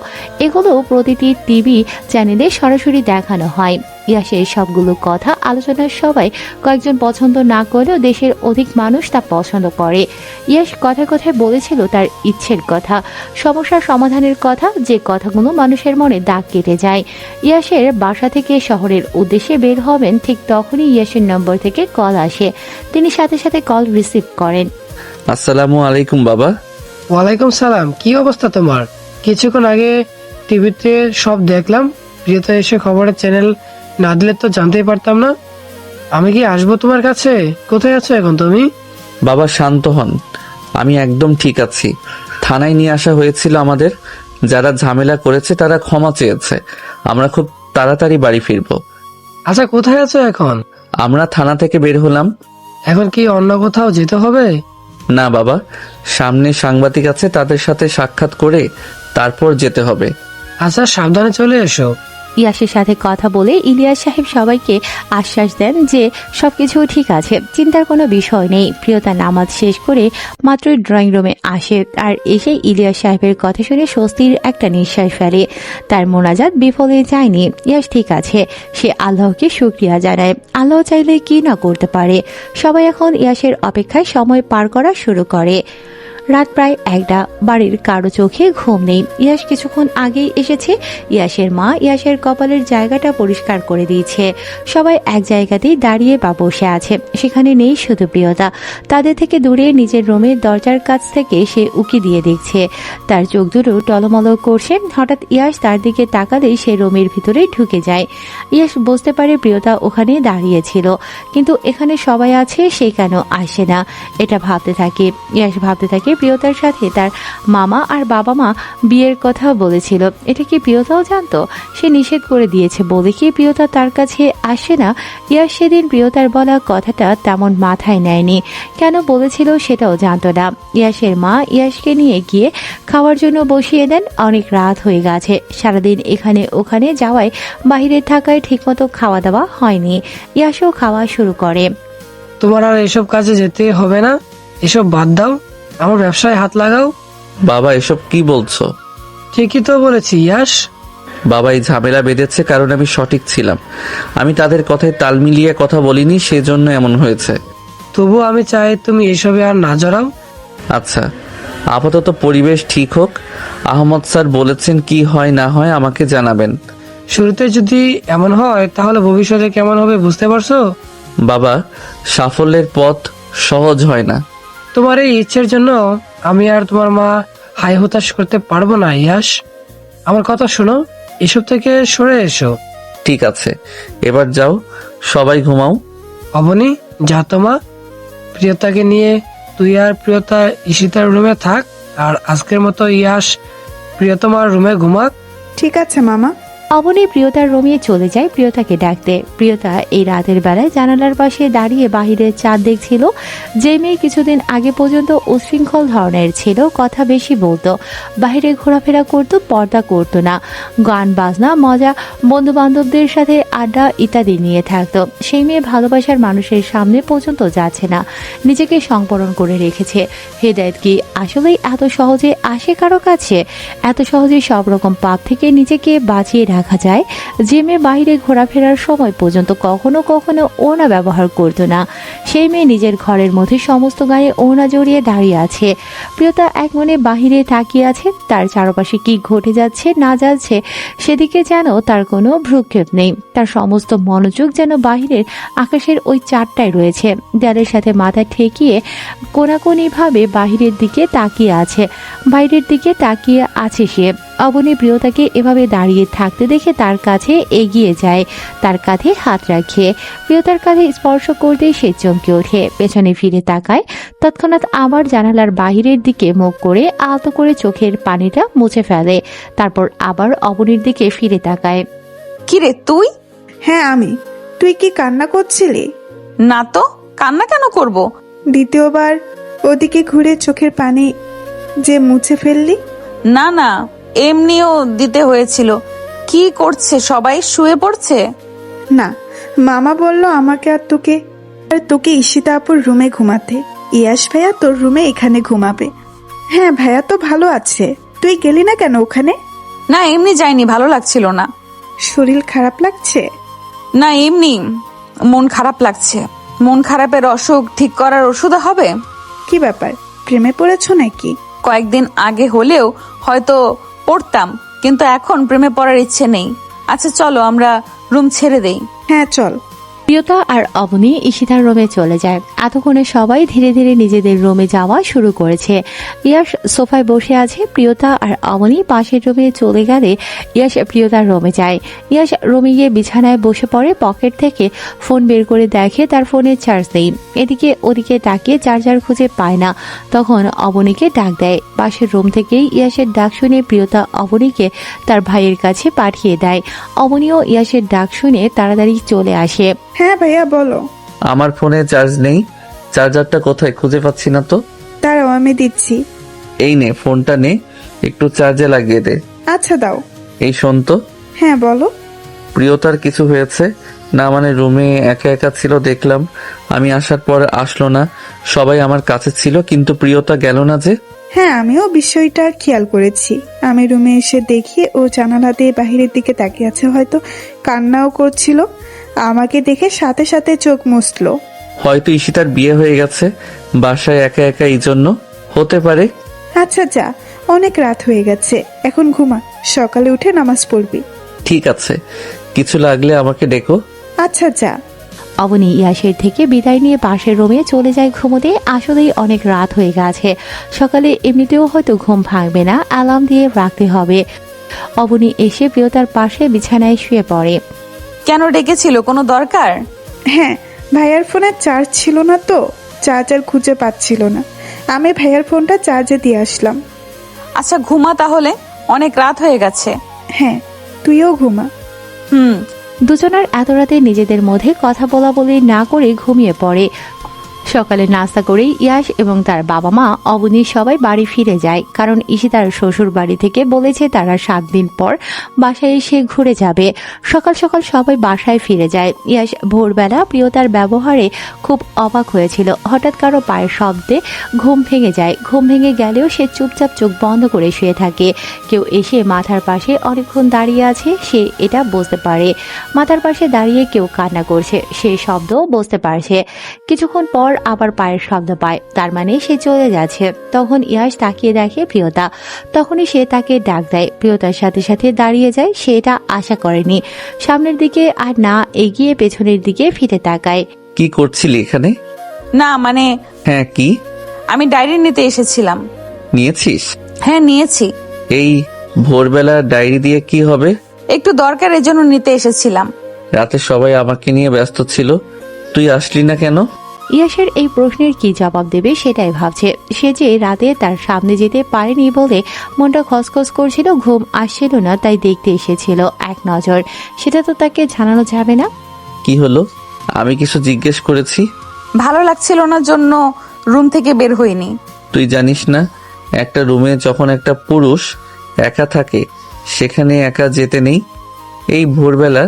এগুলো প্রতিটি টিভি চ্যানেলে সরাসরি দেখানো হয়। ইয়াসের সবগুলো কথা আলোচনার সবাই কয়েকজন পছন্দ না করলেও দেশের অধিক মানুষ তা পছন্দ করে। ইয়াস কথায় কথায় বলেছিল তার ইচ্ছের কথা, সমস্যার সমাধানের কথা, যে কথাগুলো মানুষের মনে দাগ কেটে যায়। ইয়াসের বাসা থেকে শহরের উদ্দেশ্যে বের হবেন, ঠিক তখনই ইয়াসের নম্বর থেকে কল আসে। তিনি সাথে সাথে কল রিসিভ করেন। আসসালামু আলাইকুম বাবা। ওয়ালাইকুম সালাম। কি অবস্থা তোমার? কিছুক্ষণ আগে টিভিতে সব দেখলাম। প্রিয়তা এসে খবরের চ্যানেল না দিলে তো জানতেই পারতাম না। আমি কি আসবো তোমার কাছে? কোথায় আছো এখন তুমি? বাবা শান্ত হন, আমি একদম ঠিক আছি। থানায় নিয়ে আসা হয়েছিল আমাদের, যারা ঝামেলা করেছে তারা ক্ষমা চেয়েছে। আমরা খুব তাড়াতাড়ি বাড়ি ফিরবো। আচ্ছা, কোথায় আছো এখন? আমরা থানা থেকে বের হলাম। এখন কি অন্য কোথাও যেতে হবে? না বাবা, সামনে সাংবাদিক আছে, তাদের সাথে সাক্ষাৎ করে তারপর যেতে হবে। আচ্ছা, সাবধানে চলে এসো। ইয়াসের সাথে কথা বলে ইলিয়াস সাহেব সবাইকে আশ্বাস দেন যে সবকিছু ঠিক আছে, চিন্তার কোনো বিষয় নেই। প্রিয়তা নামাজ শেষ করে মাত্রই ড্রয়িং রুমে আসে, আর এসে ইলিয়াস সাহেবের কথা শুনে স্বস্তির একটা নিঃশ্বাস ফেলে। তার মোনাজাত বিফলে যায়নি। ইয়াস ঠিক আছে, সে আল্লাহকে শুকরিয়া জানায়। আল্লাহ চাইলে কি না করতে পারে। সবাই এখন ইয়াসের অপেক্ষায় সময় পার করা শুরু করে। রাত প্রায় 1টা। বাড়ির কারো চোখে ঘুম নেই। ইয়াস কিছুক্ষণ আগেই এসেছে। ইয়াসের মা ইয়াসের কপালের জায়গাটা পরিষ্কার করে দিয়েছে। সবাই এক জায়গাতেই দাঁড়িয়ে বা বসে আছে। সেখানে নেই শুধু প্রিয়তা। তাদের থেকে দূরে নিজের রুমের দরজার কাছ থেকে সে উকি দিয়ে দেখছে। তার চোখ দুটো টলমল করছে। হঠাৎ ইয়াস তার দিকে তাকালেই সে রুমের ভিতরে ঢুকে যায়। ইয়াস বুঝতে পারে প্রিয়তা ওখানে দাঁড়িয়েছিল, কিন্তু এখানে সবাই আছে, সে কেন আসে না এটা ভাবতে থাকে। ইয়াস ভাবতে থাকে প্রিয়তার সাথে তার মামা আর বাবা মা বিয়ের কথা বলেছিল। এটা কি প্রিয়তাও জানতো? সে নিষেধ করে দিয়েছে বলে কি প্রিয়তা তার কাছে আসে না? ইয়াস সেদিন প্রিয়তার বলা কথাটা তেমন মাথায় নেয়নি। কেন বলেছিল সেটাও জানতো না। ইয়াসের মা ইয়াসকে নিয়ে গিয়ে খাওয়ার জন্য বসিয়ে দেন। অনেক রাত হয়ে গেছে। সারাদিন এখানে ওখানে যাওয়ায় বাহিরে থাকায় ঠিকমতো খাওয়া দাওয়া হয়নি। ইয়াসও খাওয়া শুরু করে। তোমার আর এসব কাজে যেতে হবে না, এসব বাদ দাও, আমার ব্যবসায় হাত লাগাও। বাবা এসব কি বলছো? ঠিকই তো বলেছি ইয়াস। বাবা এই ঝামেলা বেঁধেছে কারণ আমি সঠিক ছিলাম। আমি তাদের কথায় তাল মিলিয়ে কথা বলিনি, সেজন্য এমন হয়েছে। তবু আমি চাই তুমি এসবে আর না জড়াও। আচ্ছা, আপাতত পরিবেশ ঠিক হোক। আহমদ স্যার বলেছেন কি হয় না হয় আমাকে জানাবেন। শুরুতে যদি এমন হয় তাহলে ভবিষ্যতে কেমন হবে বুঝতে পারছো? বাবা, সাফল্যের পথ সহজ হয় না। তোমার এই ইচ্ছের জন্য আমি আর তোমার মা হাই হতাশ করতে পারবো না ইয়াস। আমার কথা শোনো, এসব থেকে সরে এসো। ঠিক আছে, এবার যাও, সবাই ঘুমাও। অবনী, যা তোমা, প্রিয়তাকে নিয়ে তুই আর প্রিয়তা ঈশিতার রুমে থাক, আর আজকের মতো ইয়াস প্রিয়তমার রুমে ঘুমাক। ঠিক আছে মামা। অবনী প্রিয়তার রুমে চলে যায় প্রিয়তাকে ডাকতে। প্রিয়তা এই রাতের বেলায় জানালার পাশে দাঁড়িয়ে বাহিরের চাঁদ দেখছিল। যে মেয়ে কিছুদিন আগে পর্যন্ত উশৃঙ্খল ধরনের ছিল, কথা বেশি বলতো, বাহিরে ঘোরাফেরা করতো, পর্দা করতো না, গান বাজনা মজা, বন্ধু বান্ধবদের সাথে আড্ডা ইত্যাদি নিয়ে থাকতো, সেই মেয়ে ভালোবাসার মানুষের সামনে পর্যন্ত যাচ্ছে না, নিজেকে সংবরণ করে রেখেছে। হেদায়েত কি আসলেই এত সহজে আসে কারো কাছে? এত সহজে সব রকম পাপ থেকে নিজেকে বাঁচিয়ে রাখা দেখা যায় যে মেয়ে বাইরে ঘোরাফেরার সময় পর্যন্ত কখনো কখনো ওড়না ব্যবহার করতো না, সেই মেয়ে নিজের ঘরের মধ্যে সমস্ত গায়ে ওড়না জড়িয়ে দাঁড়িয়ে আছে। প্রিয়তা এক মনে বাহিরে তাকিয়ে আছে, তার চারপাশে কি ঘটে যাচ্ছে না যাচ্ছে সেদিকে যেন তার কোনো ভ্রুক্ষেপ নেই। তার সমস্ত মনোযোগ যেন বাহিরের আকাশের ওই চারটায় রয়েছে। দেয়ালের সাথে মাথা ঠেকিয়ে কোনাকুনি ভাবে বাহিরের দিকে তাকিয়ে আছে, বাইরের দিকে তাকিয়ে আছে সে। অবনী প্রিয়তাকে এভাবে দাঁড়িয়ে থাকতে দেখে তার কাছে এগিয়ে যায়, তার কাঁধে হাত রাখে। প্রিয়তার কাঁধে স্পর্শ করতে সে চমকে ওঠে, পেছনে ফিরে তাকায়। তৎক্ষণাৎ আবার জানালার বাহিরের দিকে মুখ করে আলতো করে চোখের পানিটা মুছে ফেলে, তারপর আবার অবনীর দিকে ফিরে তাকায়। কিরে তুই? হ্যাঁ আমি। তুই কি কান্না করছিলি? না তো, কান্না কেন করব? দ্বিতীয়বার ওদিকে ঘুরে চোখের পানি যে মুছে ফেললি? না না, এমনিও দিতে হয়েছিল। কি করছে সবাই? শুয়ে পড়ছে? না, মামা বলল আমাকে আর তোকে ঈশিতা আপুর রুমে ঘুমাতে। ইয়াস ভাইয়া তোর রুমে এখানে ঘুমাবে। হ্যাঁ ভাইয়া তো ভালো আছে, তুই গেলি না কেন ওখানে? না এমনি যাইনি, ভালো লাগছিল না। শরীর খারাপ লাগছে? না এমনি মন খারাপ লাগছে। মন খারাপের অসুখ ঠিক করার ওষুধ হবে? কি ব্যাপার, প্রেমে পড়েছ নাকি? কয়েকদিন আগে হলেও হয়তো পড়তাম, কিন্তু এখন প্রেমে পড়ার ইচ্ছে নেই। আচ্ছা চলো আমরা রুম ছেড়ে দেই। হ্যাঁ চল। প্রিয়তা আর অবনী ঈশিতার রুমে চলে যায়। এতক্ষণে সবাই ধীরে ধীরে নিজেদের রুমে যাওয়া শুরু করেছে। ইয়াশ সোফায় বসে আছে, প্রিয়তা আর অবনী পাশের রুমে চলে গেলে ইয়াশ প্রিয়তার রুমে যায়। ইয়াশ রুমে গিয়ে বিছানায় বসে পড়ে, পকেট থেকে ফোন বের করে দেখে তার ফোনে চার্জ নেই। এদিকে ওদিকে তাকিয়ে চার্জার খুঁজে পায় না, তখন অবনীকে ডাক দেয়। পাশের রুম থেকেই ইয়াশের ডাক শুনে প্রিয়তা অবনীকে তার ভাইয়ের কাছে পাঠিয়ে দেয়। অবনীও ইয়াশের ডাক শুনে তাড়াতাড়ি চলে আসে। হ্যাঁ ভাইয়া বলো। আমার ফোনে চার্জ নেই, চার্জারটা কোথায় খুঁজে পাচ্ছি না তো। দাঁড়াও আমি দিচ্ছি। এই নে, ফোনটা নে, একটু চার্জে লাগিয়ে দে। আচ্ছা দাও। এই শোন তো। হ্যাঁ বলো। প্রিয়তার কিছু হয়েছে না? মানে রুমে একা একা ছিল, দেখলাম আমি আসার পর আসলো না, সবাই আমার কাছে ছিল, কিন্তু প্রিয়তা গেল না যে। হ্যাঁ আমিও বিষয়টা খেয়াল করেছি। আমি রুমে এসে দেখি ও জানালা দিয়ে বাহিরের দিকে তাকিয়ে আছে, হয়তো কান্নাও করছিল। আমাকে দেখে সাথে সাথে চোখ মুছলো। হয়তো ঈশিতার বিয়ে হয়ে গেছে বাসায় একা একা, এই জন্য হতে পারে। আচ্ছা যা, অনেক রাত হয়ে গেছে, এখন ঘুমা, সকালে উঠে নামাজ পড়বি। ঠিক আছে, কিছু লাগলে আমাকে ডেকো। আচ্ছা যা। অবনী ইয়াশের থেকে বিদায় নিয়ে পাশের রুমে চলে যায় ঘুমোতে। আসলেই অনেক রাত হয়ে গেছে, সকালে এমনিতেও হয়তো ঘুম ভাঙবে না, অ্যালার্ম দিয়ে রাখতে হবে। অবনী এসে প্রিয়তার পাশে বিছানায় শুয়ে পড়ে। কেন ডেকেছিল? কোনো দরকার? হ্যাঁ, ভাইয়ার ফোনে চার্জ ছিল না তো, চার্জার খুঁজে পাচ্ছিল না, আমি ভাইয়ার ফোনটা চার্জে দিয়ে আসলাম। আচ্ছা ঘুমা তাহলে, অনেক রাত হয়ে গেছে। হ্যাঁ তুইও ঘুমা। দুজনের এত রাতে নিজেদের মধ্যে কথা বলা বলি না করে ঘুমিয়ে পড়ে। সকালে নাস্তা করেই ইয়াশ এবং তার বাবা মা অবনী সবাই বাড়ি ফিরে যায়, কারণ ঈশিতার শ্বশুর বাড়ি থেকে বলেছে তারা 7 দিন পর বাসায় এসে ঘুরে যাবে। সকাল সকাল সবাই বাসায় ফিরে যায়। ইয়াশ ভোরবেলা প্রিয়তার ব্যবহারে খুব অবাক হয়েছিল। হঠাৎ কারো পায়ের শব্দে ঘুম ভেঙে যায়। ঘুম ভেঙে গেলেও সে চুপচাপ চোখ বন্ধ করে শুয়ে থাকে। কেউ এসে মাথার পাশে অনেকক্ষণ দাঁড়িয়ে আছে, সে এটা বুঝতে পারে। মাথার পাশে দাঁড়িয়ে কেউ কান্না করছে, সে শব্দও বুঝতে পারছে। কিছুক্ষণ পর আবার পায়ের শব্দ পায়, তার মানে সে চলে যাচ্ছে। তখন ইয়াশ তাকিয়ে দেখে প্রিয়তা, তখনই সে তাকে ডাক দেয়। প্রিয়তার সাথে সাথে দাঁড়িয়ে যায়, সে এটা আশা করেনি। সামনের দিকে আর না এগিয়ে পেছনের দিকে ফিরে তাকায়। কি করছিলি এখানে? না মানে। হ্যাঁ কি? আমি ডায়েরি নিতে এসেছিলাম। নিয়েছিস? হ্যাঁ নিয়েছি। এই ভোরবেলা ডায়েরি দিয়ে কি হবে? একটু দরকার, এজন্য নিতে এসেছিলাম। রাতে সবাই আমাকে নিয়ে ব্যস্ত ছিল, তুই আসলি না কেন? ইয়াশের এই প্রশ্নের কি জবাব দেবে সেটাই ভাবছে। সে যে রাতে তার সামনে যেতে পারেনি বলে মনটা খসখস করছিল, ঘুম আসছিল না, তাই দেখতে এসেছিল এক নজর। সেটা তো তাকে জানানো যাবে না। কি হলো? আমি কিছু জিজ্ঞেস করেছি? ভালো লাগছিল না জন্য রুম থেকে বের হইনি। তুই জানিস না একটা রুমে যখন একটা পুরুষ একা থাকে সেখানে একা যেতে নেই? এই ভোরবেলা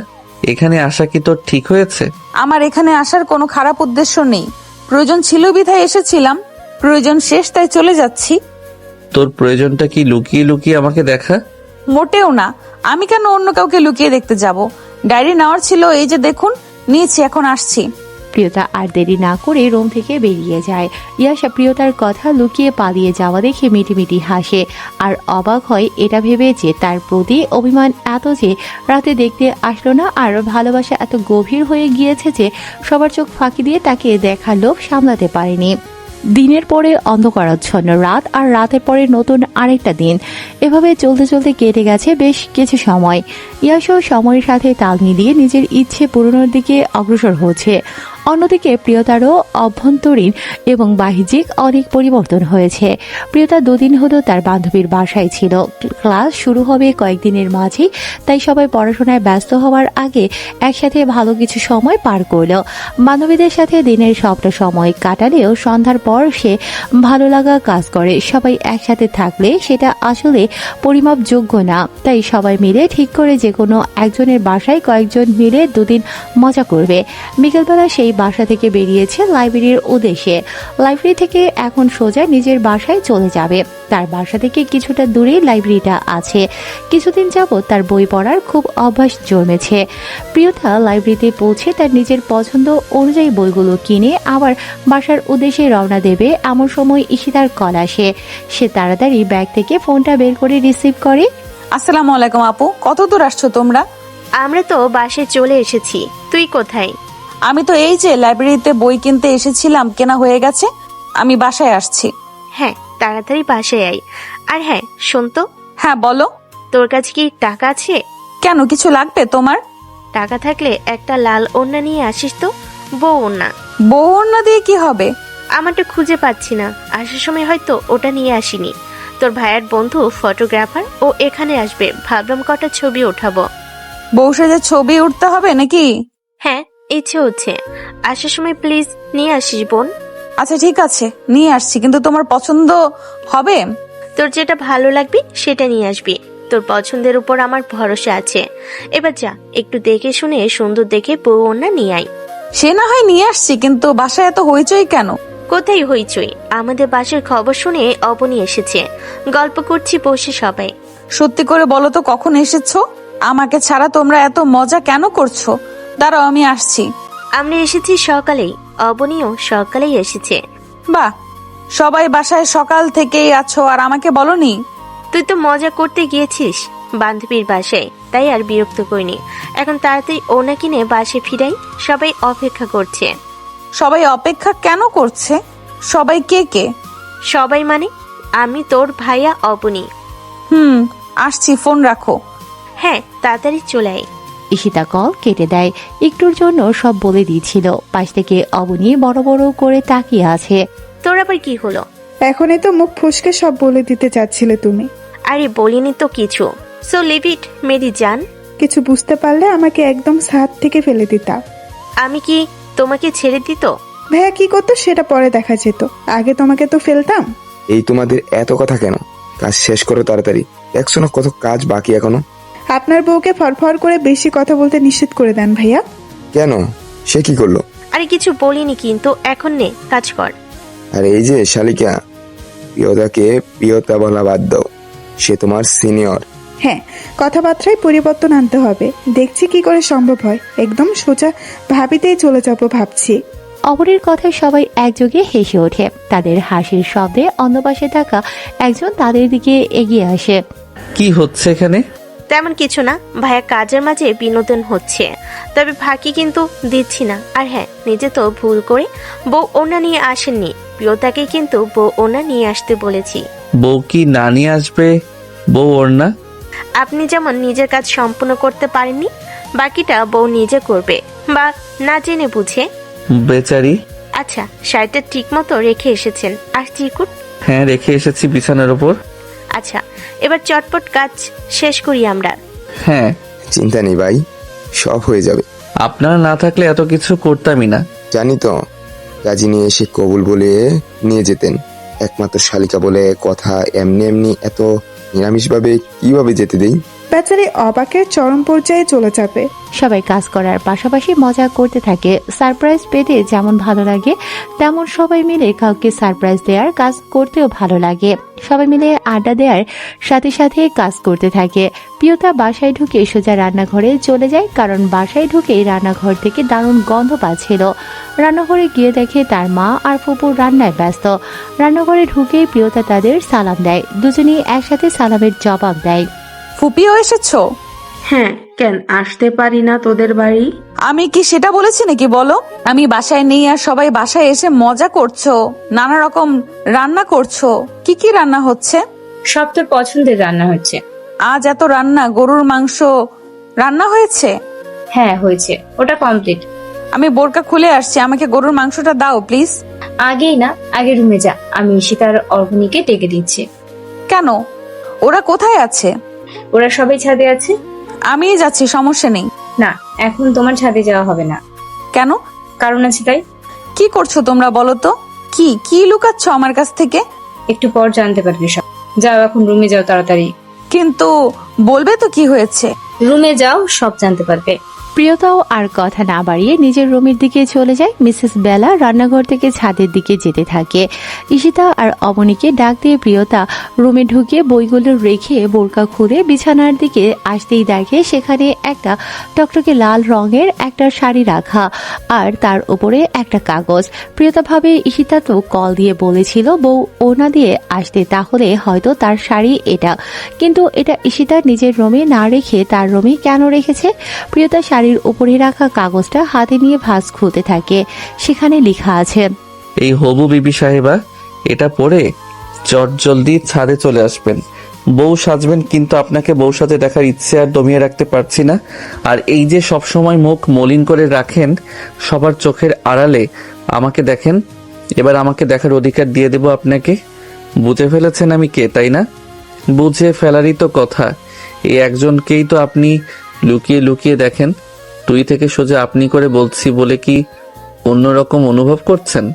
এখানে আসা কি তোর ঠিক হয়েছে? আমার এখানে আসার কোনো খারাপ উদ্দেশ্য নেই, প্রয়োজন ছিল বিধায় এসেছিলাম, প্রয়োজন শেষ তাই চলে যাচ্ছি। তোর প্রয়োজনটা কি লুকিয়ে লুকিয়ে আমাকে দেখা? মোটেও না। আমি কেন অন্য কাউকে লুকিয়ে দেখতে যাব? ডায়েরি নেওয়ার ছিল, এই যে দেখুন নিয়েছি, এখন আসছি। প্রিয়তা আর দেরি না করে রুম থেকে বেরিয়ে যায়। ইয়াশা প্রিয়তার কথা লুকিয়ে পালিয়ে যাওয়া দেখে মিটিমিটি হাসে আর অবাক হয় এটা ভেবে যে তার প্রতি অভিমান এত যে রাতে দেখতে আসলো না, আর ভালোবাসা এত গভীর হয়ে গিয়েছে যে সবার চোখ ফাঁকি দিয়ে তাকে দেখার লোভ সামলাতে পারেনি। দিনের পরে অন্ধকারাচ্ছন্ন রাত, আর রাতের পরে নতুন আরেকটা দিন। এভাবে চলতে চলতে কেটে গেছে বেশ কিছু সময়। ইয়াশও সময়ের সাথে তাল মিলিয়ে নিজের ইচ্ছে পূরণের দিকে অগ্রসর হচ্ছে। অন্যদিকে প্রিয়তারও অভ্যন্তরীণ এবং বাহ্যিক অনেক পরিবর্তন হয়েছে। প্রিয়তা দুদিন হলো তার বান্ধবীর বাসায় ছিল। ক্লাস শুরু হবে কয়েকদিনের মাঝেই, তাই সবাই পড়াশোনায় ব্যস্ত হওয়ার আগে একসাথে ভালো কিছু সময় পার করলো। বান্ধবীদের সাথে দিনের সবটা সময় কাটালেও সন্ধ্যার পর সে ভালো লাগা কাজ করে। সবাই একসাথে থাকলে সেটা আসলে পরিমাপযোগ্য না, তাই সবাই মিলে ঠিক করে যে কোনো একজনের বাসায় কয়েকজন মিলে দুদিন মজা করবে। বিকেলবেলা সেই বাসা থেকে বেরিয়েছে লাইব্রেরির উদ্দেশ্যে। লাইব্রেরি থেকে এখন সোজা নিজের বাসায় চলে যাবে। তার বাসা থেকে কিছুটা দূরেই লাইব্রেরিটা আছে। কিছুদিন যাবত তার বই পড়ার খুব অভ্যাস জন্মেছে। প্রিয়তা লাইব্রেরিতে পৌঁছে তার নিজের পছন্দ অনুযায়ী বইগুলো কিনে আবার বাসার উদ্দেশ্যে রওনা দেবে। এমন সময় ঈশিতার কল আসে। সে তাড়াতাড়ি ব্যাগ থেকে ফোনটা বের করে রিসিভ করে। আসসালামু আলাইকুম আপু, কত দূর আসছো তোমরা? আমরা তো বাসায় চলে এসেছি, তুই কোথায়? আমি তো এই যে লাইব্রেরিতে বই কিনতে এসেছিলাম, কেনা হয়ে গেছে, আমি বাসায় আসছি। হ্যাঁ, তাড়াতাড়ি বাসায় আয়। আর হ্যাঁ, শোন তো। হ্যাঁ বলো। তোর কাছে কি টাকা আছে? কেন, কিছু লাগবে তোমার? টাকা থাকলে একটা লাল ওড়না নিয়ে আসিস তো, বউ ওড়না। বউ ওড়না দিয়ে কি হবে? আমারটা খুঁজে পাচ্ছি না, আসার সময় হয়তো ওটা নিয়ে আসিনি। তোর ভাইয়ের বন্ধু ফটোগ্রাফার, ও এখানে আসবে, ভাবলাম কটা ছবি ওঠাবো। বউ সাজে ছবি উঠতে হবে নাকি? হ্যাঁ, ইচ্ছে হচ্ছে। আসার সময় প্লিজ নিয়ে আসিস বোন। আচ্ছা ঠিক আছে, নিয়ে আসছি, কিন্তু তোমার পছন্দ হবে? তোর যেটা ভালো লাগবে সেটা নিয়ে আসবি। তোর পছন্দের উপর আমার ভরসা আছে। এবার যা, একটু দেখে শুনে সুন্দর দেখে বউ ওড়না নিয়ে আয়। সে না হয় নিয়ে আসছি, কিন্তু বাসায় এত হইচই কেন? কোথায় হইচই? আমাদের বাসার খবর শুনে অবনী এসেছে, গল্প করছি বসে সবাই। সত্যি করে বলো তো, কখন এসেছো? আমাকে ছাড়া তোমরা এত মজা কেন করছো? দাঁড়াও, আমি আসছি। আমরা এসেছি সকালেই, অবনীও সকালেই এসেছে। বাহ, সবাই বাসায় সকাল থেকেই আছো আর আমাকে বলনি? তুই তো মজা করতে গিয়েছিস বান্ধবীর বাসায়, তাই আর বিরক্ত করিনি। এখন তাড়াতাড়ি ওনা কিনে বাসে ফিরাই, সবাই অপেক্ষা করছে। সবাই অপেক্ষা কেন করছে? সবাই কে কে? সবাই মানে আমি, তোর ভাইয়া, অবনী। আসছি, ফোন রাখো। হ্যাঁ, তাড়াতাড়ি চলে আয়। ঈশিতা কল কেটে দেয়। একটুর জন্য সব বলে দিয়েছিল। পাশ থেকে অবনী বড় বড় করে তাকিয়ে আছে। তোর আবার কি হলো? এখনই তো মুখ ফসকে সব বলে দিতে চাচ্ছিলে তুমি। আরে বলিনি তো কিছু। সো লিভ ইট মেরি জান। কিছু বুঝতে পারলে আমাকে একদম সাথ থেকে ফেলে দিতা। আমি কি তোমাকে ছেড়ে দিত? ভাইয়া কি করতো সেটা পরে দেখা যেত, আগে তোমাকে তো ফেলতাম। এই তোমাদের এত কথা কেন? কাজ শেষ করো তাড়াতাড়ি, দেখছো না কত কাজ বাকি এখনো। আপনার বউকে ফরফর করে বেশি কথা বলতে নিষেধ করে দেন ভাইয়া। কেন, সে কি করলো? আরে কিছু বলিনি, কিন্তু এখন নে কাজ কর। আর এই যে শালিকা, প্রিয়তাকে প্রিয়তা বলা বাদ দাও, সে তোমার সিনিয়র। হ্যাঁ, কথাবার্তায় পরিবর্তন আনতে হবে। দেখছি কি করে সম্ভব হয়। একদম সোজা ভাবিতেই চলে যাব ভাবছি। অপরের কথায় সবাই একযোগে হেসে ওঠে। তাদের হাসির শব্দে অন্য পাশে থাকা একজন তাদের দিকে এগিয়ে আসে। কি হচ্ছে এখানে? তেমন কিছু না ভাইয়া, কাজের মাঝে বিনোদন হচ্ছে, তবে ফাঁকি কিন্তু দিচ্ছি না। আর হ্যাঁ, নিজে তো ভুল করে বউ ওনা নিয়ে আসেননি, প্রিয়তাকে কিন্তু বউ ওনা নিয়ে আসতে বলেছি। বউ কি না নিয়ে আসবে? বউ ওড়না? আপনি যেমন নিজের কাজ সম্পূর্ণ করতে পারেননি, বাকিটা বউ নিজে করবে, বা না জেনে বুঝে। বেচারি। আচ্ছা, শাড়িটা ঠিক মতো রেখে এসেছেন, আর চিরকুট? হ্যাঁ, রেখে এসেছি বিছানার উপর। আচ্ছা, এবার চটপট কাজ শেষ করি আমরা। হ্যাঁ, চিন্তা নেই ভাই, সব হয়ে যাবে। আপনারা না থাকলে এত কিছু করতামই না। জানি তো, কাজী নিয়ে এসে কবুল বলে নিয়ে যেতেন। একমাত্র শালিকা বলে কথা, এমনি এমনি এত নিরামিষ ভাবে কিভাবে যেতে দেই? বেচারি অবাকের চরম পর্যায়ে চলে যাবে। সবাই কাজ করার পাশাপাশি মজা করতে থাকে। সারপ্রাইজ পেতে যেমন ভালো লাগে তেমন সবাই মিলে কাউকে সারপ্রাইজ দেওয়ার কাজ করতেও ভালো লাগে। সবাই মিলে আড্ডা দেওয়ার সাথে সাথে কাজ করতে থাকে। প্রিয়তা বাসায় ঢুকে সোজা রান্নাঘরে চলে যায়, কারণ বাসায় ঢুকেই রান্নাঘর থেকে দারুণ গন্ধ পাচ্ছিল। রান্নাঘরে গিয়ে দেখে তার মা আর ফুপু রান্নায় ব্যস্ত। রান্নাঘরে ঢুকেই প্রিয়তা তাদের সালাম দেয়। দুজনেই একসাথে সালামের জবাব দেয়। ফুপিও এসেছো? হ্যাঁ, কেন আসতে পারি না তোদের বাড়ি? আমি কি সেটা বলেছি নাকি বলো? আমি বাসায় নেই আর সবাই বাসায় এসে মজা করছো, নানা রকম রান্না করছো। কি কি রান্না হচ্ছে? সব তোর পছন্দের রান্না হচ্ছে। আজ এত রান্না, গরুর মাংস রান্না হয়েছে? হ্যাঁ হয়েছে, ওটা কমপ্লিট। আমি বোরকা খুলে আসছি, আমাকে গরুর মাংসটা দাও প্লিজ। আগেই না, আগে রুমে যা, আমি ঈশিতার অর্ঘনিকে ডেকে দিচ্ছি। কেন? ওরা কোথায় আছে? ওরা সবাই ছাদে আছে। আমি যাচ্ছি, সমস্যা নেই। না, এখন তোমার ছাদে যাওয়া হবে না। কেন? কারণ আছে তাই। কি করছো তোমরা বলো তো? কি কি লুকাচ্ছ আমার কাছ থেকে? একটু পর জানতে পারবি সব। যাও, এখন রুমে যাও তাড়াতাড়ি। কিন্তু বলবে তো কি হয়েছে? রুমে যাও, সব জানতে পারবে। প্রিয়তাও আর কথা না বাড়িয়ে নিজের রুমের দিকে চলে যায়। মিসেস বেলা রান্নাঘর থেকে ছাদের দিকে যেতে থাকে। ঈশিতা আর অবনীকে ডাক দিয়ে প্রিয়তা রুমে ঢুকে বইগুলো রেখে বোরকা খুলে বিছানার দিকে আসতেই দেখে সেখানে একটা টকটকে লাল রঙের একটা শাড়ি রাখা, আর তার উপরে একটা কাগজ। প্রিয়তা ভাবে ঈশিতা তো কল দিয়ে বলেছিল বউ ওনা দিয়ে আসতে, তাহলে হয়তো তার শাড়ি এটা। কিন্তু এটা ঈশিতার নিজের রুমে না রেখে তার রুমে কেন রেখেছে? প্রিয়তা শাড়ির উপরে রাখা কাগজটা হাতে নিয়ে ভাঁজ খুলতে থাকে। সেখানে লেখা আছে, এই হবু বিবি সাহেবা, এটা পরে চট জলদি ছাদে চলে আসবেন। বউ সাজবেন, কিন্তু আপনাকে বউ সাজে দেখার ইচ্ছে আর দমিয়ে রাখতে পারছি না। আর এই যে সব সময় মুখ মলিন করে রাখেন সবার চোখের আড়ালে, আমাকে দেখেন, এবার আমাকে দেখার অধিকার দিয়ে দেব আপনাকে। বুঝে ফেলেছেন আমি কে, তাই না? বুঝে ফেলারই তো কথা। এই একজনকেই তো আপনি লুকিয়ে লুকিয়ে দেখেন। তুই থেকে সোজা আপনি করে বলছি বলে কি অন্যরকম অনুভব করছেন?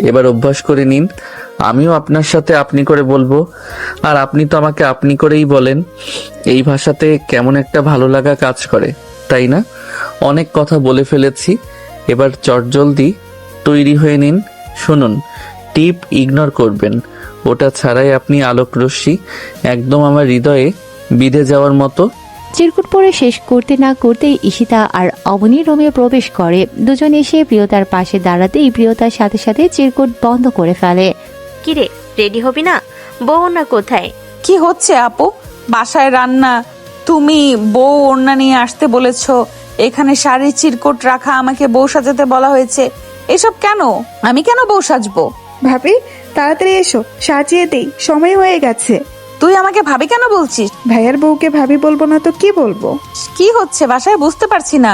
এবার অভ্যাস করে নিন, আমিও আপনার সাথে আপনি করে বলবো, আর আপনি তো আমাকে আপনি করেই বলেন। এই ভাষাতে কেমন একটা ভালো লাগা কাজ করে, তাই না? অনেক কথা বলে ফেলেছি, এবার চটজলদি তৈরি হয়ে নিন। শুনুন, টিপ ইগনোর করবেন, ওটা ছাড়াই আপনি আলোক রশ্মি একদম আমার হৃদয়ে বিঁধে যাওয়ার মতো। চিরকুট পরে শেষ করতে না করতেই ঈশিতা আর অবনী রুমে প্রবেশ করে। দুজন এসে প্রিয়তার পাশে দাঁড়াতেই প্রিয়তার সাথে সাথে চিরকুট বন্ধ করে ফেলে। কিরে, রেডি হবি না? বউ না কোথায়? কি হচ্ছে আপু? বাসায় রান্না, তুমি বউ ওড়না নিয়ে আসতে বলেছো, এখানে শাড়ি চিরকুট রাখা, আমাকে বউ সাজাতে বলা হয়েছে। এসব কেন? আমি কেন বউ সাজবো? ভাবি তাড়াতাড়ি এসো, সাজিয়ে দেই, সময় হয়ে গেছে। তুই আমাকে ভাবি কেন বলছিস? ভাইয়ার বউকে ভাবি বলবো না তো কি বলবো? কি হচ্ছে বাসায় বুঝতে পারছি না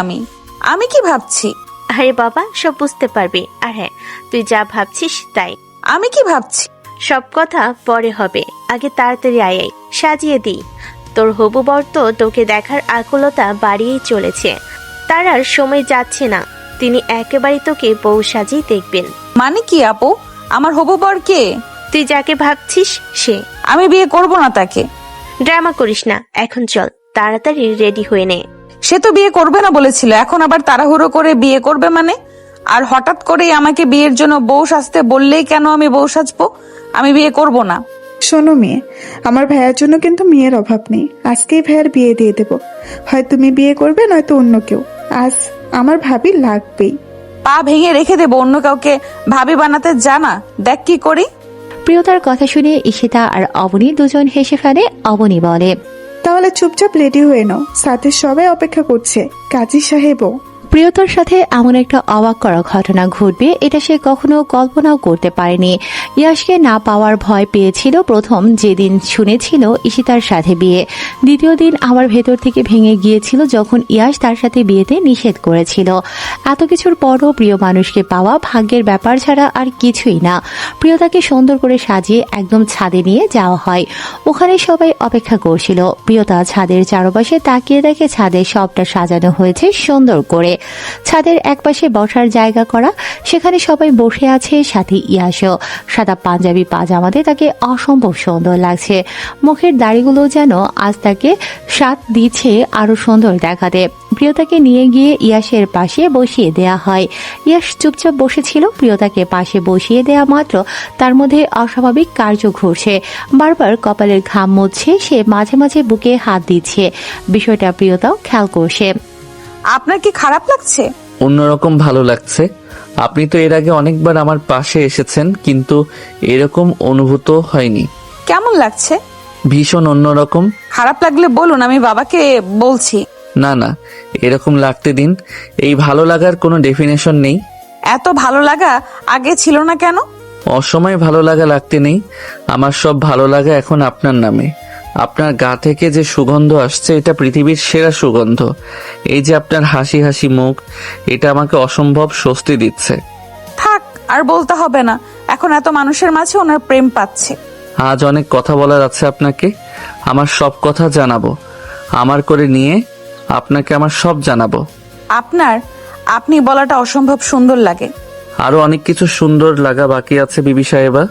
আমি কি ভাবছি? আরে বাবা, সব বুঝতে পারবি। আর হ্যাঁ, তুই যা ভাবছিস তাই। আমি কি ভাবছি? সব কথা পরে হবে, আগে তাড়াতাড়ি আয়, সাজিয়ে দিই। তোর হবু বর তো তোকে দেখার আকুলতা বাড়িয়েই চলেছে, তার আর সময় যাচ্ছে না। তিনি একেবারে তোকে বউ সাজিয়ে দেখবেন। মানে কি আপু? আমার হবু বর কে? তুই যাকে ভাবছিস সে। আমি বিয়ে করব না তাকে। ড্রামা করিস না, এখন চল তাড়াতাড়ি রেডি হয়ে নে। সে তো বিয়ে করবে না বলেছিল, এখন আবার তাড়াহুড়ো করে বিয়ে করবে মানে? আর হঠাৎ করেই আমাকে বিয়ের জন্য বউ সাজতে বললেই কেন আমি বউ সাজবো? আমি বিয়ে করব না। শোনো মেয়ে, আমার ভাইয়ার জন্য কিন্তু মেয়ের অভাব নেই। আজকেই ভাইয়ার বিয়ে দিয়ে দেব, হয় তুমি বিয়ে করবে নয়তো অন্য কেউ। আজ আমার ভাবি লাগবেই। পা ভেঙে রেখে দেবো অন্য কাউকে ভাবি বানাতে, জানা দেখ কি করি। প্রিয়তার কথা শুনে ঈশিতা আর অবনী দুজন হেসে ফেলে। অবনী বলে, তাহলে চুপচাপ রেডি হয়ে নাও, সাথে সবাই অপেক্ষা করছে, কাজী সাহেবও। প্রিয়তার সাথে এমন একটা অবাক করা ঘটনা ঘটবে এটা সে কখনো কল্পনাও করতে পারেনি। ইয়াশকে না পাওয়ার ভয় পেয়েছিল প্রথম যেদিন শুনেছিল ঈশিতার সাথে বিয়ে, দ্বিতীয় দিন আবার ভেতর থেকে ভেঙে গিয়েছিল যখন ইয়াশ তার সাথে বিয়েতে নিষেধ করেছিল। এত কিছুর পরও প্রিয় মানুষকে পাওয়া ভাগ্যের ব্যাপার ছাড়া আর কিছুই না। প্রিয়তাকে সুন্দর করে সাজিয়ে একদম ছাদে নিয়ে যাওয়া হয়। ওখানে সবাই অপেক্ষা করছিল। প্রিয়তা ছাদের চারপাশে তাকিয়ে দেখে ছাদে সবটা সাজানো হয়েছে সুন্দর করে। ছাদের একপাশে বসার জায়গা করা, সেখানে সবাই বসে আছে, সাথে ইয়াসও। সাদা পাঞ্জাবি পাজামাতে তাকে অসম্ভব সুন্দর লাগছে। মুখের দাড়িগুলো যেন আজ তাকে স্বাদ দিচ্ছে আরো সুন্দর দেখাতে। প্রিয়তাকে নিয়ে গিয়ে ইয়াসের পাশে বসিয়ে দেয়া হয়। ইয়াস চুপচাপ বসেছিল। প্রিয়তাকে পাশে বসিয়ে দেয়া মাত্র তার মধ্যে অস্বাভাবিক কার্য ঘটছে। বারবার কপালের ঘাম মুছছে সে, মাঝে মাঝে বুকে হাত দিচ্ছে। বিষয়টা প্রিয়তাও খেয়াল করছে। আপনার কি খারাপ লাগছে? অন্যরকম ভালো লাগছে। আপনি তো এর আগে অনেকবার আমার পাশে এসেছেন, কিন্তু এরকম অনুভূত হয়নি। কেমন লাগছে? ভীষণ অন্যরকম। খারাপ লাগলে বলুন, আমি বাবাকে বলছি। না না, এরকম লাগতে দিন। এই ভালো লাগার কোনো ডেফিনেশন নেই। এত ভালো লাগা আগে ছিল না কেন? অসময়ে ভালো লাগা লাগতে নেই। আমার সব ভালো লাগা এখন আপনার নামে। আপনার গা থেকে যে সুগন্ধ আসছে, এটা পৃথিবীর সেরা সুগন্ধ। এই যে আপনার হাসি হাসি মুখ, এটা আমাকে অসম্ভব স্বস্তি দিচ্ছে। থাক, আর বলতে হবে না। এখন এত মানুষের মাঝে ওনার প্রেম পাচ্ছে। আজ অনেক কথা বলার আছে আপনাকে। আমার সব কথা জানাবো। আমার করে নিয়ে আপনাকে আমার সব জানাবো। আপনি বলাটা অসম্ভব সুন্দর লাগে। আরো অনেক কিছু সুন্দর লাগা বাকি আছে বিবি সাহেবা।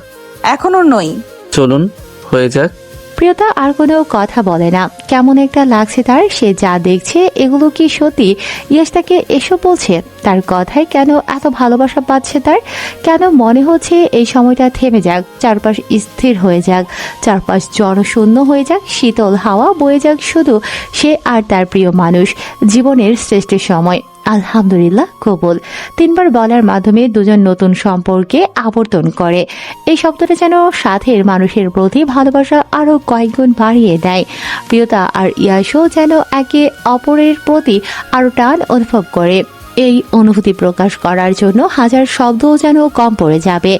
এখনো নই। চলুন, হয়ে যাক। প্রিয়তা আর কোনো কথা বলে না। কেমন একটা লাগছে তার। সে যা দেখছে এগুলো কি সত্যি? ইয়াস তাকে এসব বলছে? তার কথায় কেন এত ভালোবাসা পাচ্ছে তার? কেন মনে হচ্ছে এই সময়টা থেমে যাক, চারপাশ স্থির হয়ে যাক, চারপাশ জনশূন্য হয়ে যাক, শীতল হাওয়া বয়ে যাক, শুধু সে আর তার প্রিয় মানুষ। জীবনের শ্রেষ্ঠ সময়। আলহামদুলিল্লাহ কবুল। 3 বার বলার মাধ্যমে দুজন নতুন সম্পর্কে আবর্তন করে। এই শব্দটা যেন সাথের মানুষের প্রতি ভালোবাসা আরো কয়েকগুণ বাড়িয়ে দেয়। প্রিয়তা আর ইয়াসও যেন একে অপরের প্রতি আরো টান অনুভব করে। এই অনুভূতি প্রকাশ করার জন্য হাজার শব্দও যেন কম পড়ে যাবে।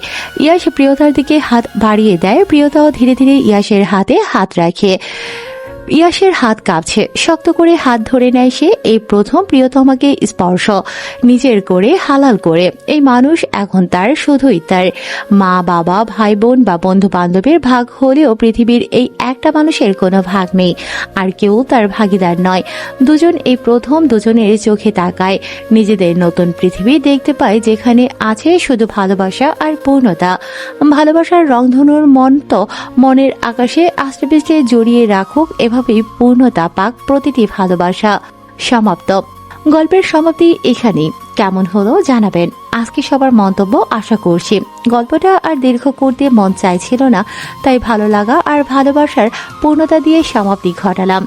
ইয়াস প্রিয়তার দিকে হাত বাড়িয়ে দেয়। প্রিয়তাও ধীরে ধীরে ইয়াসের হাতে হাত রাখে। ইয়াসের হাত কাঁপছে। শক্ত করে হাত ধরে নেয় সে। এই প্রথম প্রিয়তমাকে স্পর্শ, নিজের করে হালাল করে। এই মানুষ এখন তার, শুধুই তার। মা বাবা ভাই বোন বা বন্ধু বান্ধবের ভাগ হলেও পৃথিবীর এই একটা মানুষের কোনো ভাগ নেই, আর কেউ তার ভাগিদার নয়। দুজন এই প্রথম দুজনের চোখে তাকায়। নিজেদের নতুন পৃথিবী দেখতে পায়, যেখানে আছে শুধু ভালোবাসা আর পূর্ণতা। ভালোবাসার রংধনুর মন্ত মনের আকাশে আষ্টেপৃষ্টে জড়িয়ে রাখুক, এভাবেই পূর্ণতা পাক প্রতিটি ভালোবাসা। সমাপ্ত। গল্পের সমাপ্তি এখানেই। কেমন হলো জানাবেন। আজকে সবার মন্তব্য আশা করছি। গল্পটা আর দীর্ঘ করতে মন চাইছিল না, তাই ভালো লাগা আর ভালোবাসার পূর্ণতা দিয়ে সমাপ্তি ঘটালাম।